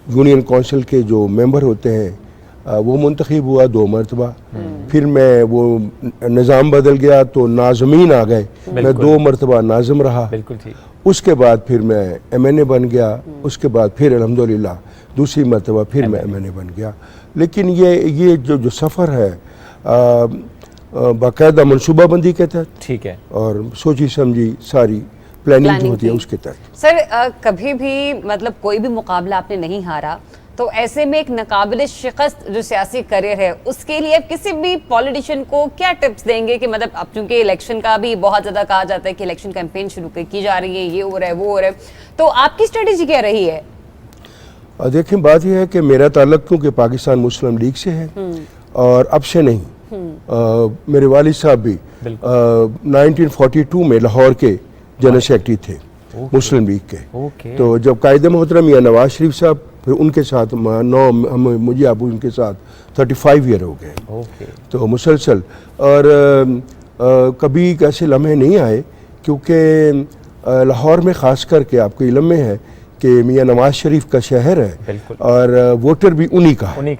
यूनियन काउंसिल के जो मेंबर होते हैं वो मुंतखब हुआ 2 मरतबा, फिर मैं वो निज़ाम बदल गया तो नाज़मीन आ गए, मैं 2 मरतबा नाज़िम रहा। बिल्कुल ठीक। उसके बाद फिर मैं MNA बन गया, उसके बाद फिर अल्हम्दुलिल्लाह दूसरी मरतबा फिर मैं MNA बन गया। लेकिन ये जो सफ़र है बाकायदा मनसूबाबंदी के तहत, ठीक है, और सोची समझी सारी प्लानिंग जो होती है उसके तहत। सर कभी भी मतलब कोई भी मुकाबला आपने नहीं हारा, तो ऐसे में एक नाकाबिल शिकस्त जो सियासी करियर है उसके लिए आप किसी भी पॉलिटिशियन को क्या टिप्स देंगे कि मतलब अब चूंकि इलेक्शन का भी बहुत ज़्यादा कहा जाता है कि इलेक्शन कैंपेन शुरू की जा रही है, ये हो रहा है वो हो रहा है, तो आपकी स्ट्रेटेजी क्या रही है? देखिए बात यह है कि मेरा ताल्लुक क्योंकि पाकिस्तान मुस्लिम लीग से है और अब से नहीं, मेरे वालिद साहब भी 1942 में लाहौर के जनरल सेक्रेटरी थे मुस्लिम लीग के। तो जब कायदे मोहतरम मियां नवाज शरीफ साहब, फिर उनके साथ मुझे अब उनके साथ 35 ईयर हो गए। तो मुसलसल और कभी ऐसे लम्हे नहीं आए, क्योंकि लाहौर में ख़ास करके आपको इल्म में है कि मियां नवाज शरीफ का शहर है और वोटर भी उन्हीं का है।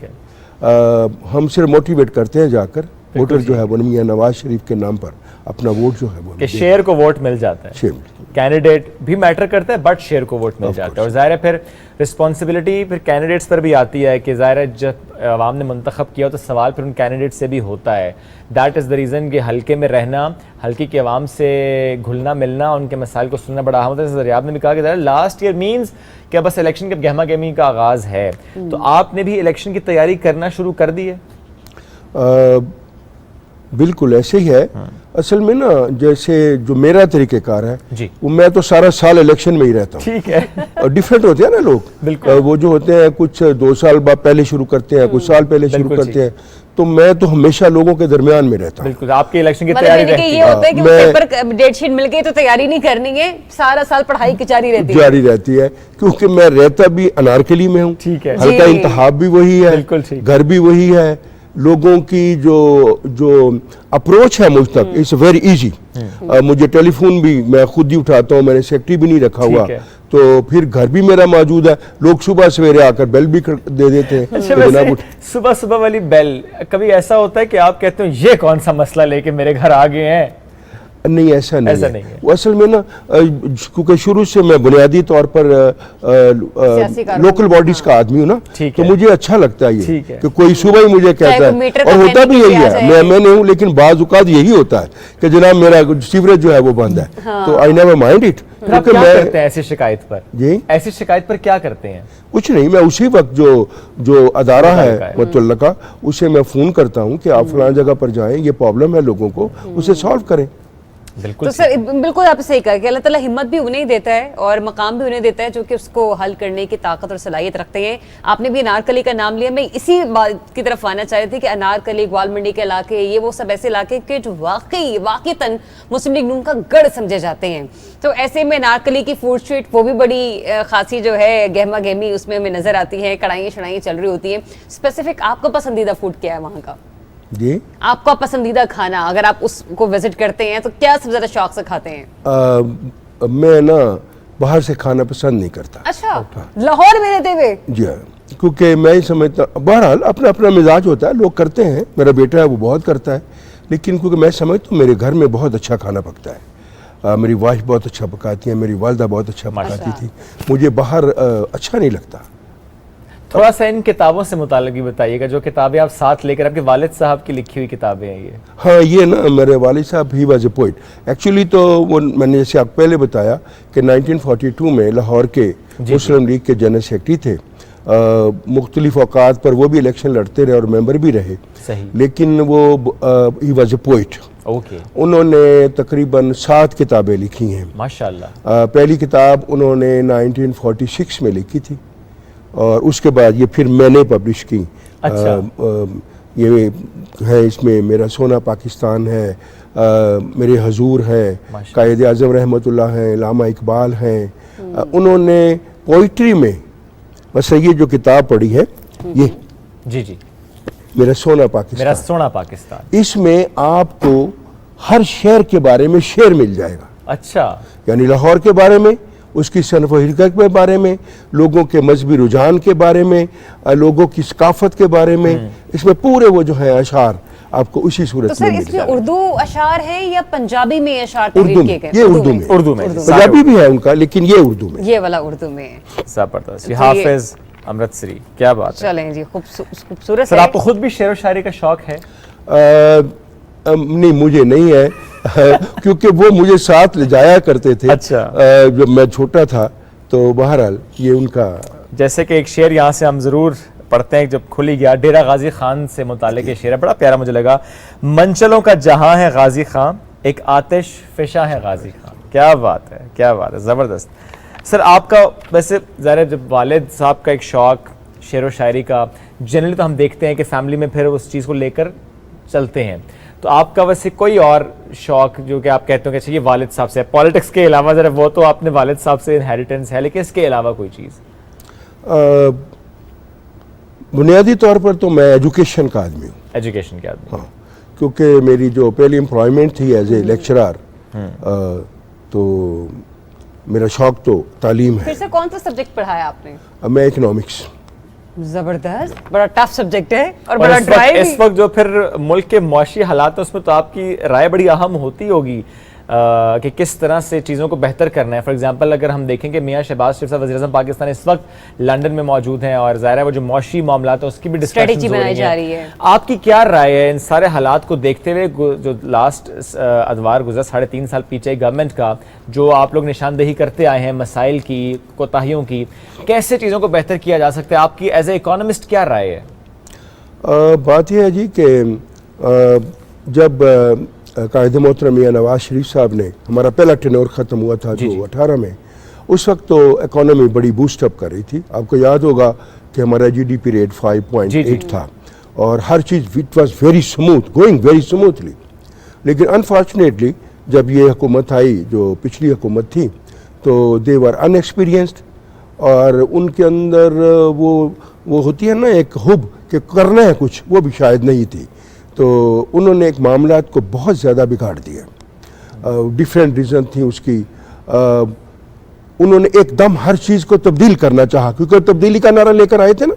हम सिर्फ मोटिवेट करते हैं जाकर, वोटर जो है वो मियां नवाज शरीफ के नाम पर अपना वोट जो है वो कि शेर को वोट मिल जाता है, कैंडिडेट भी मैटर करता है बट शेर को वोट मिल जाता है। और ज़ाहिर है फिर रिस्पॉन्सिबिलिटी फिर कैंडिडेट्स पर भी आती है कि ज़ाहिर है जब आवाम ने मंतखब किया तो सवाल फिर उन कैंडिडेट से भी होता है। दैट इज़ द रीज़न कि हल्के में रहना, हल्के की आवाम से घुलना मिलना, उनके मसाइल को सुनना बड़ा अहम होता है। आपने भी कहा कि लास्ट ईयर मीन्स कि बस इलेक्शन के गहमा गहमी का आगाज़ है, तो आपने भी इलेक्शन की तैयारी करना शुरू कर दी है? बिल्कुल ऐसे ही है। असल में ना जैसे जो मेरा तरीक़ेकार है वो मैं तो सारा साल इलेक्शन में ही रहता हूँ। ठीक है। और डिफरेंट होते हैं ना लोग, वो जो होते हैं कुछ 2 साल बाद पहले शुरू करते हैं, कुछ साल पहले शुरू करते हैं, तो मैं तो हमेशा लोगों के दरमियान में रहता हूँ। बिल्कुल आपकी इलेक्शन की तैयारी रहती है। ये होता है कि पेपर डेट शीट मिल गई तो तैयारी नहीं करनी है, सारा साल पढ़ाई की जारी रहती है। क्योंकि मैं रहता भी अनारकली में हूँ, हल्का इंतखाब भी वही है, घर भी वही है, लोगों की जो अप्रोच है मुझ तक इट्स वेरी इजी। मुझे टेलीफोन भी मैं खुद ही उठाता हूँ, मैंने सेक्रेटरी भी नहीं रखा हुआ, तो फिर घर भी मेरा मौजूद है। लोग सुबह सवेरे आकर बेल भी दे देते हैं। सुबह सुबह वाली बेल, कभी ऐसा होता है कि आप कहते हो ये कौन सा मसला लेके मेरे घर आ गए हैं? नहीं ऐसा नहीं है। वो असल में ना क्योंकि शुरू से मैं बुनियादी तौर पर लोकल बॉडीज का आदमी हूँ ना, तो मुझे अच्छा लगता है ये कि कोई सुबह ही मुझे कहता है, और होता भी यही है। मैं नहीं हूँ, लेकिन बाज़ औक़ात यही होता है कि जनाब मेरा सीवरेज जो है वो बंद है, तो आई नेवर माइंड इट। क्योंकि मैं करते हैं ऐसी शिकायत पर? जी ऐसी शिकायत पर क्या करते हैं? कुछ नहीं, मैं उसी वक्त जो अदारा है मुतल्लका उसे मैं फ़ोन करता हूँ कि आप फलां जगह पर जाएं, ये प्रॉब्लम है लोगों को, उसे सॉल्व करें। तो सर बिल्कुल आपने सही कहा कि अल्लाह ताला हिम्मत भी उन्हें देता है और मकाम भी उन्हें देता है जो कि उसको हल करने की ताकत और सलाहियत रखते हैं। आपने भी अनारकली का नाम लिया, मैं इसी बात की तरफ आना चाह रही थी कि अनारकली, ग्वाल मंडी के इलाके, ये वो सब ऐसे इलाके के जो वाकईतन मुस्लिम लीग नून का गढ़ समझे जाते हैं। तो ऐसे में अनारकली की फूड स्ट्रीट वो भी बड़ी खासी जो है गहमा गहमी उसमें हमें नजर आती है, कढ़ाइयाँ शढ़ाइयाँ चल रही होती हैं। स्पेसिफिक आपका पसंदीदा फूड क्या है वहाँ का? जी, आपका पसंदीदा खाना, अगर आप उसको विजिट करते हैं तो क्या सबसे ज्यादा शौक से खाते हैं? मैं ना बाहर से खाना पसंद नहीं करता। अच्छा, लाहौर में रहते हुए? जी हाँ, क्योंकि मैं समझता, बहरहाल अपना अपना मिजाज होता है, लोग करते हैं, मेरा बेटा है वो बहुत करता है, लेकिन क्योंकि मैं समझता हूँ मेरे घर में बहुत अच्छा खाना पकता है। मेरी वाइफ बहुत अच्छा पकाती है, मेरी वालदा बहुत अच्छा पकाती थी, मुझे बाहर अच्छा नहीं लगता। थोड़ा सा इन किताबों से मुताल्लिक भी बताइएगा, जो किताबें आप साथ लेकर, आपके वालिद साहब की लिखी हुई किताबें हैं ये। हाँ, ये ना मेरे वालिद साहब he was a poet actually. तो वो मैंने जैसे आपको पहले बताया कि 1942 में लाहौर के मुस्लिम लीग के जनरल सेक्रेटरी थे। मुख्तलिफ औकात पर वो भी इलेक्शन लड़ते रहे और मेंबर भी रहे। सही। लेकिन वो he was a poet. Okay. उन्होंने तकरीबन 7 किताबें लिखी हैं माशाल्लाह। पहली किताब उन्होंने 1946 में लिखी थी और उसके बाद ये फिर मैंने पब्लिश की। अच्छा। ये है, इसमें मेरा सोना पाकिस्तान है, मेरे हजूर है, कायद आज़म रहमतुल्लाह हैं, लामा इकबाल हैं। उन्होंने पोइट्री में बस ये जो किताब पढ़ी है ये जी मेरा सोना पाकिस्तान, इसमें आपको हर शहर के बारे में शेर मिल जाएगा। अच्छा। यानी लाहौर के बारे में, उसकी सनफ़ व हिरकत के बारे में, लोगों के मजहबी रुझान के बारे में, लोगों की सकाफत के बारे में, इसमें पूरे वो जो है अशार आपको उसी सूरत में मिल जाएगा। इसमें उर्दू अशार है या पंजाबी में अशार? उर्दू में, ये उर्दू में, पंजाबी भी है उनका, लेकिन ये उर्दू में, ये वाला उर्दू में है। जबरदस्त। हाफिज अमृतसरी, क्या बात है। चलें जी, खूबसूरत। सर, आपको खुद भी शेर व शायरी का शौक है? नहीं, मुझे नहीं है क्योंकि वो मुझे साथ ले जाया करते थे। अच्छा। जब मैं छोटा था तो बहरहाल ये उनका, जैसे कि एक शेर यहाँ से हम जरूर पढ़ते हैं, जब खुली गया, डेरा गाजी खान से मुतालिक ये शेर है, बड़ा प्यारा मुझे लगा। मंचलों का जहां है गाजी खान, एक आतिश फिशा है गाजी खान। क्या बात है, क्या बात है, ज़बरदस्त। सर, आपका वैसे ज़ाहिर जब वालिद साहब का एक शौक शेर व शायरी का, जनरली तो हम देखते हैं कि फैमिली में फिर उस चीज़ को लेकर चलते हैं, तो आपका वैसे कोई और शौक जो कि आप कहते हो कि अच्छा ये वालिद साहब से, पॉलिटिक्स के अलावा, ज़रा वो तो आपने वालिद साहब से इनहेरिटेंस है, लेकिन इसके अलावा कोई चीज़? बुनियादी तौर पर तो मैं एजुकेशन का आदमी हूँ। एजुकेशन के आदमी? हाँ, क्योंकि मेरी जो पहली एम्प्लॉयमेंट थी एज ए लेक्चरर, तो मेरा शौक तो तालीम है। फिर से कौन सा सब्जेक्ट पढ़ाया आपने? मैं इकोनॉमिक्स। जबरदस्त, बड़ा टफ सब्जेक्ट है और बड़ा ड्राई भी। इस वक्त जो फिर मुल्क के मुआशी हालात है, उसमें तो आपकी राय बड़ी अहम होती होगी कि किस तरह से चीज़ों को बेहतर करना है। फॉर एग्जांपल अगर हम देखें कि मियां शहबाज शरीफ साहब वज़ीर-ए-आज़म पाकिस्तान इस वक्त लंदन में मौजूद हैं और ज़ाहिर है वो जो मुआशी मामलात है उसकी भी स्ट्रेटजी बनाई जा रही है। आपकी क्या राय है इन सारे हालात को देखते हुए, जो लास्ट अदवार गुजरा 3.5 साल पीछे गवर्नमेंट का, जो आप लोग निशानदेही करते आए हैं मसाइल की, कोताहियों की, कैसे चीज़ों को बेहतर किया जा सकता है? आपकी एज ए इकोनॉमिस्ट क्या राय है? बात यह है जी कि जब कायद मोहतरम मियां नवाज शरीफ साहब ने, हमारा पहला टेन्योर ख़त्म हुआ था जो 18 में, उस वक्त तो इकोनॉमी बड़ी बूस्टअप कर रही थी। आपको याद होगा कि हमारा GDP रेट 5.8 था और हर चीज़ it was very smooth, going very smoothly. लेकिन अनफॉर्चुनेटली जब ये हुकूमत आई, जो पिछली हुकूमत थी, तो दे वर अनएक्सपीरियंस्ड और उनके अंदर वो होती है ना एक हुब कि करना है कुछ, वो भी शायद नहीं थी। तो उन्होंने एक मामलात को बहुत ज़्यादा बिगाड़ दिया। डिफरेंट रीज़न थी उसकी। उन्होंने एकदम हर चीज़ को तब्दील करना चाहा, क्योंकि तब्दीली का नारा लेकर आए थे ना,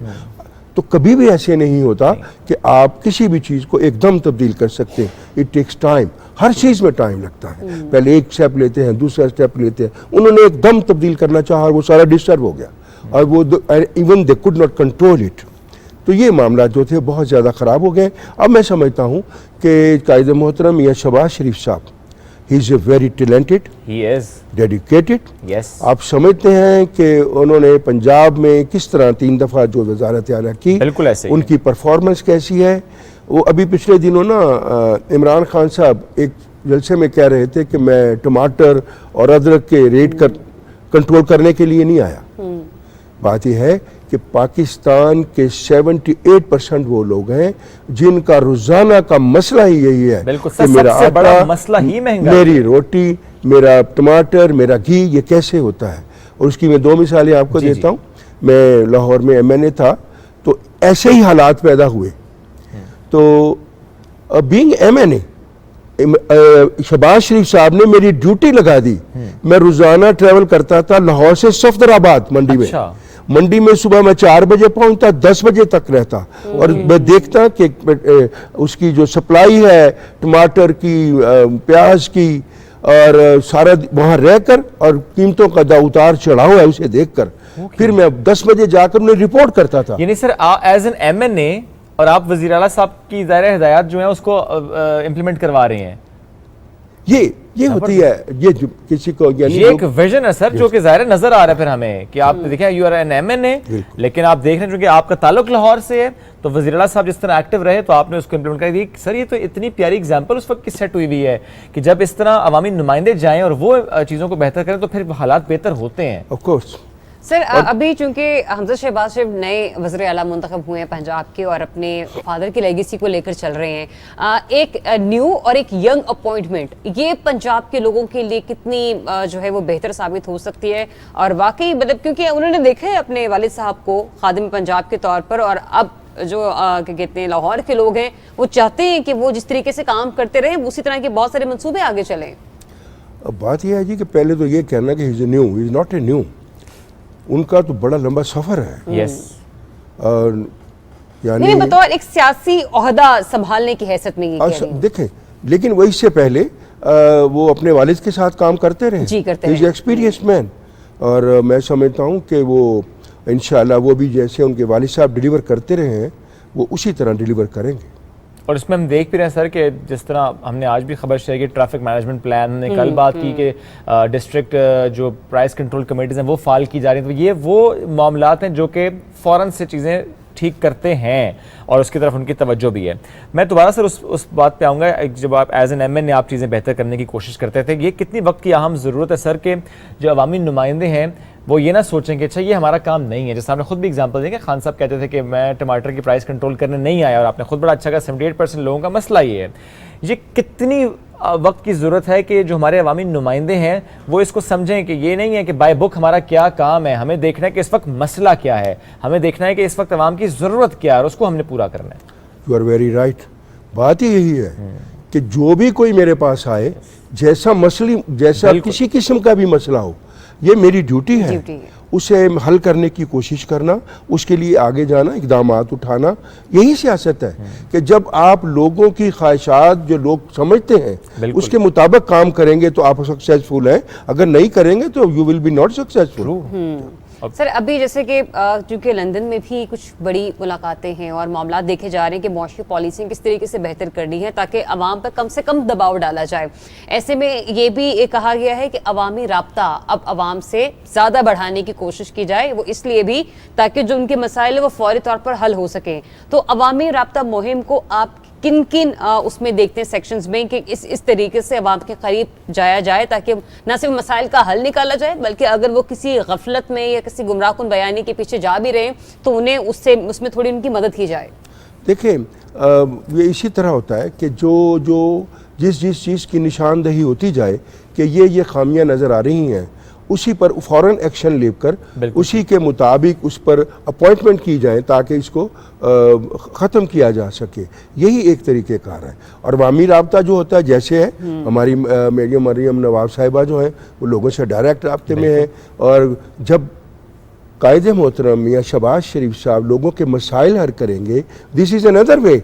तो कभी भी ऐसे नहीं होता कि आप किसी भी चीज़ को एकदम तब्दील कर सकते हैं। इट टेक्स टाइम, हर चीज़ में टाइम लगता है। पहले एक स्टेप लेते हैं, दूसरा स्टेप लेते हैं। उन्होंने एकदम तब्दील करना चाहा और वो सारा डिस्टर्ब हो गया और वो even they could not control it. तो ये मामला जो थे बहुत ज़्यादा ख़राब हो गए। अब मैं समझता हूँ कि कायद मोहतरम मियां शहबाज शरीफ साहब, he is a very talented, he is dedicated. Yes. आप समझते हैं कि उन्होंने पंजाब में किस तरह 3 दफ़ा जो वज़ारत आला की, बिल्कुल ऐसे उनकी परफॉर्मेंस कैसी है। वो अभी पिछले दिनों ना इमरान खान साहब एक जलसे में कह रहे थे कि मैं टमाटर और अदरक के रेट कंट्रोल करने के लिए नहीं आया। बात यह है कि पाकिस्तान के 78% वो लोग हैं जिनका रोजाना का मसला ही यही है कि मेरा आटा, मसला ही महंगा, मेरी रोटी, मेरा टमाटर, मेरा घी, ये कैसे होता है। और उसकी मैं 2 मिसालें आपको देता हूँ। मैं लाहौर में MNA था, तो ऐसे ही हालात पैदा हुए। तो बीइंग MNA, शहबाज शरीफ साहब ने मेरी ड्यूटी लगा दी। मैं रोजाना ट्रेवल करता था लाहौर से सफदराबाद मंडी में। मंडी में सुबह मैं 4 बजे पहुंचता, 10 बजे तक रहता और मैं देखता कि उसकी जो सप्लाई है टमाटर की, प्याज की, और सारा वहां रहकर और कीमतों का उतार चढ़ाव है उसे देखकर फिर मैं 10 बजे जाकर उन्हें रिपोर्ट करता था। यानी सर एज एन MNA और आप वज़ीर आला साहब की ज़ाहिर हिदायत जो है उसको इम्प्लीमेंट करवा रहे हैं। ये होती है, ये किसी को ये एक विजन है सर जो कि ज़ाहिर नजर आ रहा है फिर हमें कि आप देखें यू आर एन MNA, लेकिन आप देख रहे हैं क्योंकि आपका ताल्लुक लाहौर से है तो वज़ीर आला साहब जिस तरह एक्टिव रहे तो आपने उसको इम्प्लीमेंट कर दी। सर ये तो इतनी प्यारी एग्जांपल उस वक्त की सेट हुई है कि जब इस तरह अवामी नुमाइंदे जाएं और वो चीज़ों को बेहतर करें तो फिर हालात बेहतर होते हैं। ऑफ कोर्स सर अभी चूंकि हमजा शहबाज शरीफ नए वज़ीर आला मुंतखब हुए हैं पंजाब के और अपने फादर की लेगेसी को लेकर चल रहे हैं, एक न्यू और एक यंग अपॉइंटमेंट ये पंजाब के लोगों के लिए कितनी जो है वो बेहतर साबित हो सकती है? और वाकई मतलब क्योंकि उन्होंने देखा है अपने वालिद साहब को खादिम पंजाब के तौर पर और अब जो क्या कहते हैं लाहौर के लोग हैं वो चाहते हैं कि वो जिस तरीके से काम करते रहे उसी तरह के बहुत सारे मंसूबे आगे चलें। अब बात यह है जी कि पहले तो ये कहना कि he is not a new, उनका तो बड़ा लंबा सफर है। यस यानी बतौर एक सियासी ओहदा संभालने की हैसियत में ये देखें, लेकिन वो इससे पहले वो अपने वालिद के साथ काम करते रहे जी, करते रहे। एक्सपीरियंस मैन और मैं समझता हूँ कि वो इंशाल्लाह वो भी जैसे उनके वालिद साहब डिलीवर करते रहे हैं वो उसी तरह डिलीवर करेंगे। और इसमें हम देख भी रहे हैं सर कि जिस तरह हमने आज भी खबर शेयर की ट्रैफिक मैनेजमेंट प्लान ने कल बात की कि डिस्ट्रिक्ट जो प्राइस कंट्रोल कमेटीज़ हैं वो फाल की जा रही हैं, तो ये वो मामलात हैं जो कि फ़ौरन से चीज़ें ठीक करते हैं और उसकी तरफ उनकी तवज्जो भी है। मैं दोबारा सर उस बात पे आऊँगा, जब आप एज एन MNA आप चीज़ें बेहतर करने की कोशिश करते थे, ये कितनी वक्त की अहम ज़रूरत है सर के जो अवामी नुमाइंदे हैं वो ये ना सोचें कि अच्छा ये हमारा काम नहीं है। जैसे आपने खुद भी एग्जांपल देंगे, खान साहब कहते थे कि मैं टमाटर की प्राइस कंट्रोल करने नहीं आया और आपने खुद बड़ा अच्छा कहा 78% लोगों का मसला ये है। ये कितनी वक्त की ज़रूरत है कि जो हमारे अवामी नुमाइंदे हैं वो इसको समझें कि ये नहीं है कि बाय बुक हमारा क्या काम है, हमें देखना है कि इस वक्त मसला क्या है, हमें देखना है कि इस वक्त अवाम की ज़रूरत क्या है और उसको हमने पूरा करना है। यू आर वेरी राइट, बात ही यही है कि जो भी कोई मेरे पास आए जैसा किसी किस्म का भी मसला हो, ये मेरी ड्यूटी है उसे हल करने की कोशिश करना, उसके लिए आगे जाना, इक़दामात उठाना, यही सियासत है कि जब आप लोगों की ख्वाहिशात जो लोग समझते हैं उसके मुताबिक काम करेंगे तो आप सक्सेसफुल हैं, अगर नहीं करेंगे तो you will be not successful. Sir अभी जैसे कि चूंकि लंदन में भी कुछ बड़ी मुलाकातें हैं और मामला देखे जा रहे हैं कि मुआशी पॉलिसी किस तरीके से बेहतर करनी है ताकि अवाम पर कम से कम दबाव डाला जाए। ऐसे में ये भी कहा गया है कि अवामी राब्ता अब अवाम से ज़्यादा बढ़ाने की कोशिश की जाए, वो इसलिए भी ताकि जो उनके मसाइल वो फौरी तौर पर हल हो सकें। तो अवामी राब्ता मुहिम को आप किन किन उसमें देखते हैं सेक्शंस में कि इस तरीके से अवाम के करीब जाया जाए ताकि न सिर्फ मसाइल का हल निकाला जाए बल्कि अगर वो किसी गफलत में या किसी गुमराहकुन बयानी के पीछे जा भी रहे तो उन्हें उसमें थोड़ी उनकी मदद की जाए। देखिए ये इसी तरह होता है कि जिस चीज़ की निशानदही होती जाए कि ये खामियां नज़र आ रही हैं उसी पर फ़ौरन एक्शन लेकर उसी के मुताबिक उस पर अपॉइंटमेंट की जाए ताकि इसको ख़त्म किया जा सके, यही एक तरीक़े कार है। और अवामी राब्ता जो होता है जैसे है हमारी मरियम नवाब साहिबा जो हैं वो लोगों से डायरेक्ट राब्ते में है और जब कायदे मोहतरम मियां शहबाज शरीफ साहब लोगों के मसाइल हल करेंगे, this is another way,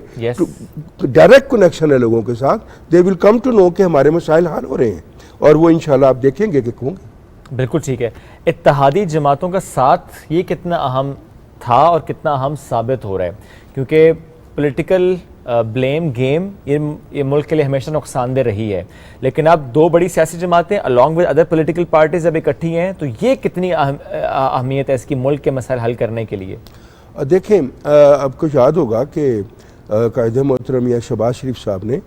direct connection है लोगों के साथ, they will come to know कि हमारे मसाइल हल हो रहे हैं और वो इंशाल्लाह आप देखेंगे कि होंगे। बिल्कुल ठीक है। इत्तेहादी जमातों का साथ ये कितना अहम था और कितना अहम साबित हो रहा है, क्योंकि पॉलिटिकल ब्लेम गेम ये मुल्क के लिए हमेशा नुकसानदेह रही है, लेकिन अब दो बड़ी सियासी जमातें along with other political parties अब इकट्ठी हैं, तो ये कितनी अहमियत है इसकी मुल्क के मसाइल हल करने के लिए। देखें आपको याद होगा कि कायदे मोहतरम मियां शहबाज शरीफ साहब ने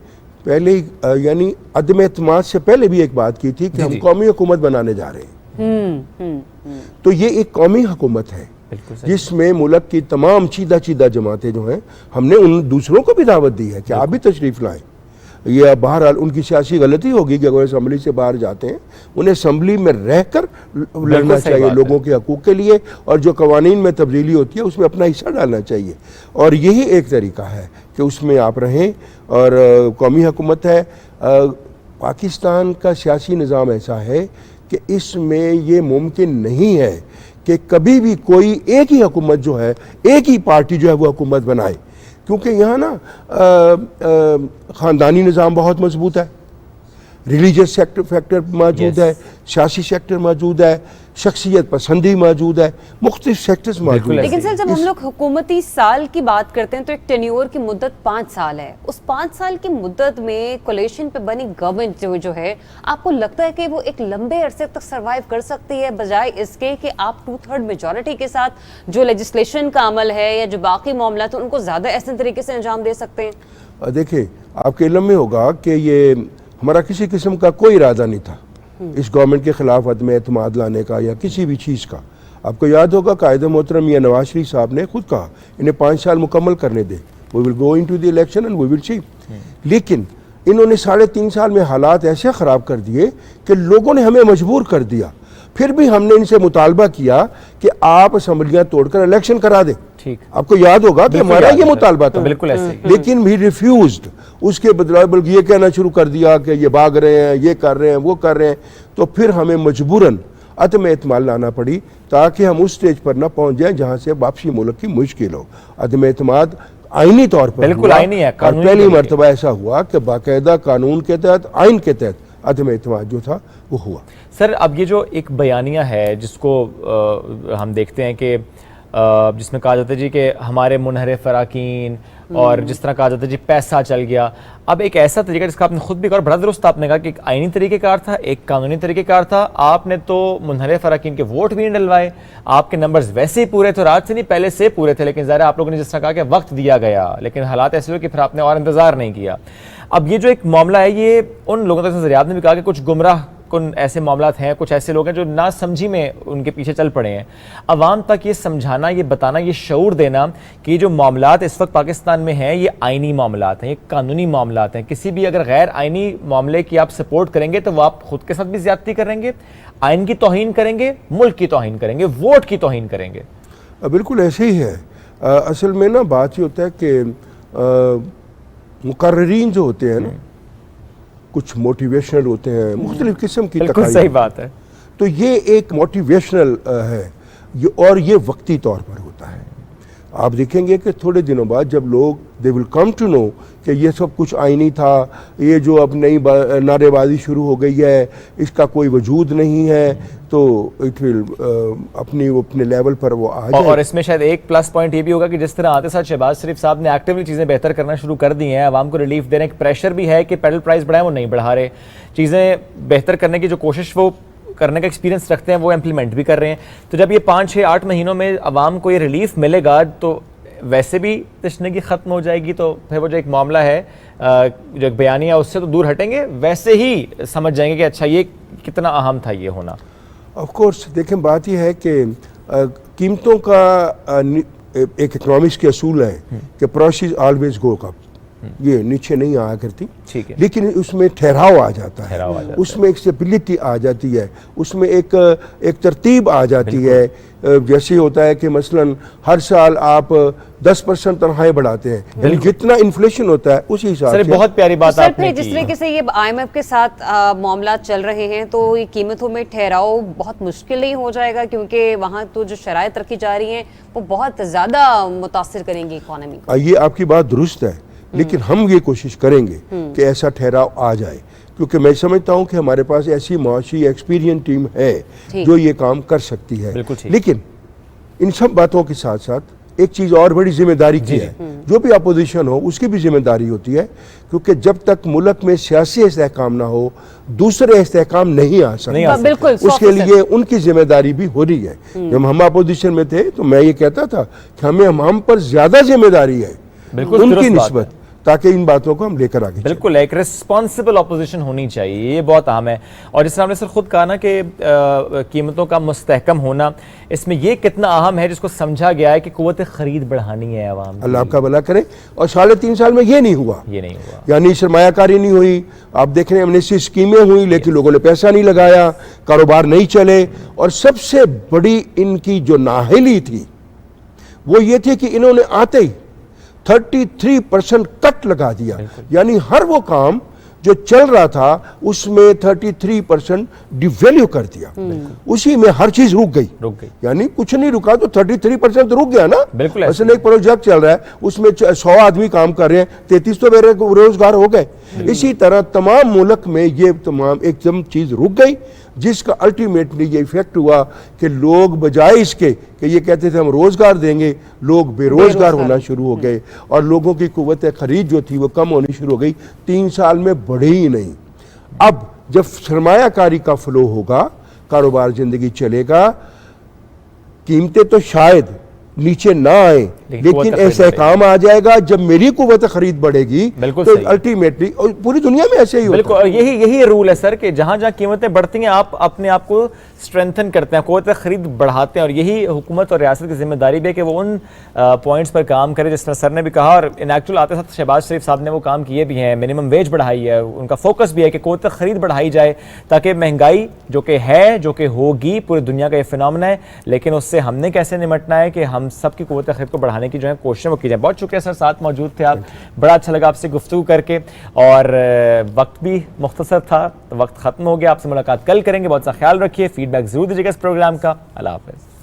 पहले ही यानी अदम एतमाद से पहले भी एक बात की थी कि हम कौमी हुकूमत बनाने जा रहे हैं। तो ये एक कौमी हुकूमत है जिसमें मुल्क की तमाम चीदा जमातें जो हैं हमने उन दूसरों को भी दावत दी है कि आप भी तशरीफ़ लाएं। ये बहरहाल उनकी सियासी गलती होगी कि अगर असम्बली से बाहर जाते हैं उन्हें असम्बली में रहकर लड़ना चाहिए लोगों के हकूक़ के लिए और जो कवानीन में तब्दीली होती है उसमें अपना हिस्सा डालना चाहिए। और यही एक तरीका है कि उसमें आप रहें, और कौमी हुकूमत है। पाकिस्तान का सियासी निज़ाम ऐसा है कि इसमें ये मुमकिन नहीं है कि कभी भी कोई एक ही हुकूमत जो है, एक ही पार्टी जो है वो हुकूमत बनाए, क्योंकि यहाँ ना ख़ानदानी निज़ाम बहुत मजबूत है, रिलीजियस फैक्टर मौजूद है, सियासी सेक्टर मौजूद है, शख्सियत पसंदी मौजूद है, मुख्तलिफ सेक्टर्स मौजूद है। लेकिन सर, जब हम लोग हुकूमती साल की बात करते हैं तो एक टेन्योर की मुद्दत 5 साल है। उस 5 साल की मुद्दत में कोलिशन पे बनी गवर्नमेंट जो है, आपको लगता है कि वो एक लंबे अरसे तक सर्वाइव कर सकती है, बजाय इसके कि आप 2/3 मेजॉरिटी के साथ जो लेजिस्लेशन का अमल है या जो बाकी मामला है उनको ज़्यादा ऐसे तरीके से अंजाम दे सकते हैं? देखिए, आपके इल्म में होगा कि ये हमारा किसी किस्म का कोई इरादा नहीं था इस गवर्नमेंट के खिलाफ अदम एतमाद लाने का या किसी भी चीज़ का। आपको याद होगा कायदे मोहतरम मियां नवाज शरीफ साहब ने खुद कहा इन्हें 5 साल मुकम्मल करने दें, we will go into the election and we will see. लेकिन इन्होंने 3.5 साल में हालात ऐसे ख़राब कर दिए कि लोगों ने हमें मजबूर कर दिया। फिर भी हमने इनसे मुतालबा किया कि आप असम्बलियाँ तोड़कर इलेक्शन करा दें। ठीक, आपको याद होगा कि हमारा ये मुतालबा था, बिल्कुल ऐसे, लेकिन भी रिफ्यूज्ड। उसके बदलाव बल्कि ये कहना शुरू कर दिया कि ये भाग रहे हैं, ये कर रहे हैं, वो कर रहे हैं। तो फिर हमें मजबूरन अदम एतमाद लाना पड़ी ताकि हम उस स्टेज पर ना पहुंच जाएं जहां से वापसी मुल्क की मुश्किल हो। अदम एतमाद आईनी तौर पर बिल्कुल आईनी है, और पहली मरतबा ऐसा हुआ कि बाकायदा कानून के तहत, आइन के तहत अदम एतमाद जो था वो हुआ। सर, अब ये जो एक बयानिया है जिसको हम देखते हैं कि जिसमें कहा जाता है जी कि हमारे मुनहरिफ अराकीन, और जिस तरह कहा जाता है जी पैसा चल गया। अब एक ऐसा तरीका जिसका आपने खुद भी कहा, बड़ा दुरुस्त आपने कहा कि एक आईनी तरीक़ेकार था, एक कानूनी तरीक़ेकार था। आपने तो मुनहरिफ अराकीन के वोट भी नहीं डलवाए, आपके नंबर्स वैसे ही पूरे थे, रात से नहीं पहले से पूरे थे, लेकिन ज़ाहिर आप लोगों ने जिस तरह कहा कि वक्त दिया गया, लेकिन हालात ऐसे हुए कि फिर आपने और इंतज़ार नहीं किया। अब ये जो एक मामला है, ये उन लोगों तक ज़रिया, आपने भी कहा कि कुछ गुमराह कुन ऐसे मामलात हैं, कुछ ऐसे लोग हैं जो ना समझी में उनके पीछे चल पड़े हैं। अवाम तक ये समझाना, ये बताना, ये शऊर देना कि ये जो मामलात इस वक्त पाकिस्तान में हैं ये आइनी मामलात हैं, ये कानूनी मामलात हैं। किसी भी अगर गैर आइनी मामले की आप सपोर्ट करेंगे तो वो आप खुद के साथ भी ज्यादती करेंगे, आइन की तौहीन करेंगे, मुल्क की तौहीन करेंगे, वोट की तौहीन करेंगे। बिल्कुल ऐसे ही है। असल में ना बात ये होता है कि मुकर्रीन जो होते हैं ना, कुछ मोटिवेशनल होते हैं, मुख्तलिफ किस्म की बिल्कुल सही बात है। तो ये एक मोटिवेशनल है, और ये वक्ती तौर पर होता है। आप देखेंगे कि थोड़े दिनों बाद जब लोग they will come to know कि ये सब कुछ आईनी था, ये जो अब नई नारेबाजी शुरू हो गई है इसका कोई वजूद नहीं है, तो इट विल अपने लेवल पर वो आ जाए। और इसमें शायद एक प्लस पॉइंट ये भी होगा कि जिस तरह आते साथ शहबाज शरीफ साहब ने एक्टिवली चीज़ें बेहतर करना शुरू कर दी हैं, आवाम को रिलीफ देने का प्रेशर भी है कि पेट्रोल प्राइस बढ़ाएं, वो नहीं बढ़ा रहे, चीज़ें बेहतर करने की जो कोशिश वो करने का एक्सपीरियंस रखते हैं वो इम्प्लीमेंट भी कर रहे हैं। तो जब ये 5, 6, 8 महीनों में आवाम को ये रिलीफ मिलेगा तो वैसे भी तशनगी ख़त्म हो जाएगी, तो फिर वो जो एक मामला है जो एक बयानिया उससे तो दूर हटेंगे, वैसे ही समझ जाएंगे कि अच्छा ये कितना अहम था ये होना। ऑफ कोर्स देखें, बात यह है कि कीमतों का एक इकोनॉमिक्स के असूल है कि प्राइसेस ऑलवेज गो अप, ये नीचे नहीं आया करती, ठीक है, लेकिन उसमें ठहराव आ जाता है, उसमें एक स्टेबिलिटी आ जाती है, उसमें एक तरतीब आ जाती है। जैसे होता है कि मसलन हर साल आप 10% तनख्वाहें बढ़ाते हैं, जितना इन्फ्लेशन होता है उसी हिसाब से। बहुत प्यारी बात आपने की। जिस तरीके से ये IMF के साथ मामला चल रहे हैं, तो ये कीमतों में ठहराव बहुत मुश्किल नहीं हो जाएगा, क्योंकि वहाँ तो जो शराइत रखी जा रही हैं वो बहुत ज़्यादा मुतासिर करेंगी इकोनॉमी को। ये आपकी बात दुरुस्त है, लेकिन हम ये कोशिश करेंगे कि ऐसा ठहराव आ जाए, क्योंकि मैं समझता हूं कि हमारे पास ऐसी मुआशी एक्सपीरियंस टीम है जो ये काम कर सकती है। लेकिन इन सब बातों के साथ साथ एक चीज़ और बड़ी जिम्मेदारी की है, जो भी अपोजिशन हो उसकी भी जिम्मेदारी होती है, क्योंकि जब तक मुल्क में सियासी इस्तेहकाम ना हो दूसरे इस्तेहकाम नहीं आ सकते। उसके लिए उनकी जिम्मेदारी भी हो रही है। जब हम अपोजिशन में थे तो मैं ये कहता था कि हम पर ज्यादा जिम्मेदारी है उनकी निस्बत, ताकि इन बातों को हम लेकर आगे। बिल्कुल, एक रिस्पॉन्सिबल ऑपोजिशन होनी चाहिए, ये बहुत अहम है। और जिस तरह आपने सर खुद कहा ना कि कीमतों का मुस्तहकम होना, इसमें ये कितना अहम है जिसको समझा गया है कि कुव्वत खरीद बढ़ानी है आवाम। अल्लाह आपका भला करे। और 3.5 साल में ये नहीं हुआ, यानी सरमायाकारी नहीं हुई। आप देख रहे हैं एमनेस्टी स्कीमें हुई, लेकिन लोगों ने पैसा नहीं लगाया, कारोबार नहीं चले। और सबसे बड़ी इनकी जो नाअहली थी वो ये थी कि इन्होंने आते ही 33% कट लगा दिया, यानी हर वो काम जो चल रहा था उसमें 33% डिवैल्यू कर दिया। उसी में हर चीज रुक गई, यानी कुछ नहीं रुका तो 33% रुक गया ना। बिल्कुल ऐसे एक प्रोजेक्ट चल रहा है उसमें 100 आदमी काम कर रहे हैं, 33 तो बेरोजगार हो गए। इसी तरह तमाम मुल्क में ये तमाम एकदम चीज रुक गई, जिसका अल्टीमेटली ये इफेक्ट हुआ कि लोग बजाय इसके कि ये कहते थे हम रोजगार देंगे, लोग बेरोजगार होना शुरू हो गए और लोगों की कुव्वत खरीद जो थी वो कम होनी शुरू हो गई। 3 साल में बढ़े ही नहीं। अब जब सरमायाकारी का फ्लो होगा, कारोबार जिंदगी चलेगा, कीमतें तो शायद नीचे ना आए, लेकिन ऐसा काम आ जाएगा जब मेरी कुव्वत खरीद बढ़ेगी तो अल्टीमेटली पूरी दुनिया में ऐसे ही होता है। बिल्कुल, यही रूल है सर कि जहां जहां कीमतें बढ़ती हैं आप अपने आप को स्ट्रेंथन करते हैं, कुव्वत खरीद बढ़ाते हैं। और यही हुकूमत और रियासत की जिम्मेदारी भी है कि वो उन पॉइंट्स पर काम करे जिस तरह सर ने भी कहा। और इन एक्चुअल आते साथ शहबाज शरीफ साहब ने वो काम किए भी हैं, मिनिमम वेज बढ़ाई है, उनका फोकस भी है कि कुव्वत खरीद बढ़ाई जाए ताकि महंगाई जो कि है, जो कि होगी, पूरी दुनिया का ये फिनोमेना है, लेकिन उससे हमने कैसे निपटना है कि हम सबकी कुव्वत खरीद को बढ़ाने की जो है कोशिशें वो की जाए। बहुत शुक्रिया सर, साथ मौजूद थे आप, बड़ा अच्छा लगा आपसे गुफ्तगू करके। और वक्त भी मुख्तसर था तो वक्त खत्म हो गया। आपसे मुलाकात कल करेंगे, बहुत सा ख्याल रखिए, फीडबैक जरूर दीजिएगा इस प्रोग्राम का। अल्लाह हाफ़िज़।